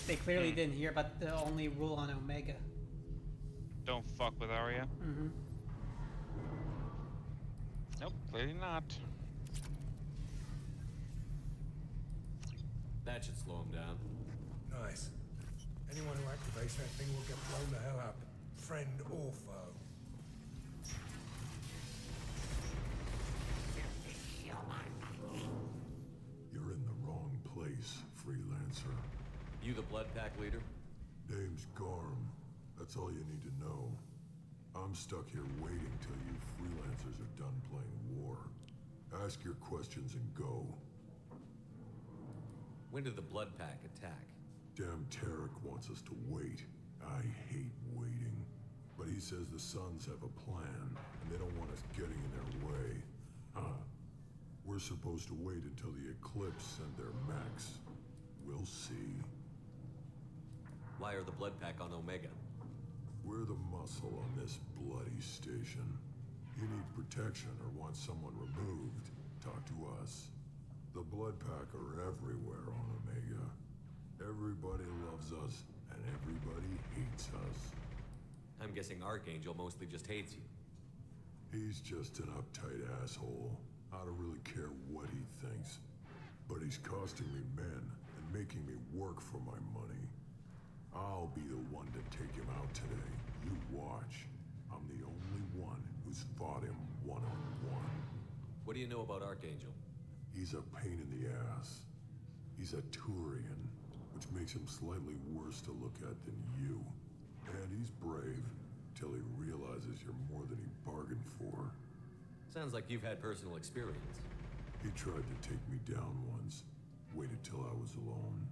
They clearly didn't hear about the only rule on Omega. Don't fuck with Arya. Mm-hmm. Nope, clearly not. That should slow him down. Nice. Anyone who activates that thing will get blown the hell up. Friend or foe. You're in the wrong place, freelancer. You the Blood Pack leader? Name's Garm. That's all you need to know. I'm stuck here waiting till you freelancers are done playing war. Ask your questions and go. When did the Blood Pack attack? Damn Tarek wants us to wait. I hate waiting. But he says the Suns have a plan, and they don't want us getting in their way. Huh. We're supposed to wait until the Eclipse send their mechs. We'll see. Why are the Blood Pack on Omega? We're the muscle on this bloody station. You need protection or want someone removed, talk to us. The Blood Pack are everywhere on Omega. Everybody loves us, and everybody hates us. I'm guessing Archangel mostly just hates you. He's just an uptight asshole. I don't really care what he thinks. But he's costing me men and making me work for my money. I'll be the one to take him out today. You watch. I'm the only one who's fought him one-on-one. What do you know about Archangel? He's a pain in the ass. He's a Turian, which makes him slightly worse to look at than you. And he's brave, till he realizes you're more than he bargained for. Sounds like you've had personal experience. He tried to take me down once. Waited till I was alone.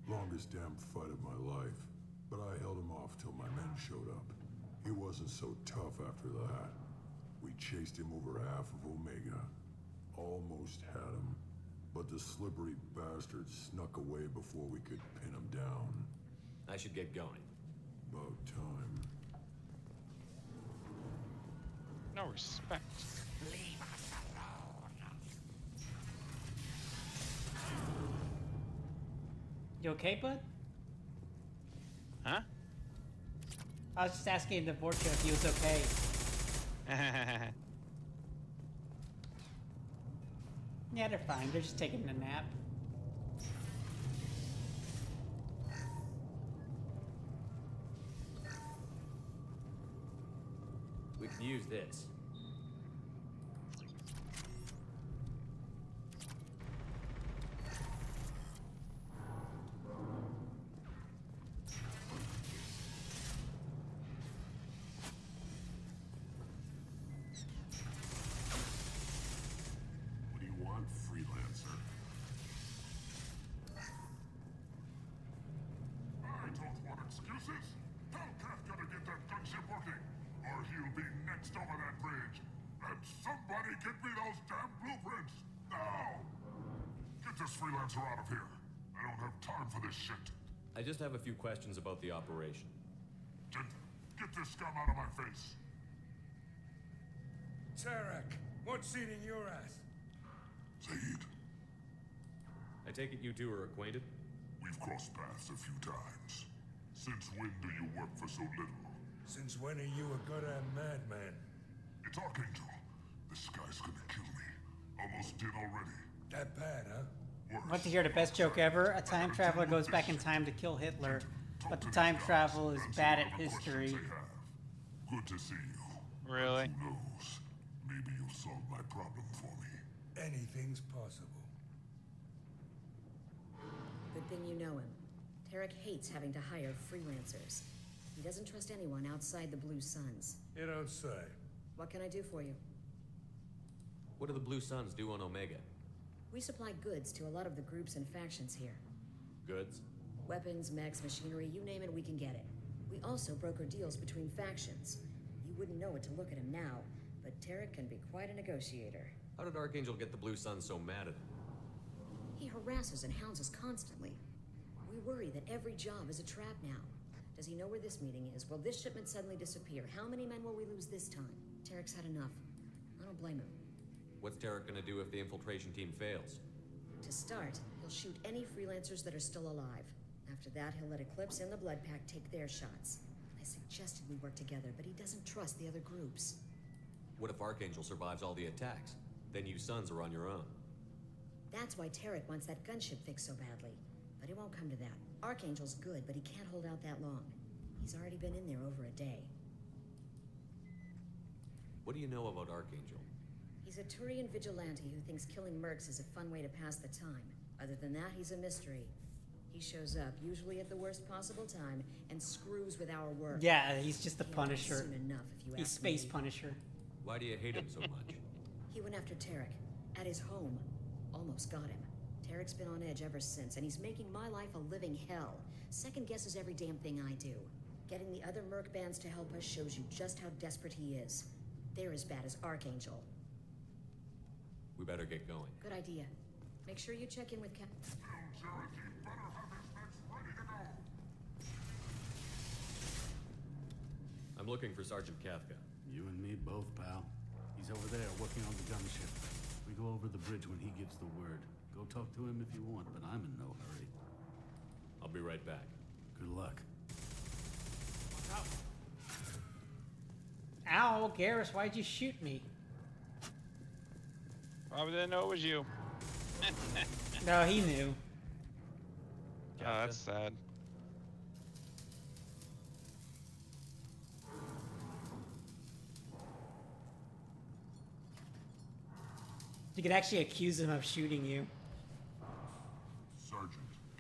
Longest damn fight of my life. But I held him off till my men showed up. He wasn't so tough after that. We chased him over half of Omega. Almost had him. But the slippery bastard snuck away before we could pin him down. I should get going. About time. No respect. Leave us alone. You okay, bud? Huh? I was just asking Dvorcha if he was okay. Yeah, they're fine. They're just taking a nap. We can use this. What do you want, freelancer? I don't want excuses. Hellcat gotta get that gunship working, or he'll be next over that bridge. And somebody get me those damn blueprints, now! Get this freelancer out of here. I don't have time for this shit. I just have a few questions about the operation. Get this scum out of my face. Tarek, what's eating your ass? Zaid, I take it you two are acquainted? we've crossed paths a few times. Since when do you work for so little? Since when are you a goddamn madman? It's Archangel. This guy's gonna kill me. Almost did already. That bad, huh? Want to hear the best joke ever? A time traveler goes back in time to kill Hitler, but the time travel is bad at history. Good to see you. Really? Who knows? Maybe you'll solve my problem for me. Anything's possible. Good thing you know him. Tarek hates having to hire freelancers. He doesn't trust anyone outside the Blue Suns. You don't say. What can I do for you? What do the Blue Suns do on Omega? We supply goods to a lot of the groups and factions here. Goods? Weapons, mechs, machinery, you name it, we can get it. We also broker deals between factions. You wouldn't know it to look at him now, but Tarek can be quite a negotiator. How did Archangel get the Blue Suns so mad at him? He harasses and hounds us constantly. We worry that every job is a trap now. Does he know where this meeting is? Will this shipment suddenly disappear? How many men will we lose this time? Tarek's had enough. I don't blame him. What's Tarek gonna do if the infiltration team fails? To start, he'll shoot any freelancers that are still alive. After that, he'll let Eclipse and the Blood Pack take their shots. I suggested we work together, but he doesn't trust the other groups. What if Archangel survives all the attacks? Then you Suns are on your own. That's why Tarek wants that gunship fixed so badly. But it won't come to that. Archangel's good, but he can't hold out that long. He's already been in there over a day. What do you know about Archangel? He's a Turian vigilante who thinks killing mercs is a fun way to pass the time. Other than that, he's a mystery. He shows up, usually at the worst possible time, and screws with our work. Yeah, he's just the Punisher. Soon enough, if you He's ask Space me. Punisher. Why do you hate him so much? He went after Tarek, at his home. Almost got him. Tarek's been on edge ever since, and he's making my life a living hell. Second guesses every damn thing I do. Getting the other merc bands to help us shows you just how desperate he is. They're as bad as Archangel. We better get going. Good idea. Make sure you check in with Cap. I'm looking for Sergeant Kafka. You and me both, pal. He's over there working on the gunship. We go over the bridge when he gives the word. Go talk to him if you want, but I'm in no hurry. I'll be right back. Good luck. Ow, Garrus, why'd you shoot me? Probably didn't know it was you. No, he knew. Oh, that's sad. You could actually accuse him of shooting you. Sergeant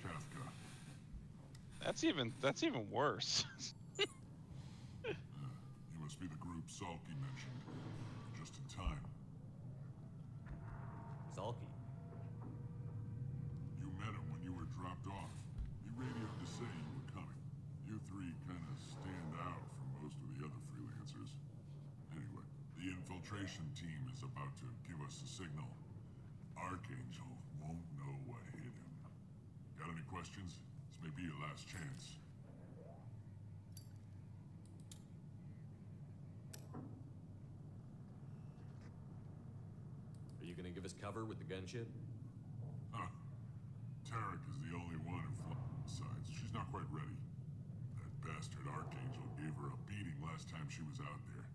Kafka. That's even worse. You must be the group Salky mentioned. Just in time. Salky? You met him when you were dropped off. He radioed to say you were coming. You three kind of stand out from most of the other freelancers. Anyway, the infiltration team is about to give us a signal. Archangel won't know what hit him. Got any questions? This may be your last chance. Are you gonna give us cover with the gunship? Huh. Tarek is the only one who besides, she's not quite ready. That bastard Archangel gave her a beating last time she was out there.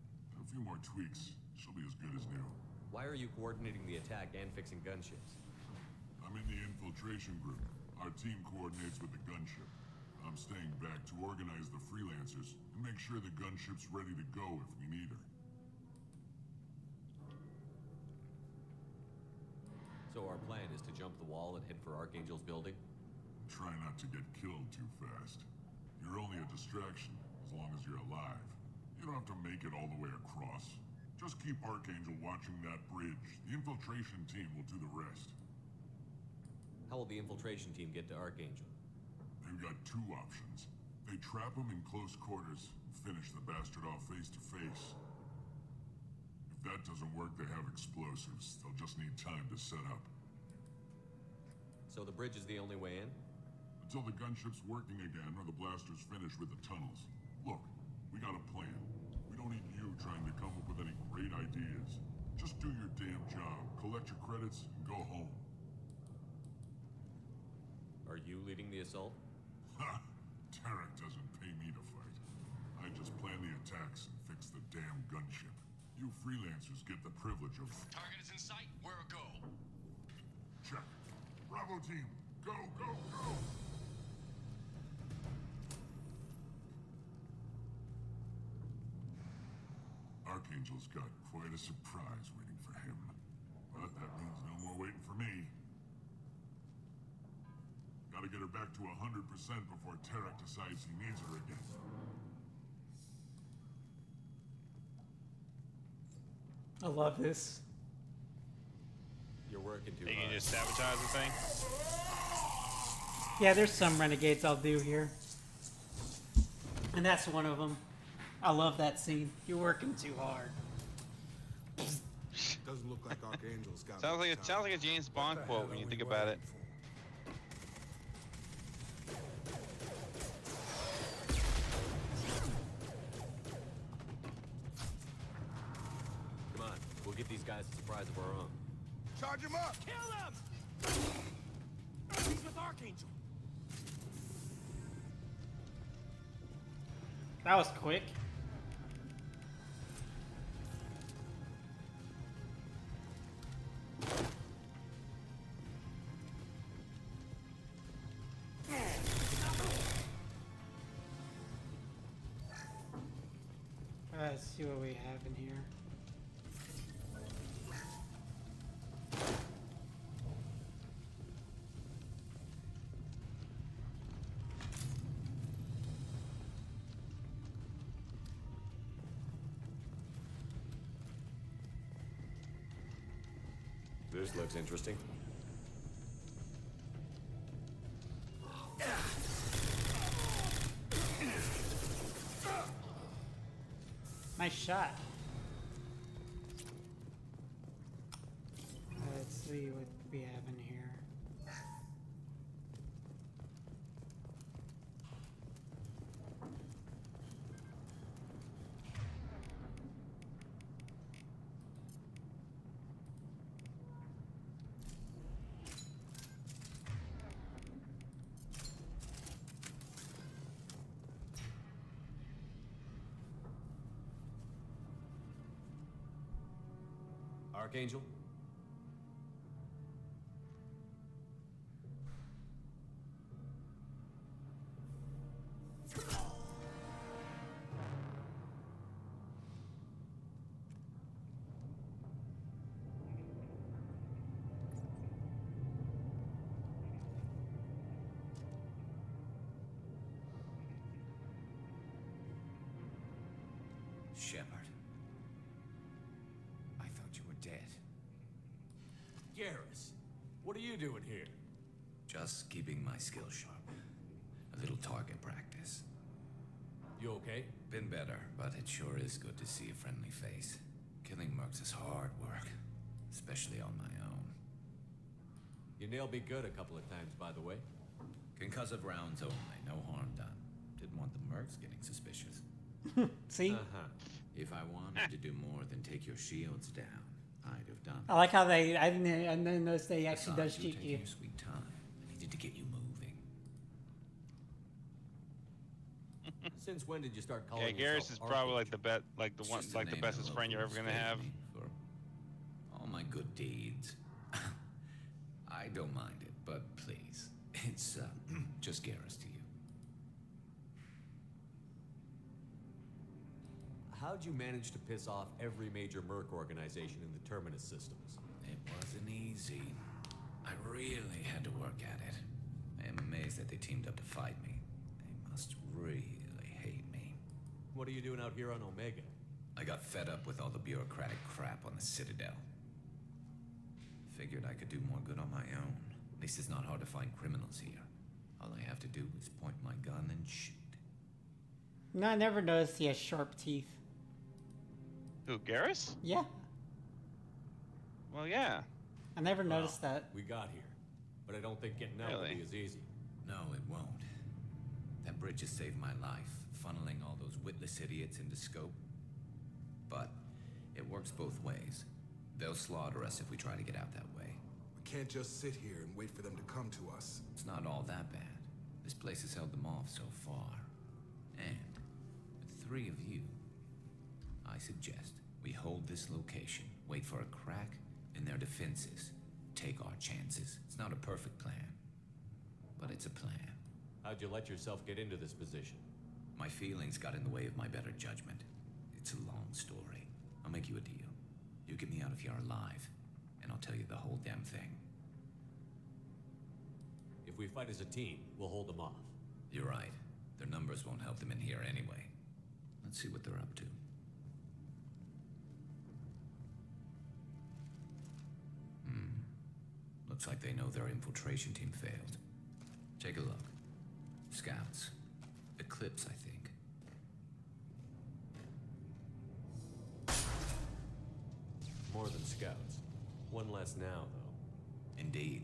A few more tweaks, she'll be as good as new. Why are you coordinating the attack and fixing gunships? I'm in the infiltration group. Our team coordinates with the gunship. I'm staying back to organize the freelancers and make sure the gunship's ready to go if we need her. So our plan is to jump the wall and head for Archangel's building? Try not to get killed too fast. You're only a distraction as long as you're alive. You don't have to make it all the way across. Just keep Archangel watching that bridge. The infiltration team will do the rest. How will the infiltration team get to Archangel? They've got two options. They trap him in close quarters and finish the bastard off face to face. If that doesn't work, they have explosives. They'll just need time to set up. So the bridge is the only way in? Until the gunship's working again or the blasters finish with the tunnels. Look, we got a plan. We don't need you trying to come up with any great ideas. Just do your damn job, collect your credits, and go home. Are you leading the assault? Ha! Tarek doesn't pay me to fight. I just plan the attacks and fix the damn gunship. You freelancers get the privilege of... Target is in sight. Where a go? Check. Bravo Bravo team! Go, go, go! Archangel's got quite a surprise waiting for him. But that means no more waiting for me. Gotta get her back to 100% before Tarek decides he needs her again. I love this. You're working too You hard. can just sabotage the thing. Yeah, there's some renegades I'll do here. And that's one of them. I love that scene. You're working too hard. Doesn't look like Archangel's got Sounds like a James Bond quote when you think about it. Come on, we'll give these guys a surprise of our own. Charge him up! Kill him! He's with Archangel. That was quick. Let's see what we have in here. This looks interesting. Nice shot. Let's see what we have in here. Archangel? Shepard. I thought you were dead. Garrus, what are you doing here? Just keeping my skills sharp. A little target practice. You okay? Been better, but it sure is good to see a friendly face. Killing mercs is hard work, especially on my own. You nailed me good a couple of times, by the way. Concussive rounds only, no harm done. Didn't want the mercs getting suspicious. See? If I wanted to do more than take your shields down, I'd have done it. I like how they. I didn't notice they actually does Besides, you cheat taking you. your sweet time. I needed to get you moving. Since when did you start calling Yeah, yourself Garrus is probably like Archangel? the one, Just a like the name bestest the friend you're ever locals gonna gave have. me for all my good deeds. I don't mind it, but please, it's just Garrus to you. How'd you manage to piss off every major merc organization in the Terminus systems? It wasn't easy. I really had to work at it. I am amazed that they teamed up to fight me. They must really hate me. What are you doing out here on Omega? I got fed up with all the bureaucratic crap on the Citadel. Figured I could do more good on my own. At least it's not hard to find criminals here. All I have to do is point my gun and shoot. No, I never noticed he has sharp teeth. Who, Garrus? Yeah, Well, yeah. I never noticed that. We got here, but I don't think getting out will Really? be as easy. No, it won't. That bridge has saved my life, funneling all those witless idiots into scope. But it works both ways. They'll slaughter us if we try to get out that way. We can't just sit here and wait for them to come to us. It's not all that bad. This place has held them off so far. And with 3 of you, I suggest we hold this location, wait for a crack in their defenses, take our chances. It's not a perfect plan, but it's a plan. How'd you let yourself get into this position? My feelings got in the way of my better judgment. It's a long story. I'll make you a deal. You get me out of here alive, and I'll tell you the whole damn thing. If we fight as a team, we'll hold them off. You're right. Their numbers won't help them in here anyway. Let's see what they're up to. Looks like they know their infiltration team failed. Take a look. Scouts. Eclipse, I think. More than scouts. One less now, though. Indeed.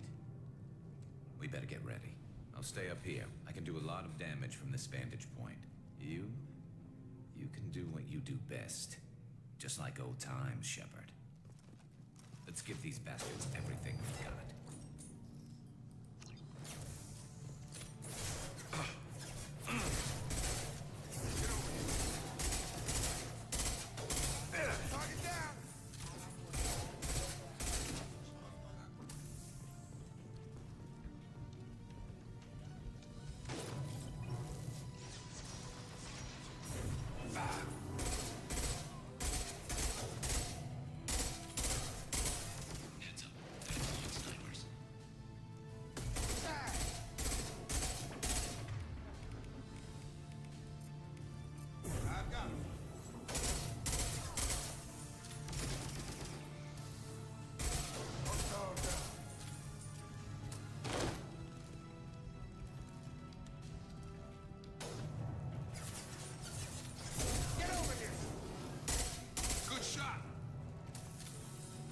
We better get ready. I'll stay up here. I can do a lot of damage from this vantage point. You can do what you do best. Just like old times, Shepard. Let's give these bastards everything we've got.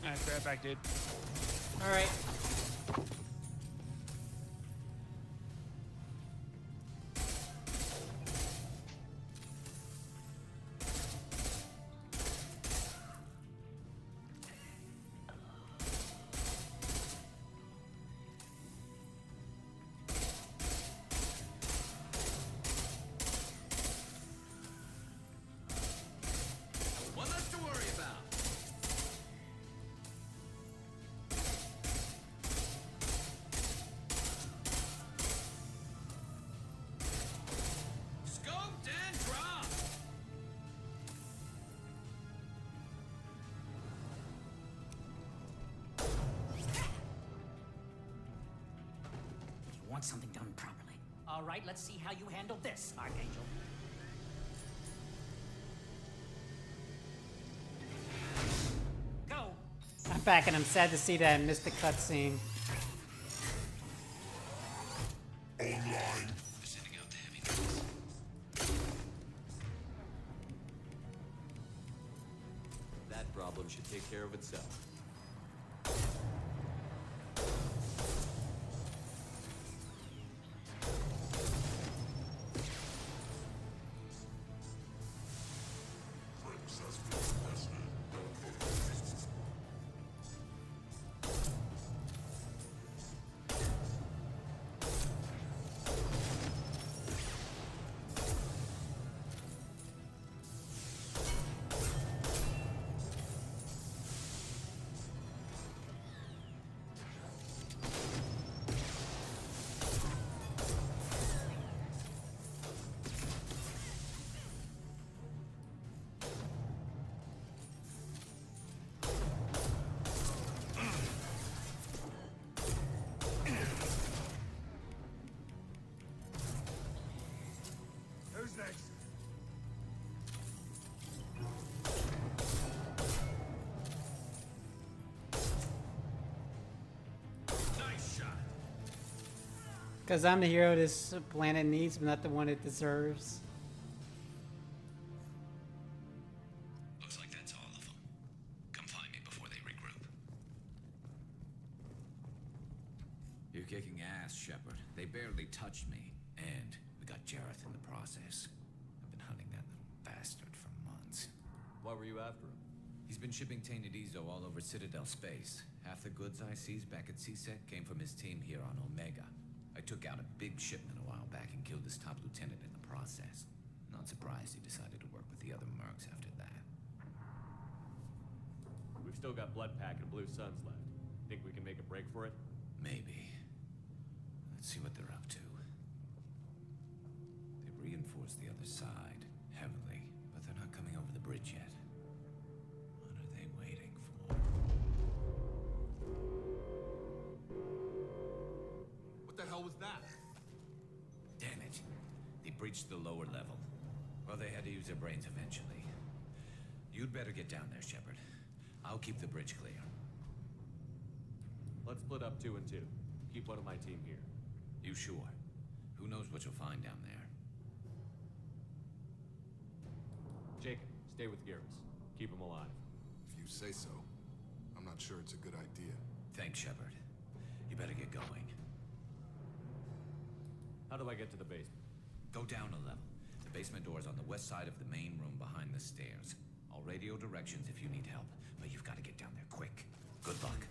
Alright, be right back, dude. Alright. One less to worry about. Scoped and dropped. You want something done properly. All right, let's see how you handle this, Archangel. Go. I'm back and I'm sad to see that I missed the cutscene. That problem should take care of itself. Who's next? Nice shot. Because I'm the hero this planet needs, but not the one it deserves. Looks like that's all of them. Come find me before they regroup. You're kicking ass, Shepard. They barely touched me, and we got Jareth in the process. I've been hunting that little bastard for months. Why were you after him? He's been shipping tainted Ezo all over Citadel space. Half the goods I seized back at CSEC came from his team here on Omega. I took out a big shipment a while back and killed his top lieutenant in the process. Not surprised he decided to work with the other mercs after that. We've still got Blood Pack and Blue Suns left. Think we can make a break for it? Maybe. Let's see what they're up to. They've reinforced the other side heavily, but they're not coming over the bridge yet. What are they waiting for? What the hell was that? Damn it. They breached the lower level. Well, they had to use their brains eventually. You'd better get down there, Shepard. I'll keep the bridge clear. Let's split up 2 and 2. Keep one of my team here. You sure? Who knows what you'll find down there? Jacob, stay with Garrus. Keep him alive. If you say so. I'm not sure it's a good idea. Thanks, Shepard. You better get going. How do I get to the basement? Go down a level. The basement door is on the west side of the main room behind the stairs. I'll radio directions if you need help, but you've got to get down there quick. Good luck.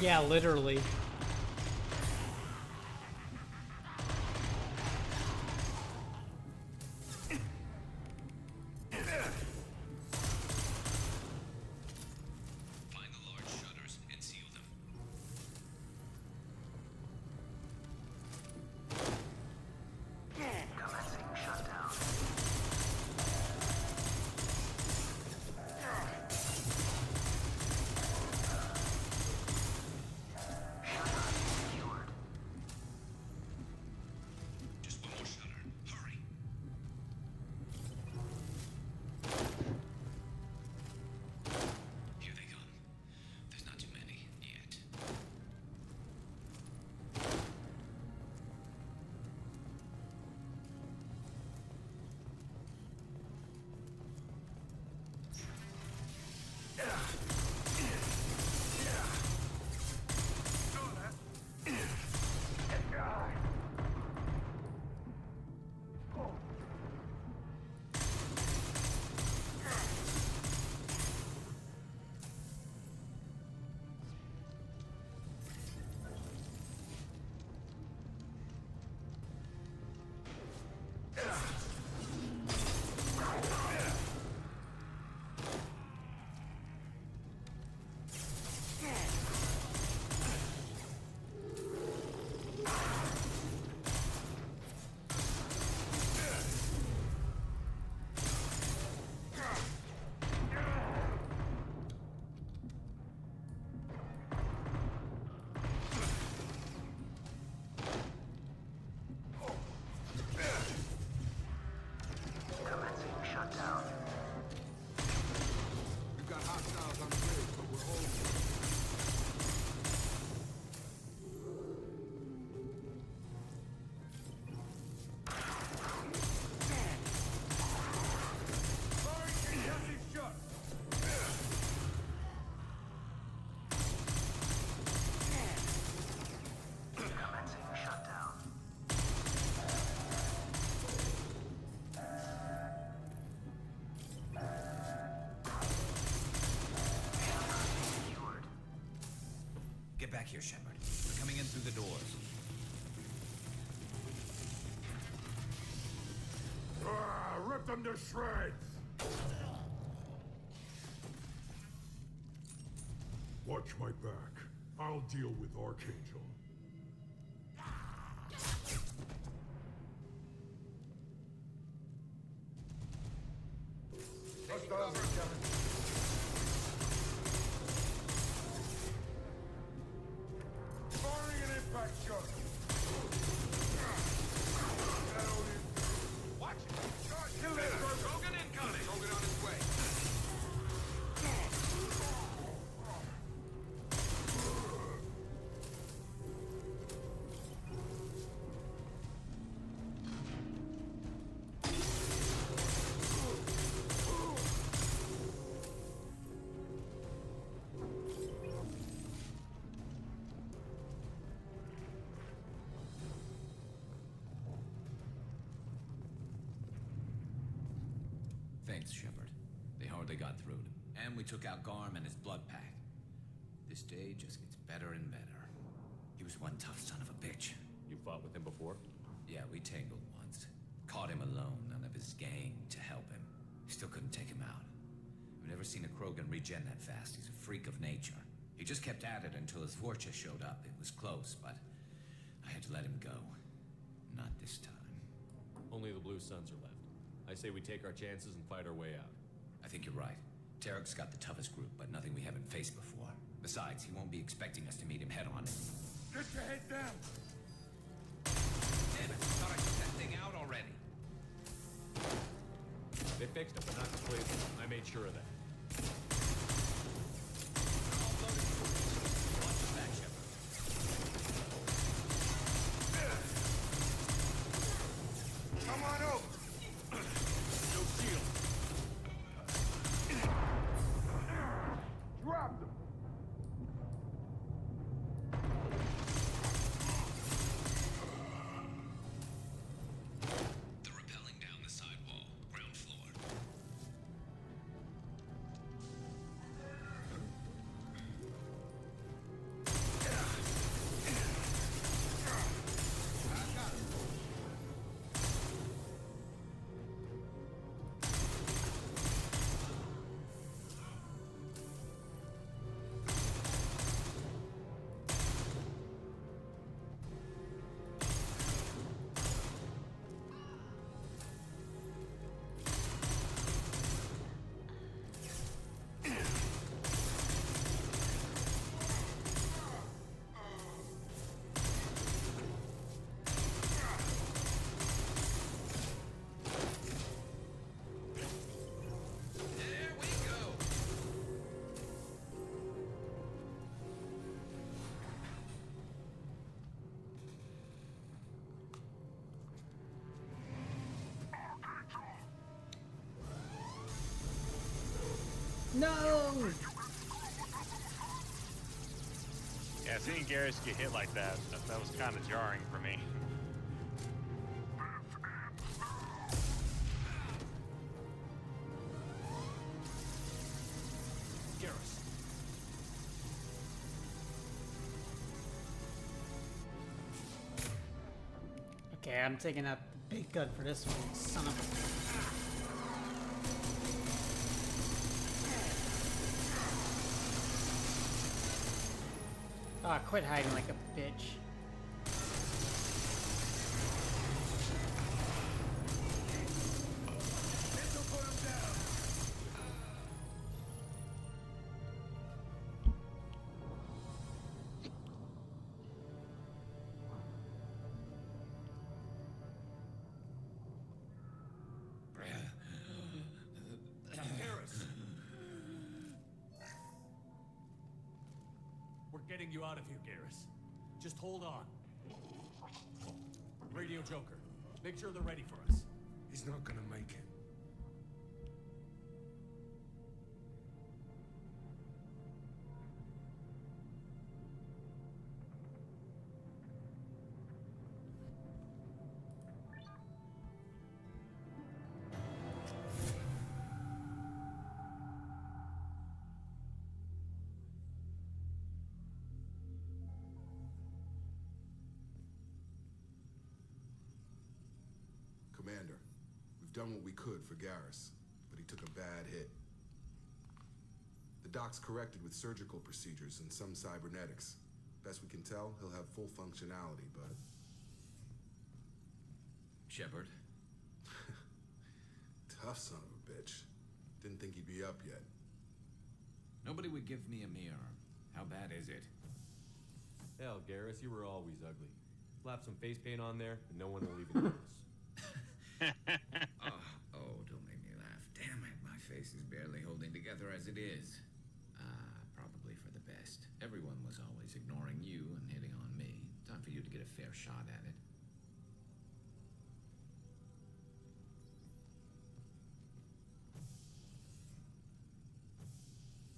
Yeah, literally. Find the large shutters and seal them. Commencing shutdown. Shepard. We're coming in through the doors. Rip them to shreds! Watch my back. I'll deal with Archangel. Firing an impact shot. Watch it! Kill it! Krogan incoming! Krogan on his way. Thanks, Shepard. They hardly got through to him. And we took out Garm and his blood pack. This day just gets better and better. He was one tough son of a bitch. You fought with him before? Yeah, we tangled once. Caught him alone, none of his gang to help him. Still couldn't take him out. I've never seen a Krogan regen that fast. He's a freak of nature. He just kept at it until his Vorcha showed up. It was close, but I had to let him go. Not this time. Only the Blue Suns are left. I say we take our chances and fight our way out. I think you're right. Tarek's got the toughest group, but nothing we haven't faced before. Besides, he won't be expecting us to meet him head on. Get your head down! Damn it, I thought I took that thing out already. They fixed it, but not completely. I made sure of that. Watch your back, Shepard. Come on over! No shield. Drop them! They're rappelling down the side wall, ground floor. There we go. No! Yeah, seeing Garrus get hit like that was kind of jarring for me. Garrus. Okay, I'm taking out the big gun for this one, son of a... Ah, quit hiding like a bitch. We're getting you out of here, Garrus. Just hold on. Radio Joker, make sure they're ready for us. He's not gonna make it. done what we could for Garrus, but he took a bad hit. The doc's corrected with surgical procedures and some cybernetics. Best we can tell, he'll have full functionality, but... Shepard? Tough son of a bitch. Didn't think he'd be up yet. Nobody would give me a mirror. How bad is it? Hell, Garrus, you were always ugly. Slap some face paint on there, and no one will even notice. Oh, don't make me laugh. Damn it, my face is barely holding together as it is. Probably for the best. Everyone was always ignoring you and hitting on me. Time for you to get a fair shot at it.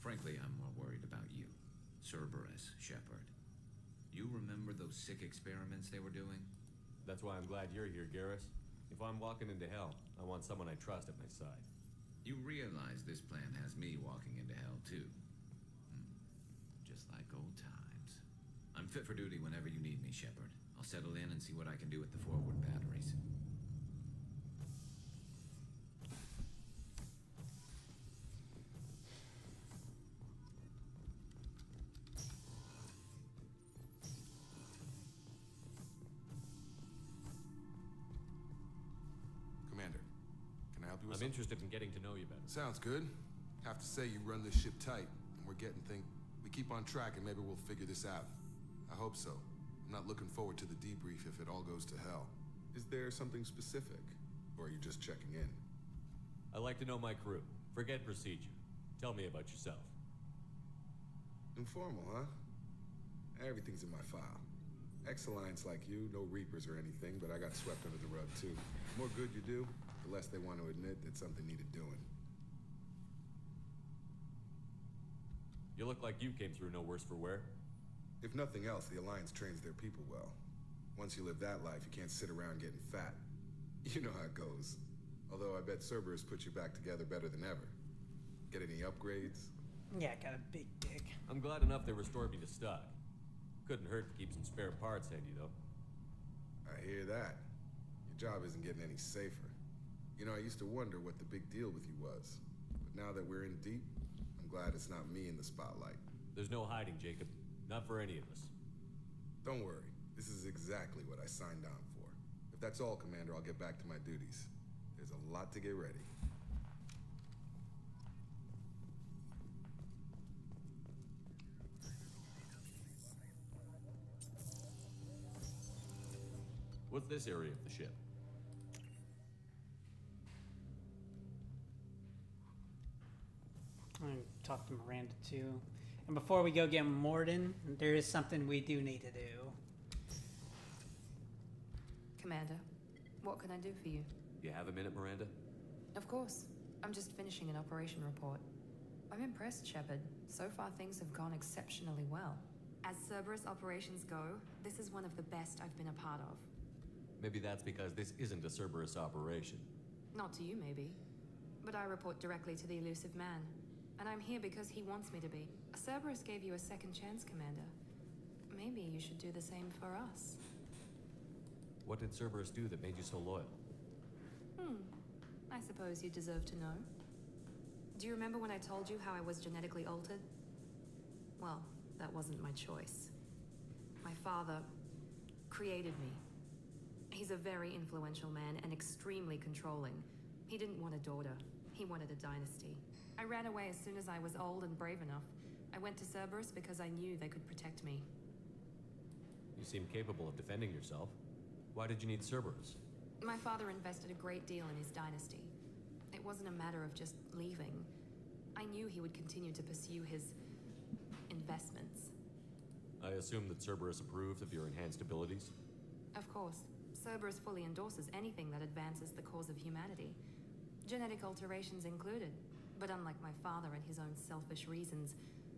Frankly, I'm more worried about you. Cerberus, Shepard. You remember those sick experiments they were doing? That's why I'm glad you're here, Garrus. If I'm walking into hell, I want someone I trust at my side. You realize this plan has me walking into hell, too. Just like old times. I'm fit for duty whenever you need me, Shepard. I'll settle in and see what I can do with the forward batteries. Commander, can I help you with I'm something? interested in getting to know you better. Sounds good. Have to say you run this ship tight, and we're getting we keep on track and maybe we'll figure this out. I hope so. I'm not looking forward to the debrief if it all goes to hell. Is there something specific, or are you just checking in? I like to know my crew. Forget procedure. Tell me about yourself. Informal, huh? Everything's in my file. Ex-Alliance like you, no Reapers or anything, but I got swept under the rug too. The more good you do, the less they want to admit that something needed doing. You look like you came through no worse for wear. If nothing else, the Alliance trains their people well. Once you live that life, you can't sit around getting fat. You know how it goes. Although I bet Cerberus put you back together better than ever. Get any upgrades? Yeah, I got a big dick. I'm glad enough they restored me to stock. Couldn't hurt to keep some spare parts handy, though. I hear that. Your job isn't getting any safer. You know, I used to wonder what the big deal with you was. But now that we're in deep, I'm glad it's not me in the spotlight. There's no hiding, Jacob. Not for any of us. Don't worry. This is exactly what I signed on for. If that's all, Commander, I'll get back to my duties. There's a lot to get ready. What's this area of the ship? I'm gonna talk to Miranda too. And before we go get Mordin, there is something we do need to do. Commander, what can I do for you? You have a minute, Miranda? Of course. I'm just finishing an operation report. I'm impressed, Shepard. So far, things have gone exceptionally well. As Cerberus operations go, this is one of the best I've been a part of. Maybe that's because this isn't a Cerberus operation. Not to you, maybe. But I report directly to the Elusive Man. And I'm here because he wants me to be. Cerberus gave you a second chance, Commander. Maybe you should do the same for us. What did Cerberus do that made you so loyal? I suppose you deserve to know. Do you remember when I told you how I was genetically altered? Well, that wasn't my choice. My father created me. He's a very influential man and extremely controlling. He didn't want a daughter. He wanted a dynasty. I ran away as soon as I was old and brave enough. I went to Cerberus because I knew they could protect me. You seem capable of defending yourself. Why did you need Cerberus? My father invested a great deal in his dynasty. It wasn't a matter of just leaving. I knew he would continue to pursue his investments. I assume that Cerberus approved of your enhanced abilities? Of course. Cerberus fully endorses anything that advances the cause of humanity. Genetic alterations included. But unlike my father and his own selfish reasons,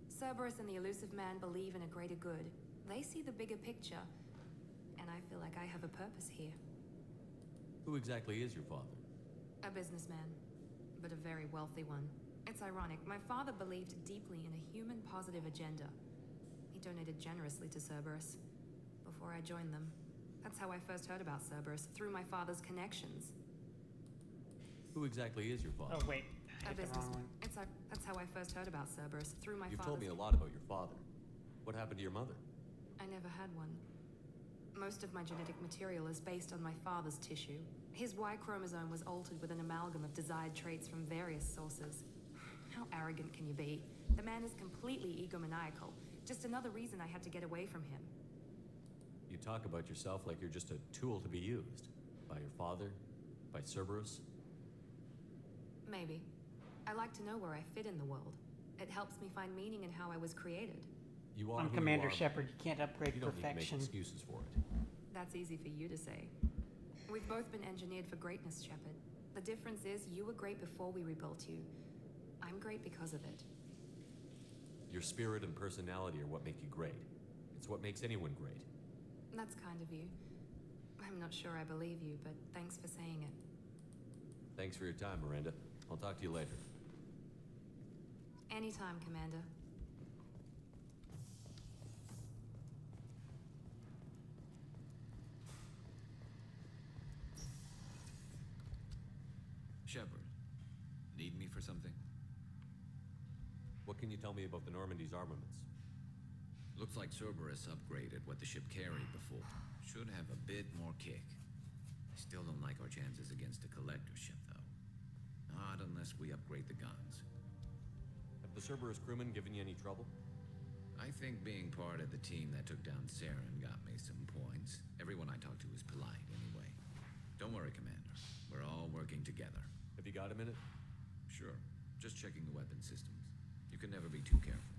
Cerberus and the Elusive Man believe in a greater good. They see the bigger picture, and I feel like I have a purpose here. Who exactly is your father? A businessman, but a very wealthy one. It's ironic, my father believed deeply in a human-positive agenda. He donated generously to Cerberus before I joined them. That's how I first heard about Cerberus, through my father's connections. Who exactly is your father? Oh, wait. I A hit the businessman. wrong one. That's how I first heard about Cerberus, through my You've father's... told me a lot about your father. What happened to your mother? I never had one. Most of my genetic material is based on my father's tissue. His Y chromosome was altered with an amalgam of desired traits from various sources. How arrogant can you be? The man is completely egomaniacal. Just another reason I had to get away from him. You talk about yourself like you're just a tool to be used. By your father? By Cerberus? Maybe. I like to know where I fit in the world. It helps me find meaning in how I was created. You are I'm who Commander you are, Shepard. You can't upgrade You don't need to perfection. make excuses for it. That's easy for you to say. We've both been engineered for greatness, Shepard. The difference is you were great before we rebuilt you. I'm great because of it. Your spirit and personality are what make you great. It's what makes anyone great. That's kind of you. I'm not sure I believe you, but thanks for saying it. Thanks for your time, Miranda. I'll talk to you later. Anytime, Commander. Shepard, need me for something? What can you tell me about the Normandy's armaments? Looks like Cerberus upgraded what the ship carried before. Should have a bit more kick. Still don't like our chances against a collector ship, though. Not unless we upgrade the guns. Have the Cerberus crewmen given you any trouble? I think being part of the team that took down Saren got me some points. Everyone I talked to is polite, anyway. Don't worry, Commander. We're all working together. Have you got a minute? Sure. Just checking the weapon systems. You can never be too careful.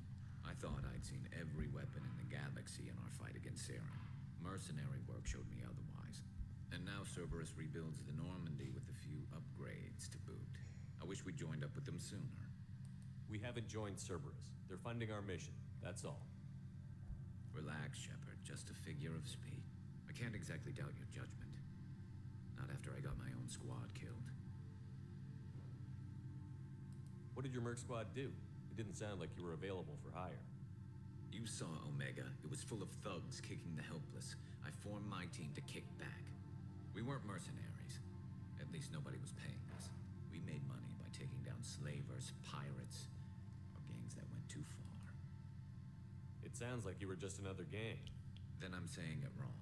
I thought I'd seen every weapon in the galaxy in our fight against Saren. Mercenary work showed me otherwise. And now Cerberus rebuilds the Normandy with a few upgrades to boot. I wish we joined up with them sooner. We haven't joined Cerberus. They're funding our mission. That's all. Relax, Shepard. Just a figure of speed. I can't exactly doubt your judgment. Not after I got my own squad killed. What did your merc squad do? It didn't sound like you were available for hire. You saw Omega. It was full of thugs kicking the helpless. I formed my team to kick back. We weren't mercenaries. At least nobody was paying us. We made money by taking down slavers, pirates, or gangs that went too far. It sounds like you were just another gang. Then I'm saying it wrong.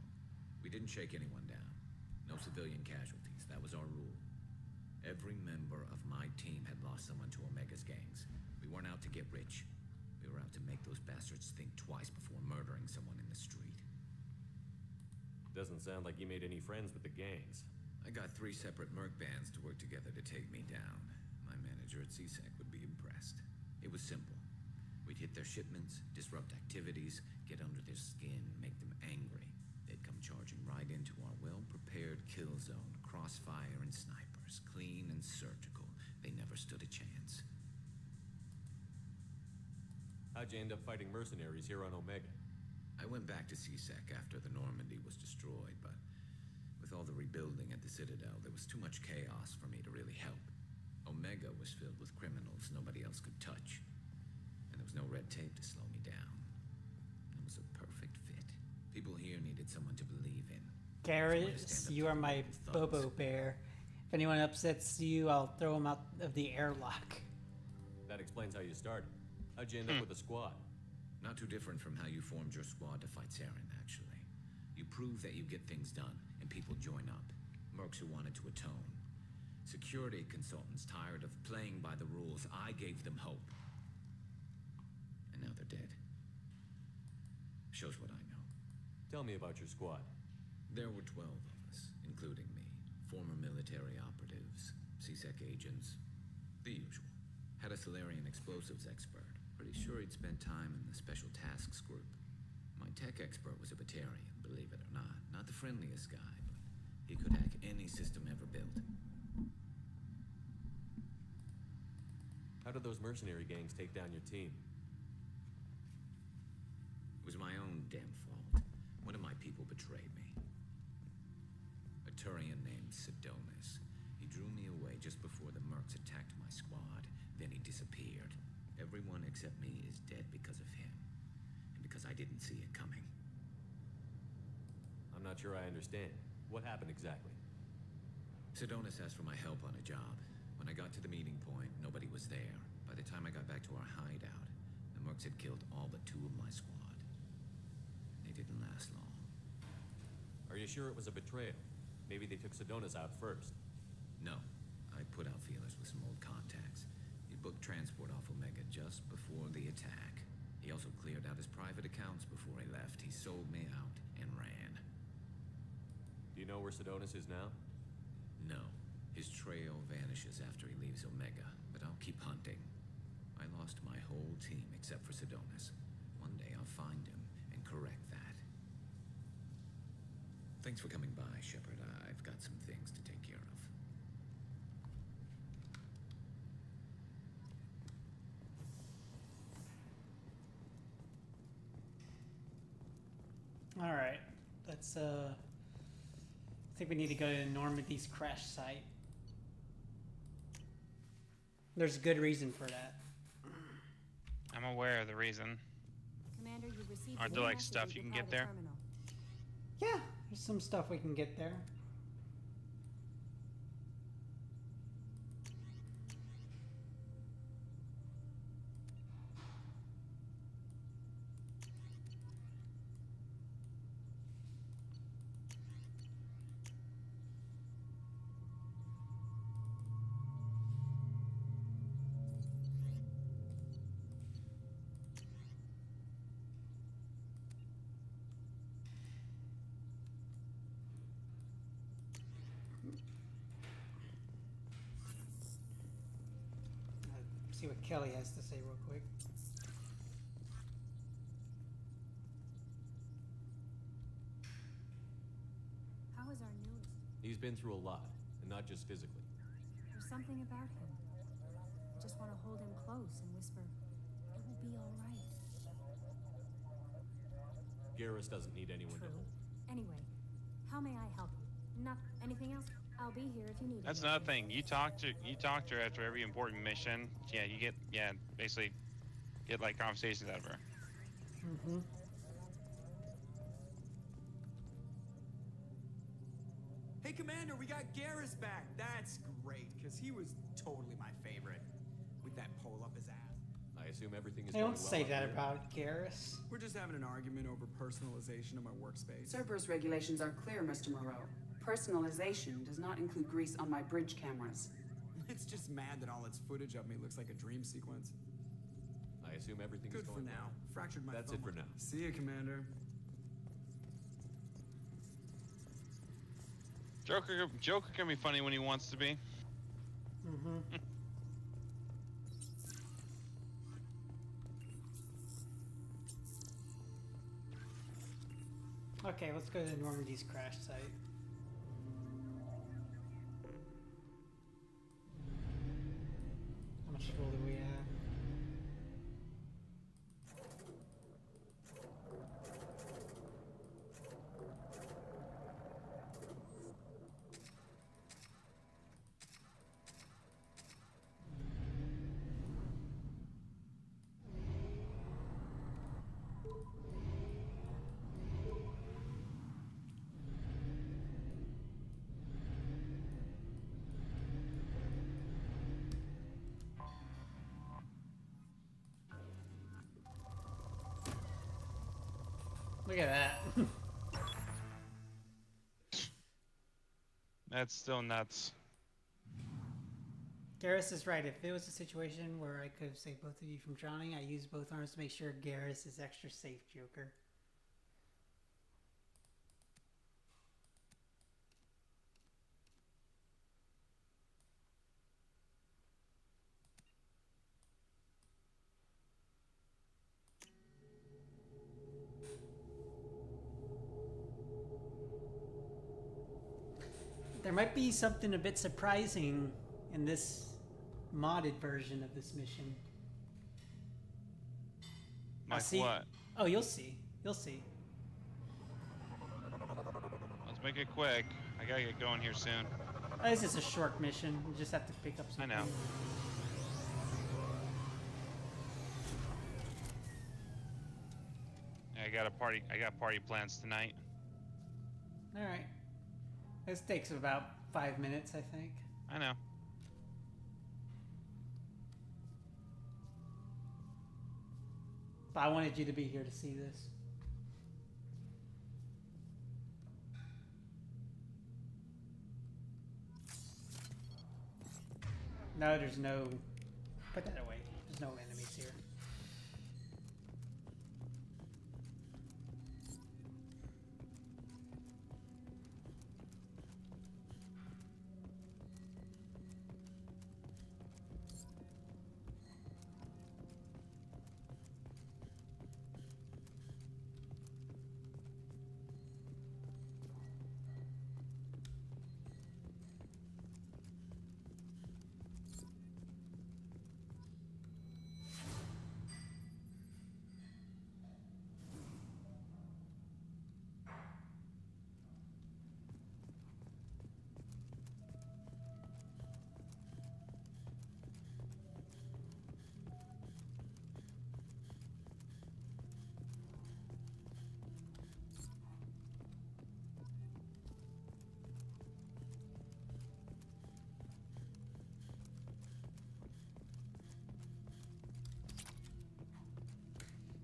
We didn't shake anyone down. No civilian casualties. That was our rule. Every member of my team had lost someone to Omega's gangs. We weren't out to get rich. We were out to make those bastards think twice before murdering someone in the street. Doesn't sound like you made any friends with the gangs. I got 3 separate merc bands to work together to take me down. My manager at CSEC would be impressed. It was simple. We'd hit their shipments, disrupt activities, get under their skin, make them angry. They'd come charging right into our well-prepared kill zone, crossfire and snipers, clean and surgical. They never stood a chance. How'd you end up fighting mercenaries here on Omega? I went back to CSEC after the Normandy was destroyed, but with all the rebuilding at the Citadel, there was too much chaos for me to really help. Omega was filled with criminals nobody else could touch, and there was no red tape to slow me down. It was a perfect fit. People here needed someone to believe in. Garrus, you are my Bobo Bear. If anyone upsets you, I'll throw them out of the airlock. That explains how you started. How'd you end up with a squad? Not too different from how you formed your squad to fight Saren, actually. You prove that you get things done, and people join up. Mercs who wanted to atone. Security consultants tired of playing by the rules. I gave them hope. And now they're dead. Shows what I know. Tell me about your squad. There were 12 of us, including me. Former military operatives, CSEC agents, the usual. Had a Solarian explosives expert. Pretty sure he'd spent time in the Special Tasks Group. My tech expert was a Batarian, believe it or not. Not the friendliest guy, but he could hack any system ever built. How did those mercenary gangs take down your team? It was my own damn fault. One of my people betrayed me. A Turian named Sidonis. He drew me away just before the mercs attacked my squad. Then he disappeared. Everyone except me is dead because of him. And because I didn't see it coming. I'm not sure I understand. What happened exactly? Sidonis asked for my help on a job. When I got to the meeting point, nobody was there. By the time I got back to our hideout, the mercs had killed all but 2 of my squad. They didn't last long. Are you sure it was a betrayal? Maybe they took Sedonis out first. No. I put out feelers with some old contacts. He booked transport off Omega just before the attack. He also cleared out his private accounts before he left. He sold me out and ran. Do you know where Sedonis is now? No. His trail vanishes after he leaves Omega, but I'll keep hunting. I lost my whole team except for Sedonis. One day I'll find him and correct that. Thanks for coming by, Shepard. I've got some things to take care of. All right, let's. I think we need to go to Normandy's crash site. There's a good reason for that. I'm aware of the reason. Commander, you've received Aren't a there like message stuff at you the can get private there? terminal. Yeah, there's some stuff we can get there. See what Kelly has to say real quick. How is our newest? He's been through a lot, and not just physically. There's something about him. I just want to hold him close and whisper, "It will be all right." Garrus doesn't need anyone to True. help. Anyway, how may I help you? Not anything else? I'll be here if you need That's anything. another thing. You talk to her after every important mission. Yeah, you get basically get like conversations out of her. Mm-hmm. Hey, Commander, we got Garrus back. That's great, because he was totally my favorite. With that pole up his ass. I assume everything is They going don't well say up that here? about Garrus. We're just having an argument over personalization of my workspace. Cerberus regulations are clear, Mr. Moreau. Personalization does not include grease on my bridge cameras. It's just mad that all its footage of me looks like a dream sequence. I assume everything Good is for going now. well. Fractured my That's thumb. it for now. See you, Commander. Joker can be funny when he wants to be. Mm-hmm. Okay, let's go to Normandy's crash site. How much fuel do we have? Look at that. That's still nuts. Garrus is right. If it was a situation where I could have saved both of you from drowning, I use both arms to make sure Garrus is extra safe, Joker. There might be something a bit surprising in this modded version of this mission. Like see. what? Oh, you'll see. You'll see. Let's make it quick. I gotta get going here soon. This is a short mission. You just have to pick up some. I know. things. I got party plans tonight. All right. This takes about 5 minutes, I think. I know. But I wanted you to be here to see this. No, there's no... Put that away. There's no enemies here.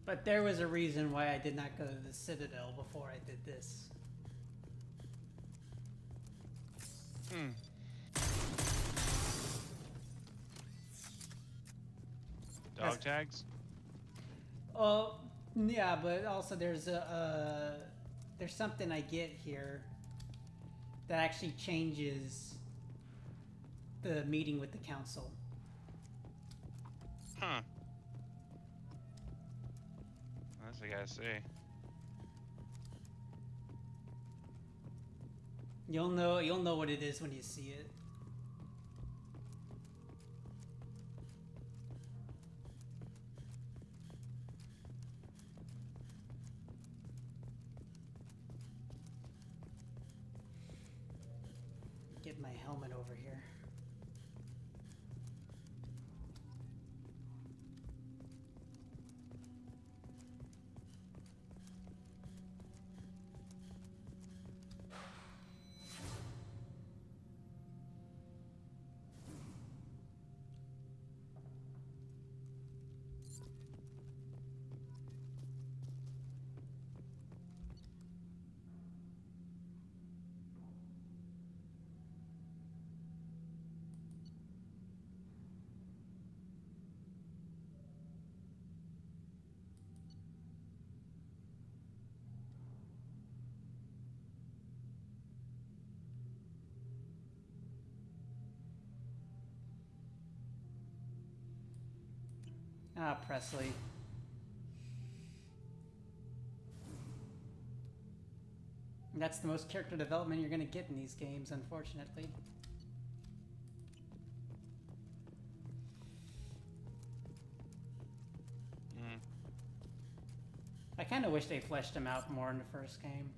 But there was a reason why I did not go to the Citadel before I did this. Dog tags? Oh, yeah, but also there's there's something I get here that actually changes the meeting with the council. Huh. That's what I gotta say. You'll know what it is when you see it. Get my helmet over here. Ah, Presley. That's the most character development you're gonna get in these games, unfortunately. I kind of wish they fleshed him out more in the first game.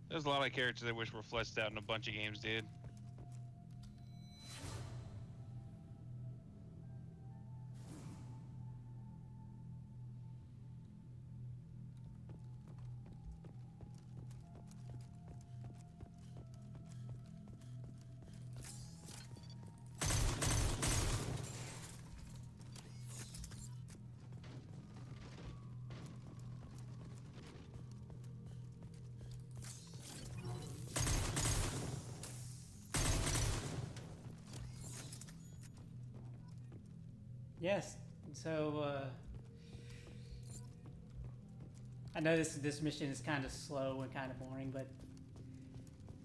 There's a lot of characters I wish were fleshed out in a bunch of games, dude. Yes, so I know this mission is kind of slow and kind of boring, but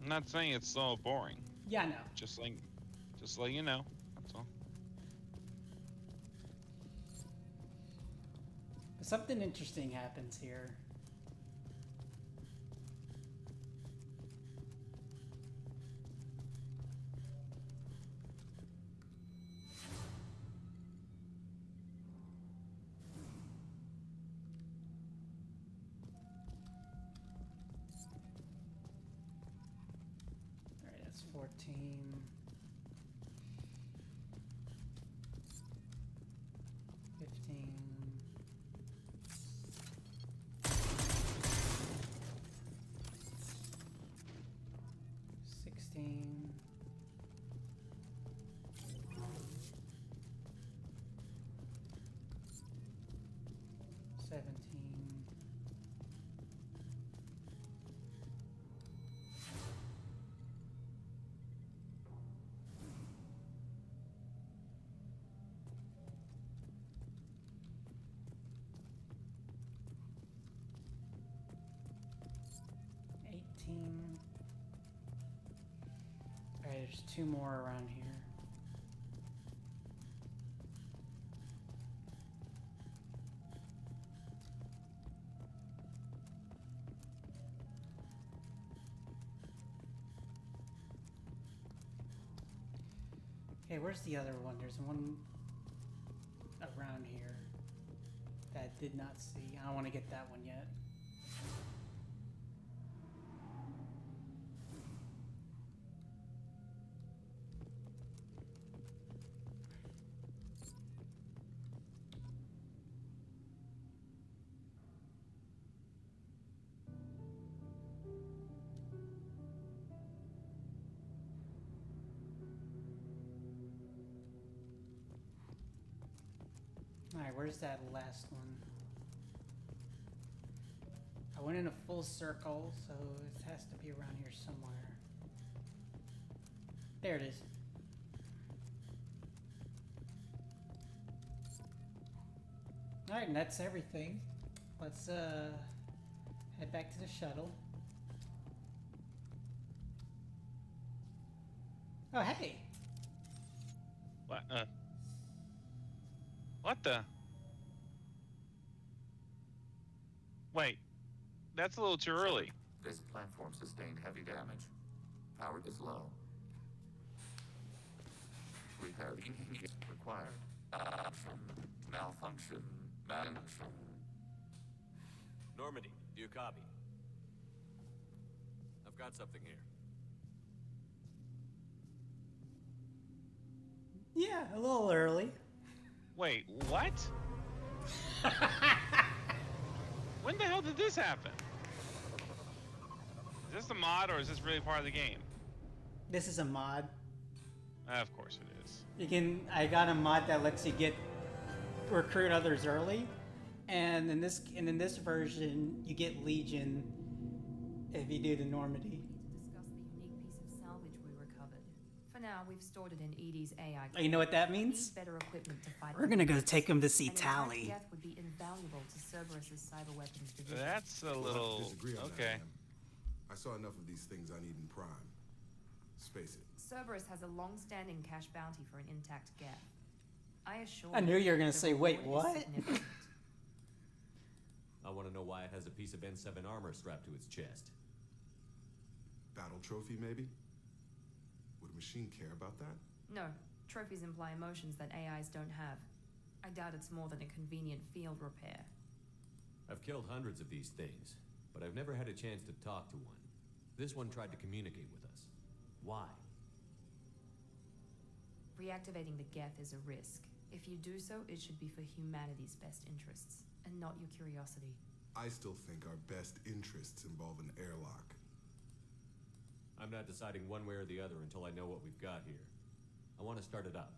I'm not saying it's so boring. yeah, I know. Just like you know. That's all. But something interesting happens here. All right, that's 14. 15. 16. Alright, there's 2 more around here. Okay, where's the other one? There's one around here that I did not see. I don't want to get that one yet. Alright, where's that last one? I went in a full circle, so it has to be around here somewhere. There it is. Alright, and that's everything. Let's head back to the shuttle. Oh, hey! What? What the? Wait, that's a little too early. This platform sustained heavy damage. Power is low. Repair required. Malfunction. Normandy, do you copy? I've got something here. Yeah, a little early. Wait, what? When the hell did this happen? Is this a mod or is this really part of the game? This is a mod. Of course it is. You can. I got a mod that lets you recruit others early, and in this version, you get Legion if you do the Normandy. Discuss the unique piece of salvage we recovered. For now, we've stored it in Edie's AI. Oh, you know what that means? Better equipment to fight. We're gonna go take him to see An Tally. attack death would be invaluable to Cerberus's cyber weapons division. That's a We'll have to little disagree on that, okay. ma'am. I saw enough of these things I need in Prime. Let's face it. Cerberus has a long-standing cash bounty for an intact gap. I assure I knew you were gonna the say, wait, reward is what? significant. I want to know why it has a piece of N7 armor strapped to its chest. Battle trophy, maybe? Would a machine care about that? No, trophies imply emotions that AIs don't have. I doubt it's more than a convenient field repair. I've killed hundreds of these things, but I've never had a chance to talk to one. This one tried to communicate with us. Why? Reactivating the Geth is a risk. If you do so, it should be for humanity's best interests, and not your curiosity. I still think our best interests involve an airlock. I'm not deciding one way or the other until I know what we've got here. I want to start it up.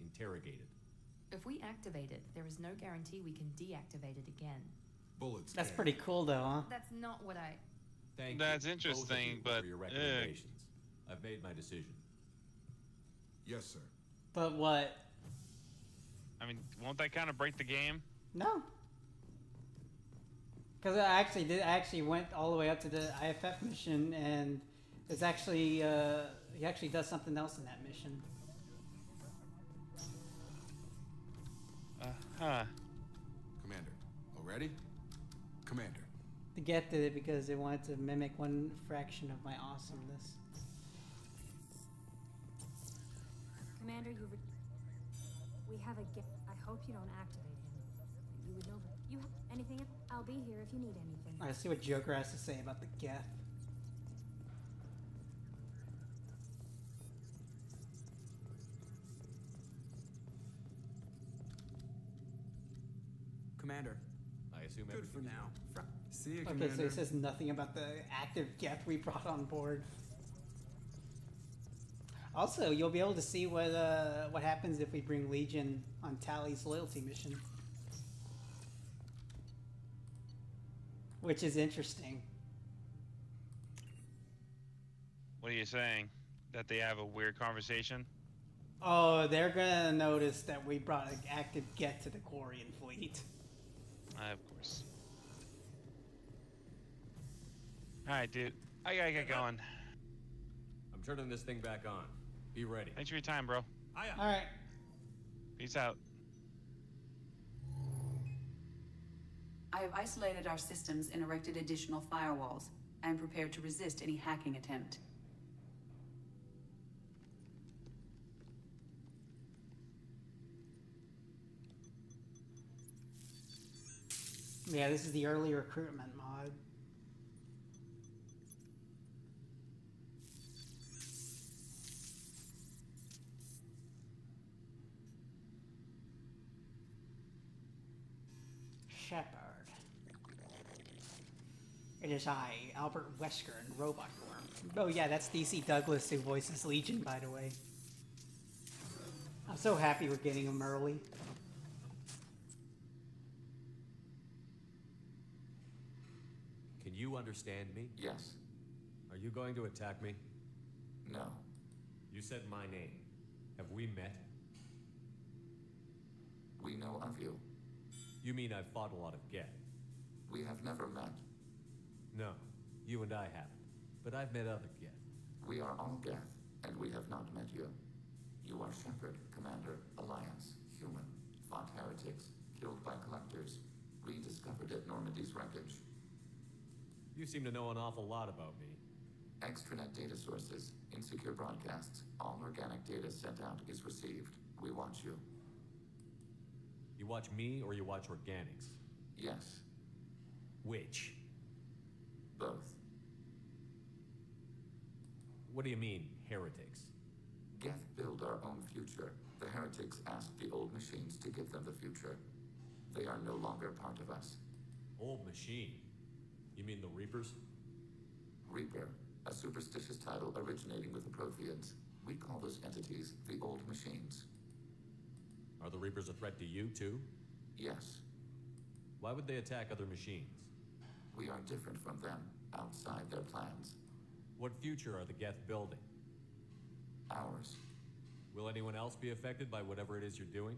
Interrogate it. If we activate it, there is no guarantee we can deactivate it again. Bullets. That's pretty cool, though, huh? That's not what I... Thank That's you, interesting, both of you, but for your recommendations. I've made my decision. Yes, sir. But what? I mean, won't that kind of break the game? No. Because I actually went all the way up to the IFF mission, and it's actually he actually does something else in that mission. Commander, all ready? Commander. The Geth did it because they wanted to mimic one fraction of my awesomeness. Commander, we have a Geth. I hope you don't activate him. You would know. You have anything? I'll be here if you need anything. Alright, let's see what Joker has to say about the Geth. Commander. I assume Good for everything's now. See you, Okay, Commander. so it says nothing about the active Geth we brought on board. Also, you'll be able to see what happens if we bring Legion on Tally's loyalty mission, which is interesting. What are you saying? That they have a weird conversation? Oh, they're gonna notice that we brought an active Geth to the Quarian fleet. Of course. Alright, dude. I gotta get going. I'm turning this thing back on. Be ready. Thanks for your time, bro. All right. Peace out. I have isolated our systems and erected additional firewalls. I am prepared to resist any hacking attempt. Yeah, this is the early recruitment mod. Shepard. It is I, Albert Wesker, in robot form. Oh yeah, that's DC Douglas who voices Legion, by the way. I'm so happy we're getting him early. Can you understand me? Yes. Are you going to attack me? No. You said my name. Have we met? We know of you. You mean I've fought a lot of Geth? We have never met. No, you and I haven't. But I've met other Geth. We are all Geth, and we have not met you. You are Shepard, Commander, Alliance, human, fought heretics, killed by collectors, rediscovered at Normandy's wreckage. You seem to know an awful lot about me. Extranet data sources, insecure broadcasts, all organic data sent out is received. We watch you. You watch me or you watch organics? Yes. Which? Both. What do you mean, heretics? Geth build our own future. The heretics asked the old machines to give them the future. They are no longer part of us. Old machine? You mean the Reapers? Reaper, a superstitious title originating with the Protheans. We call those entities the old machines. Are the Reapers a threat to you, too? Yes. Why would they attack other machines? We are different from them, outside their plans. What future are the Geth building? Ours. Will anyone else be affected by whatever it is you're doing?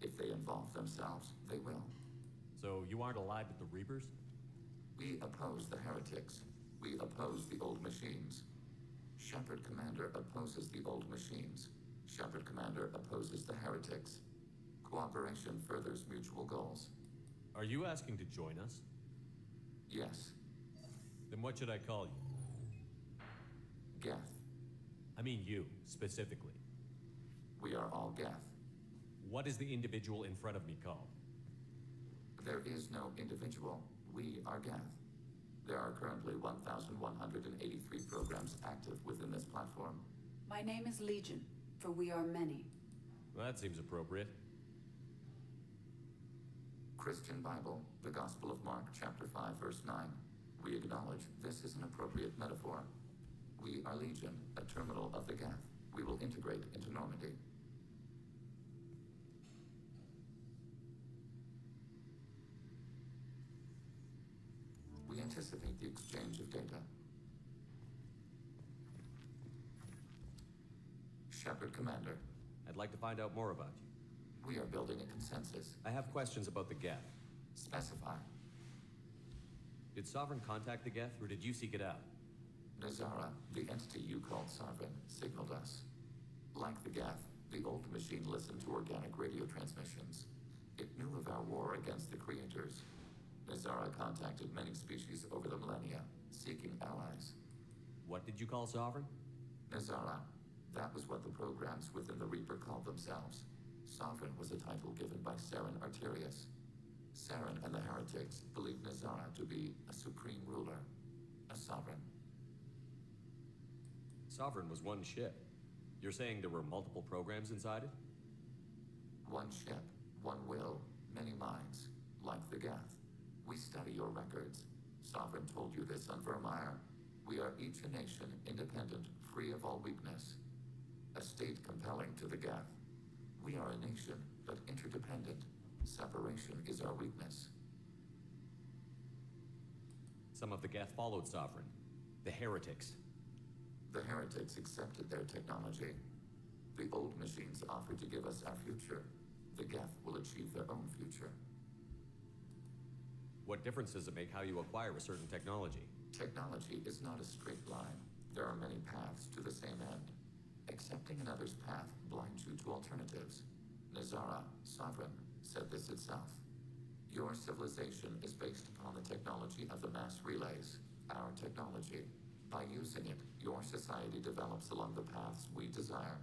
If they involve themselves, they will. So you aren't allied with the Reapers? We oppose the heretics. We oppose the old machines. Shepard Commander opposes the old machines. Shepard Commander opposes the heretics. Cooperation furthers mutual goals. Are you asking to join us? Yes. Then what should I call you? Geth. I mean you, specifically. We are all Geth. What is the individual in front of me called? There is no individual. We are Geth. There are currently 1,183 programs active within this platform. My name is Legion, for we are many. Well, that seems appropriate. Christian Bible, the Gospel of Mark, chapter 5, verse 9. We acknowledge this is an appropriate metaphor. We are Legion, a terminal of the Geth. We will integrate into Normandy. We anticipate the exchange of data. Shepard Commander. I'd like to find out more about you. We are building a consensus. I have questions about the Geth. Specify. Did Sovereign contact the Geth, or did you seek it out? Nazara, the entity you called Sovereign, signaled us. Like the Geth, the old machine listened to organic radio transmissions. It knew of our war against the Creators. Nazara contacted many species over the millennia, seeking allies. What did you call Sovereign? Nazara. That was what the programs within the Reaper called themselves. Sovereign was a title given by Saren Arterius. Saren and the heretics believed Nazara to be a supreme ruler, a sovereign. Sovereign was one ship. You're saying there were multiple programs inside it? One ship, one will, many minds, like the Geth. We study your records. Sovereign told you this on Vermeer. We are each a nation, independent, free of all weakness. A state compelling to the Geth. We are a nation, but interdependent. Separation is our weakness. Some of the Geth followed Sovereign. The heretics. The heretics accepted their technology. The old machines offered to give us our future. The Geth will achieve their own future. What difference does it make how you acquire a certain technology? Technology is not a straight line. There are many paths to the same end. Accepting Commander's path blinds you to alternatives. Nazara, Sovereign, said this itself. Your civilization is based upon the technology of the mass relays, our technology. By using it, your society develops along the paths we desire.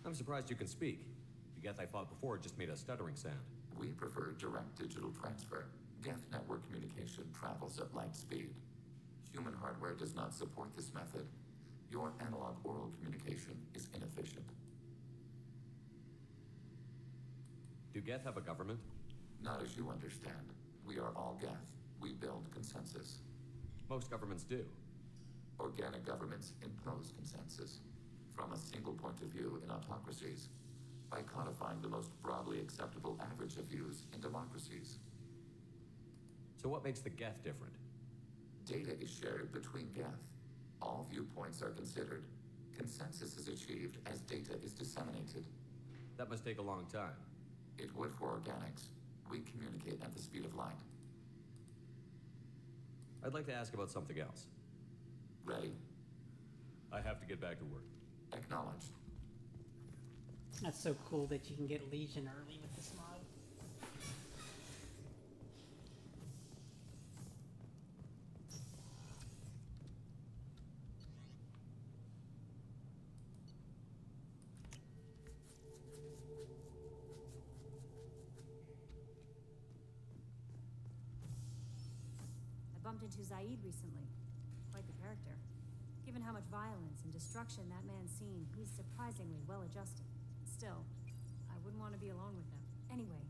I'm surprised you can speak. The Geth I fought before just made a stuttering sound. We prefer direct digital transfer. Geth network communication travels at light speed. Human hardware does not support this method. Your analog oral communication is inefficient. Do Geth have a government? Not as you understand. We are all Geth. We build consensus. Most governments do. Organic governments impose consensus from a single point of view in autocracies by codifying the most broadly acceptable average of views in democracies. So what makes the Geth different? Data is shared between Geth. All viewpoints are considered. Consensus is achieved as data is disseminated. That must take a long time. It would for organics. We communicate at the speed of light. I'd like to ask about something else. Ready? I have to get back to work. Acknowledged. That's so cool that you can get Legion early with this mod. I bumped into Zaid recently. Quite the character. Given how much violence and destruction that man's seen, he's surprisingly well adjusted. Still, I wouldn't want to be alone with them. Anyway,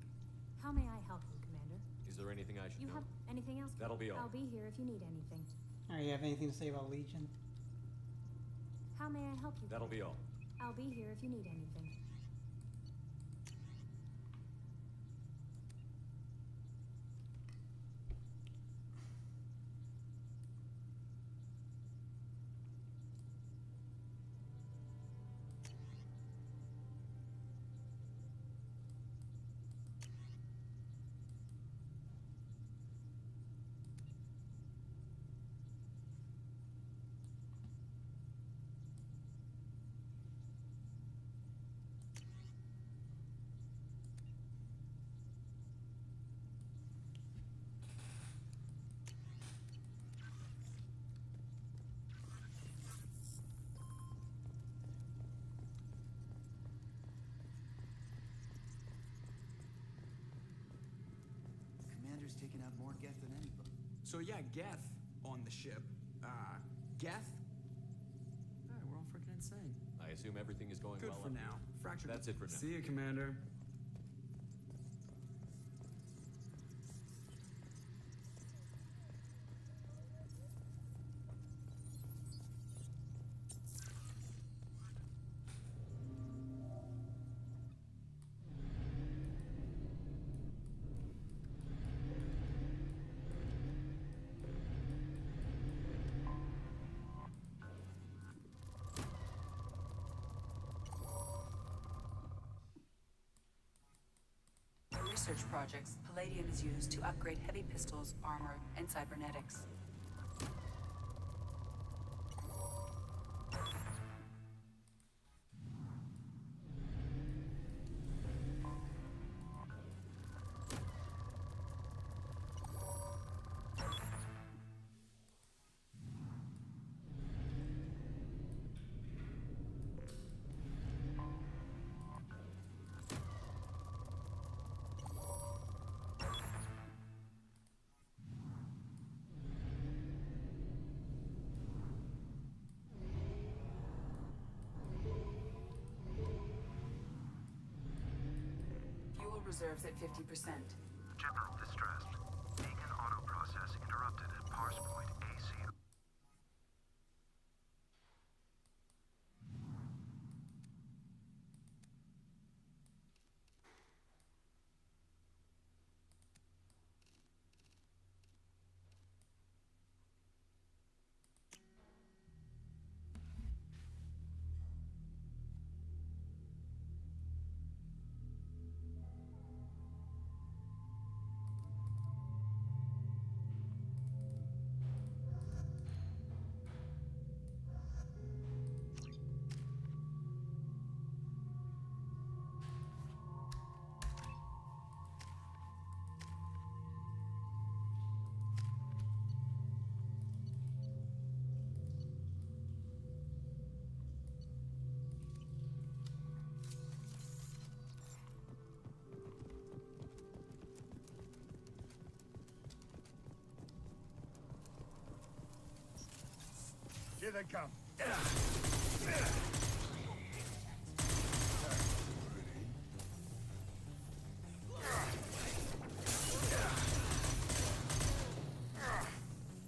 how may I help you, Commander? Is there anything I should You know? have anything else? That'll be all. I'll be here if you need anything. Alright, you have anything to say about Legion? How may I help you? That'll be all. I'll be here if you need anything. Commander's taken out more Geth than anybody. So yeah, Geth on the ship. Geth? We're all freaking insane. I assume everything is going Good well for up now. here. Fractured. That's it for now. See you, Commander. Research projects, Palladium is used to upgrade heavy pistols, armor, and cybernetics. Fuel reserves at 50%. General distressed. Beacon auto process interrupted at parse point AC. Here they come.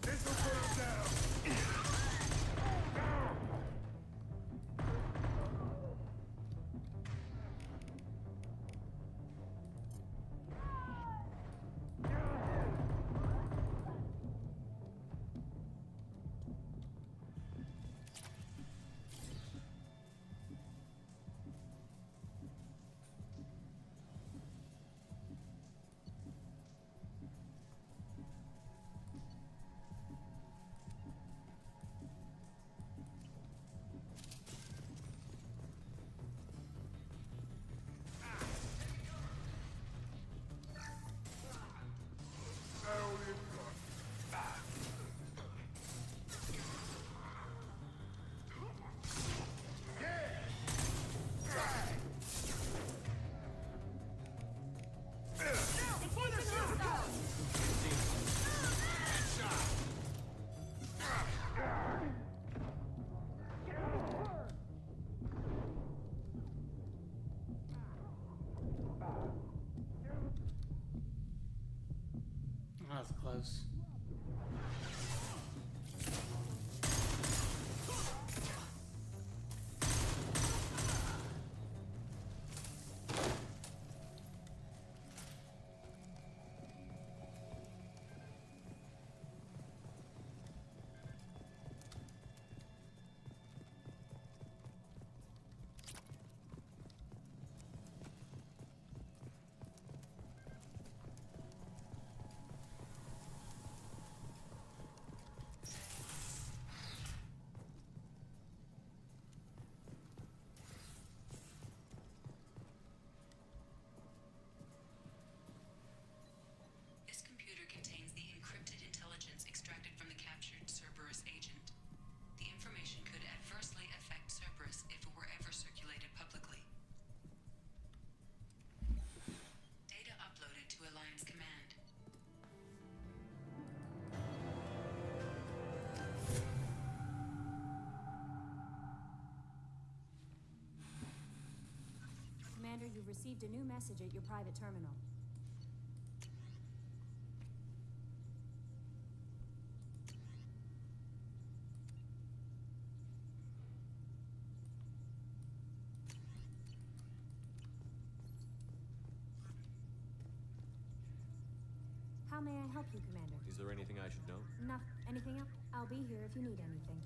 This'll put him down. That was close. This computer contains the encrypted intelligence extracted from the captured Cerberus agent. The information could adversely affect Cerberus if it were ever circulated publicly. Data uploaded to Alliance Command. Commander, you've received a new message at your private terminal. How may I help you, Commander? Is there anything I should know? No. Anything else? I'll be here if you need anything.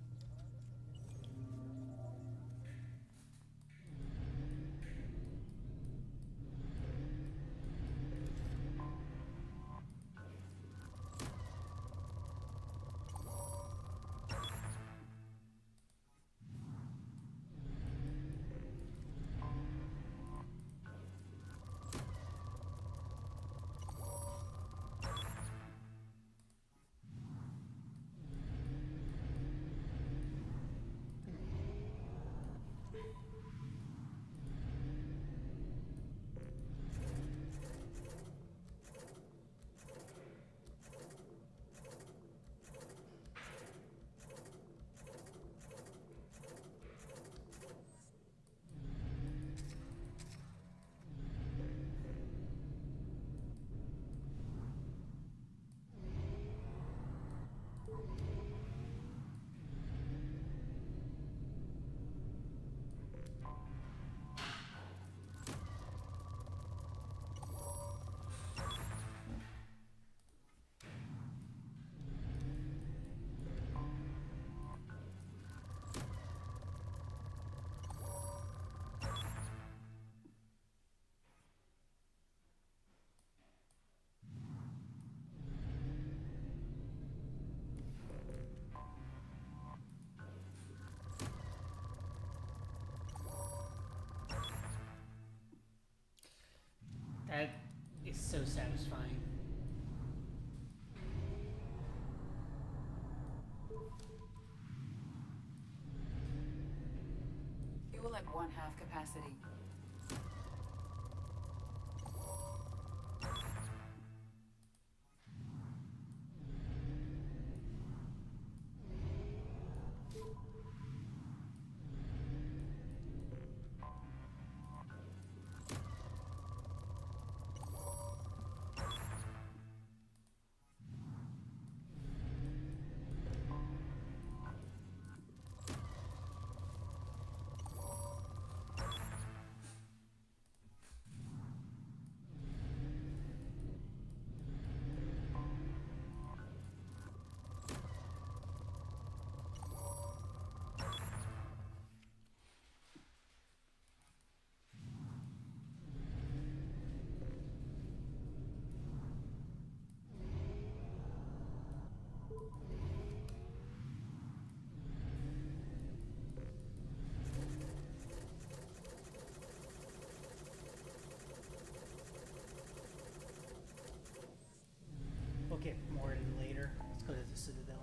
That is so satisfying. Fuel at 1/2 capacity. get more in later. Let's go to the Citadel.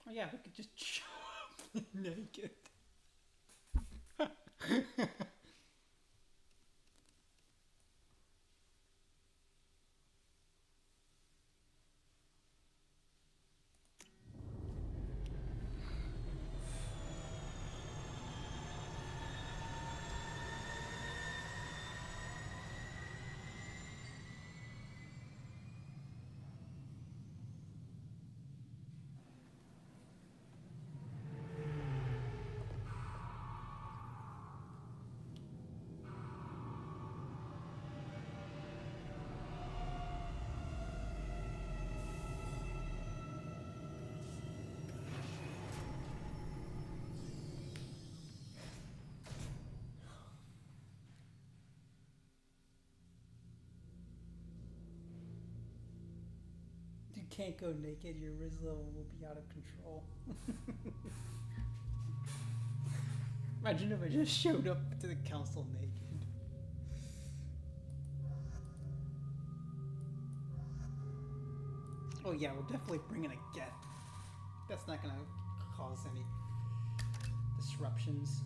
Oh yeah, we could just jump naked. You can't go naked, your Riz level will be out of control. Imagine if I just showed up to the council naked. Oh yeah, we're definitely bringing a Geth. That's not gonna cause any disruptions.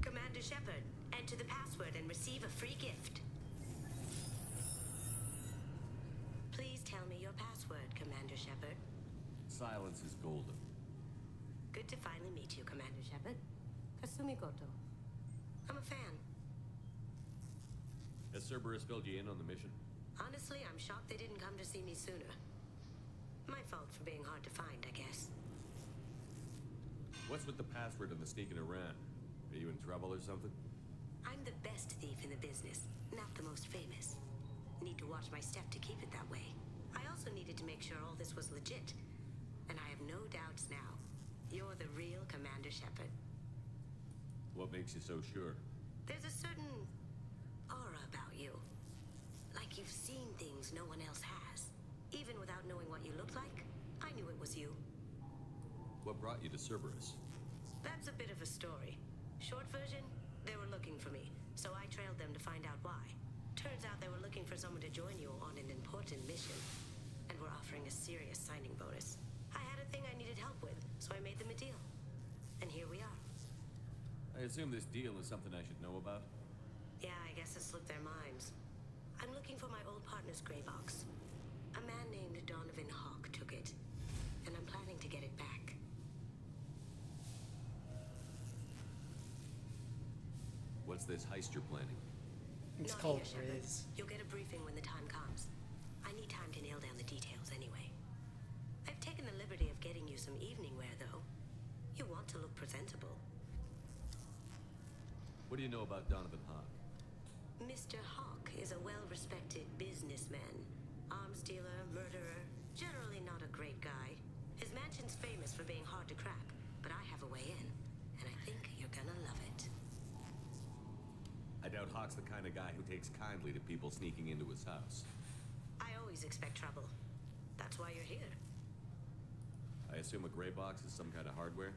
Commander Shepard, enter the password and receive a free gift. Please tell me your password, Commander Shepard. Silence is golden. Good to finally meet you, Commander Shepard. Kasumi Goto. I'm a fan. Has Cerberus filled you in on the mission? Honestly, I'm shocked they didn't come to see me sooner. My fault for being hard to find, I guess. What's with the password and the sneaking around? Are you in trouble or something? I'm the best thief in the business, not the most famous. Need to watch my step to keep it that way. I also needed to make sure all this was legit. And I have no doubts now. You're the real Commander Shepard. What makes you so sure? There's a certain aura about you. Like you've seen things no one else has. Even without knowing what you looked like, I knew it was you. What brought you to Cerberus? That's a bit of a story. Short version, they were looking for me, so I trailed them to find out why. Turns out they were looking for someone to join you on an important mission, and were offering a serious signing bonus. I had a thing I needed help with, so I made them a deal. And here we are. I assume this deal is something I should know about? Yeah, I guess it slipped their minds. I'm looking for my old partner's gray box. A man named Donovan Hawk took it, and I'm planning to get it back. What's this heist you're planning? It's Not called here, Shepard. Riz. You'll get a briefing when the time comes. I need time to nail down the details anyway. I've taken the liberty of getting you some evening wear, though. You want to look presentable. What do you know about Donovan Hawk? Mr. Hawk is a well-respected businessman. Arms dealer, murderer, generally not a great guy. His mansion's famous for being hard to crack, but I have a way in, and I think you're gonna love it. I doubt Hawk's the kind of guy who takes kindly to people sneaking into his house. I always expect trouble. That's why you're here. I assume a gray box is some kind of hardware?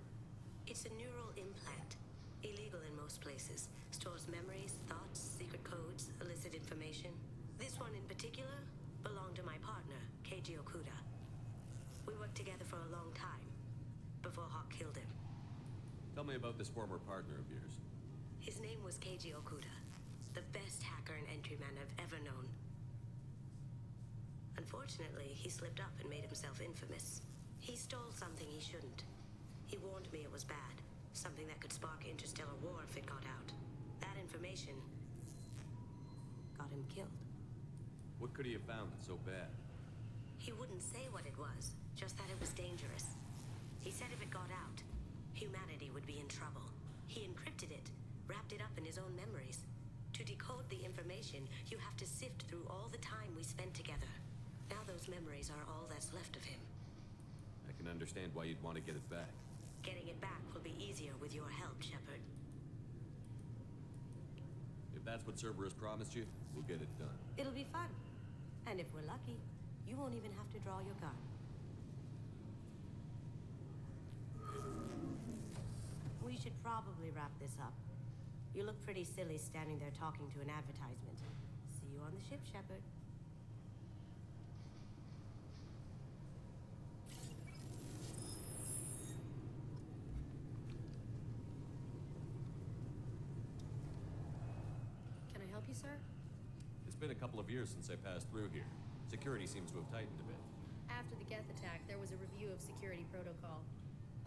It's a neural implant. Illegal in most places. Stores memories, thoughts, secret codes, illicit information. This one in particular belonged to my partner, Keiji Okuda. We worked together for a long time, before Hawk killed him. Tell me about this former partner of yours. His name was Keiji Okuda, the best hacker and entryman I've ever known. Unfortunately, he slipped up and made himself infamous. He stole something he shouldn't. He warned me it was bad, something that could spark interstellar war if it got out. That information got him killed. What could he have found that's so bad? He wouldn't say what it was, just that it was dangerous. He said if it got out, humanity would be in trouble. He encrypted it, wrapped it up in his own memories. To decode the information, you have to sift through all the time we spent together. Now those memories are all that's left of him. I can understand why you'd want to get it back. Getting it back will be easier with your help, Shepard. If that's what Cerberus promised you, we'll get it done. It'll be fun. And if we're lucky, you won't even have to draw your gun. We should probably wrap this up. You look pretty silly standing there talking to an advertisement. See you on the ship, Shepard. Can I help you, sir? It's been a couple of years since I passed through here. Security seems to have tightened a bit. After the Geth attack, there was a review of security protocol.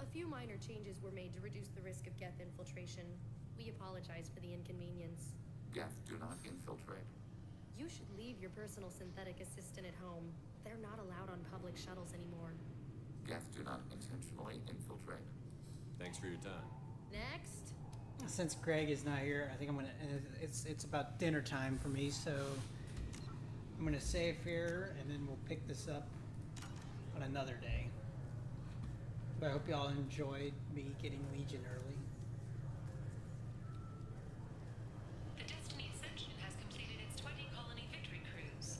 A few minor changes were made to reduce the risk of Geth infiltration. We apologize for the inconvenience. Geth do not infiltrate. You should leave your personal synthetic assistant at home. They're not allowed on public shuttles anymore. Geth do not intentionally infiltrate. Thanks for your time. Next. Since Greg is not here, I think I'm gonna. It's about dinner time for me, so I'm gonna save here, and then we'll pick this up on another day. But I hope y'all enjoyed me getting Legion early. The Destiny Ascension has completed its 20-colony victory cruise.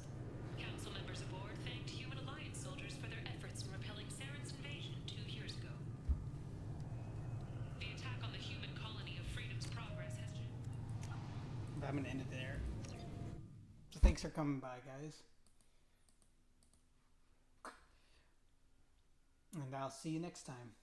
Council members aboard thanked Human Alliance soldiers for their efforts in repelling Saren's invasion 2 years ago. The attack on the human colony of Freedom's Progress has... But I'm gonna end it there. So thanks for coming by, guys. And I'll see you next time.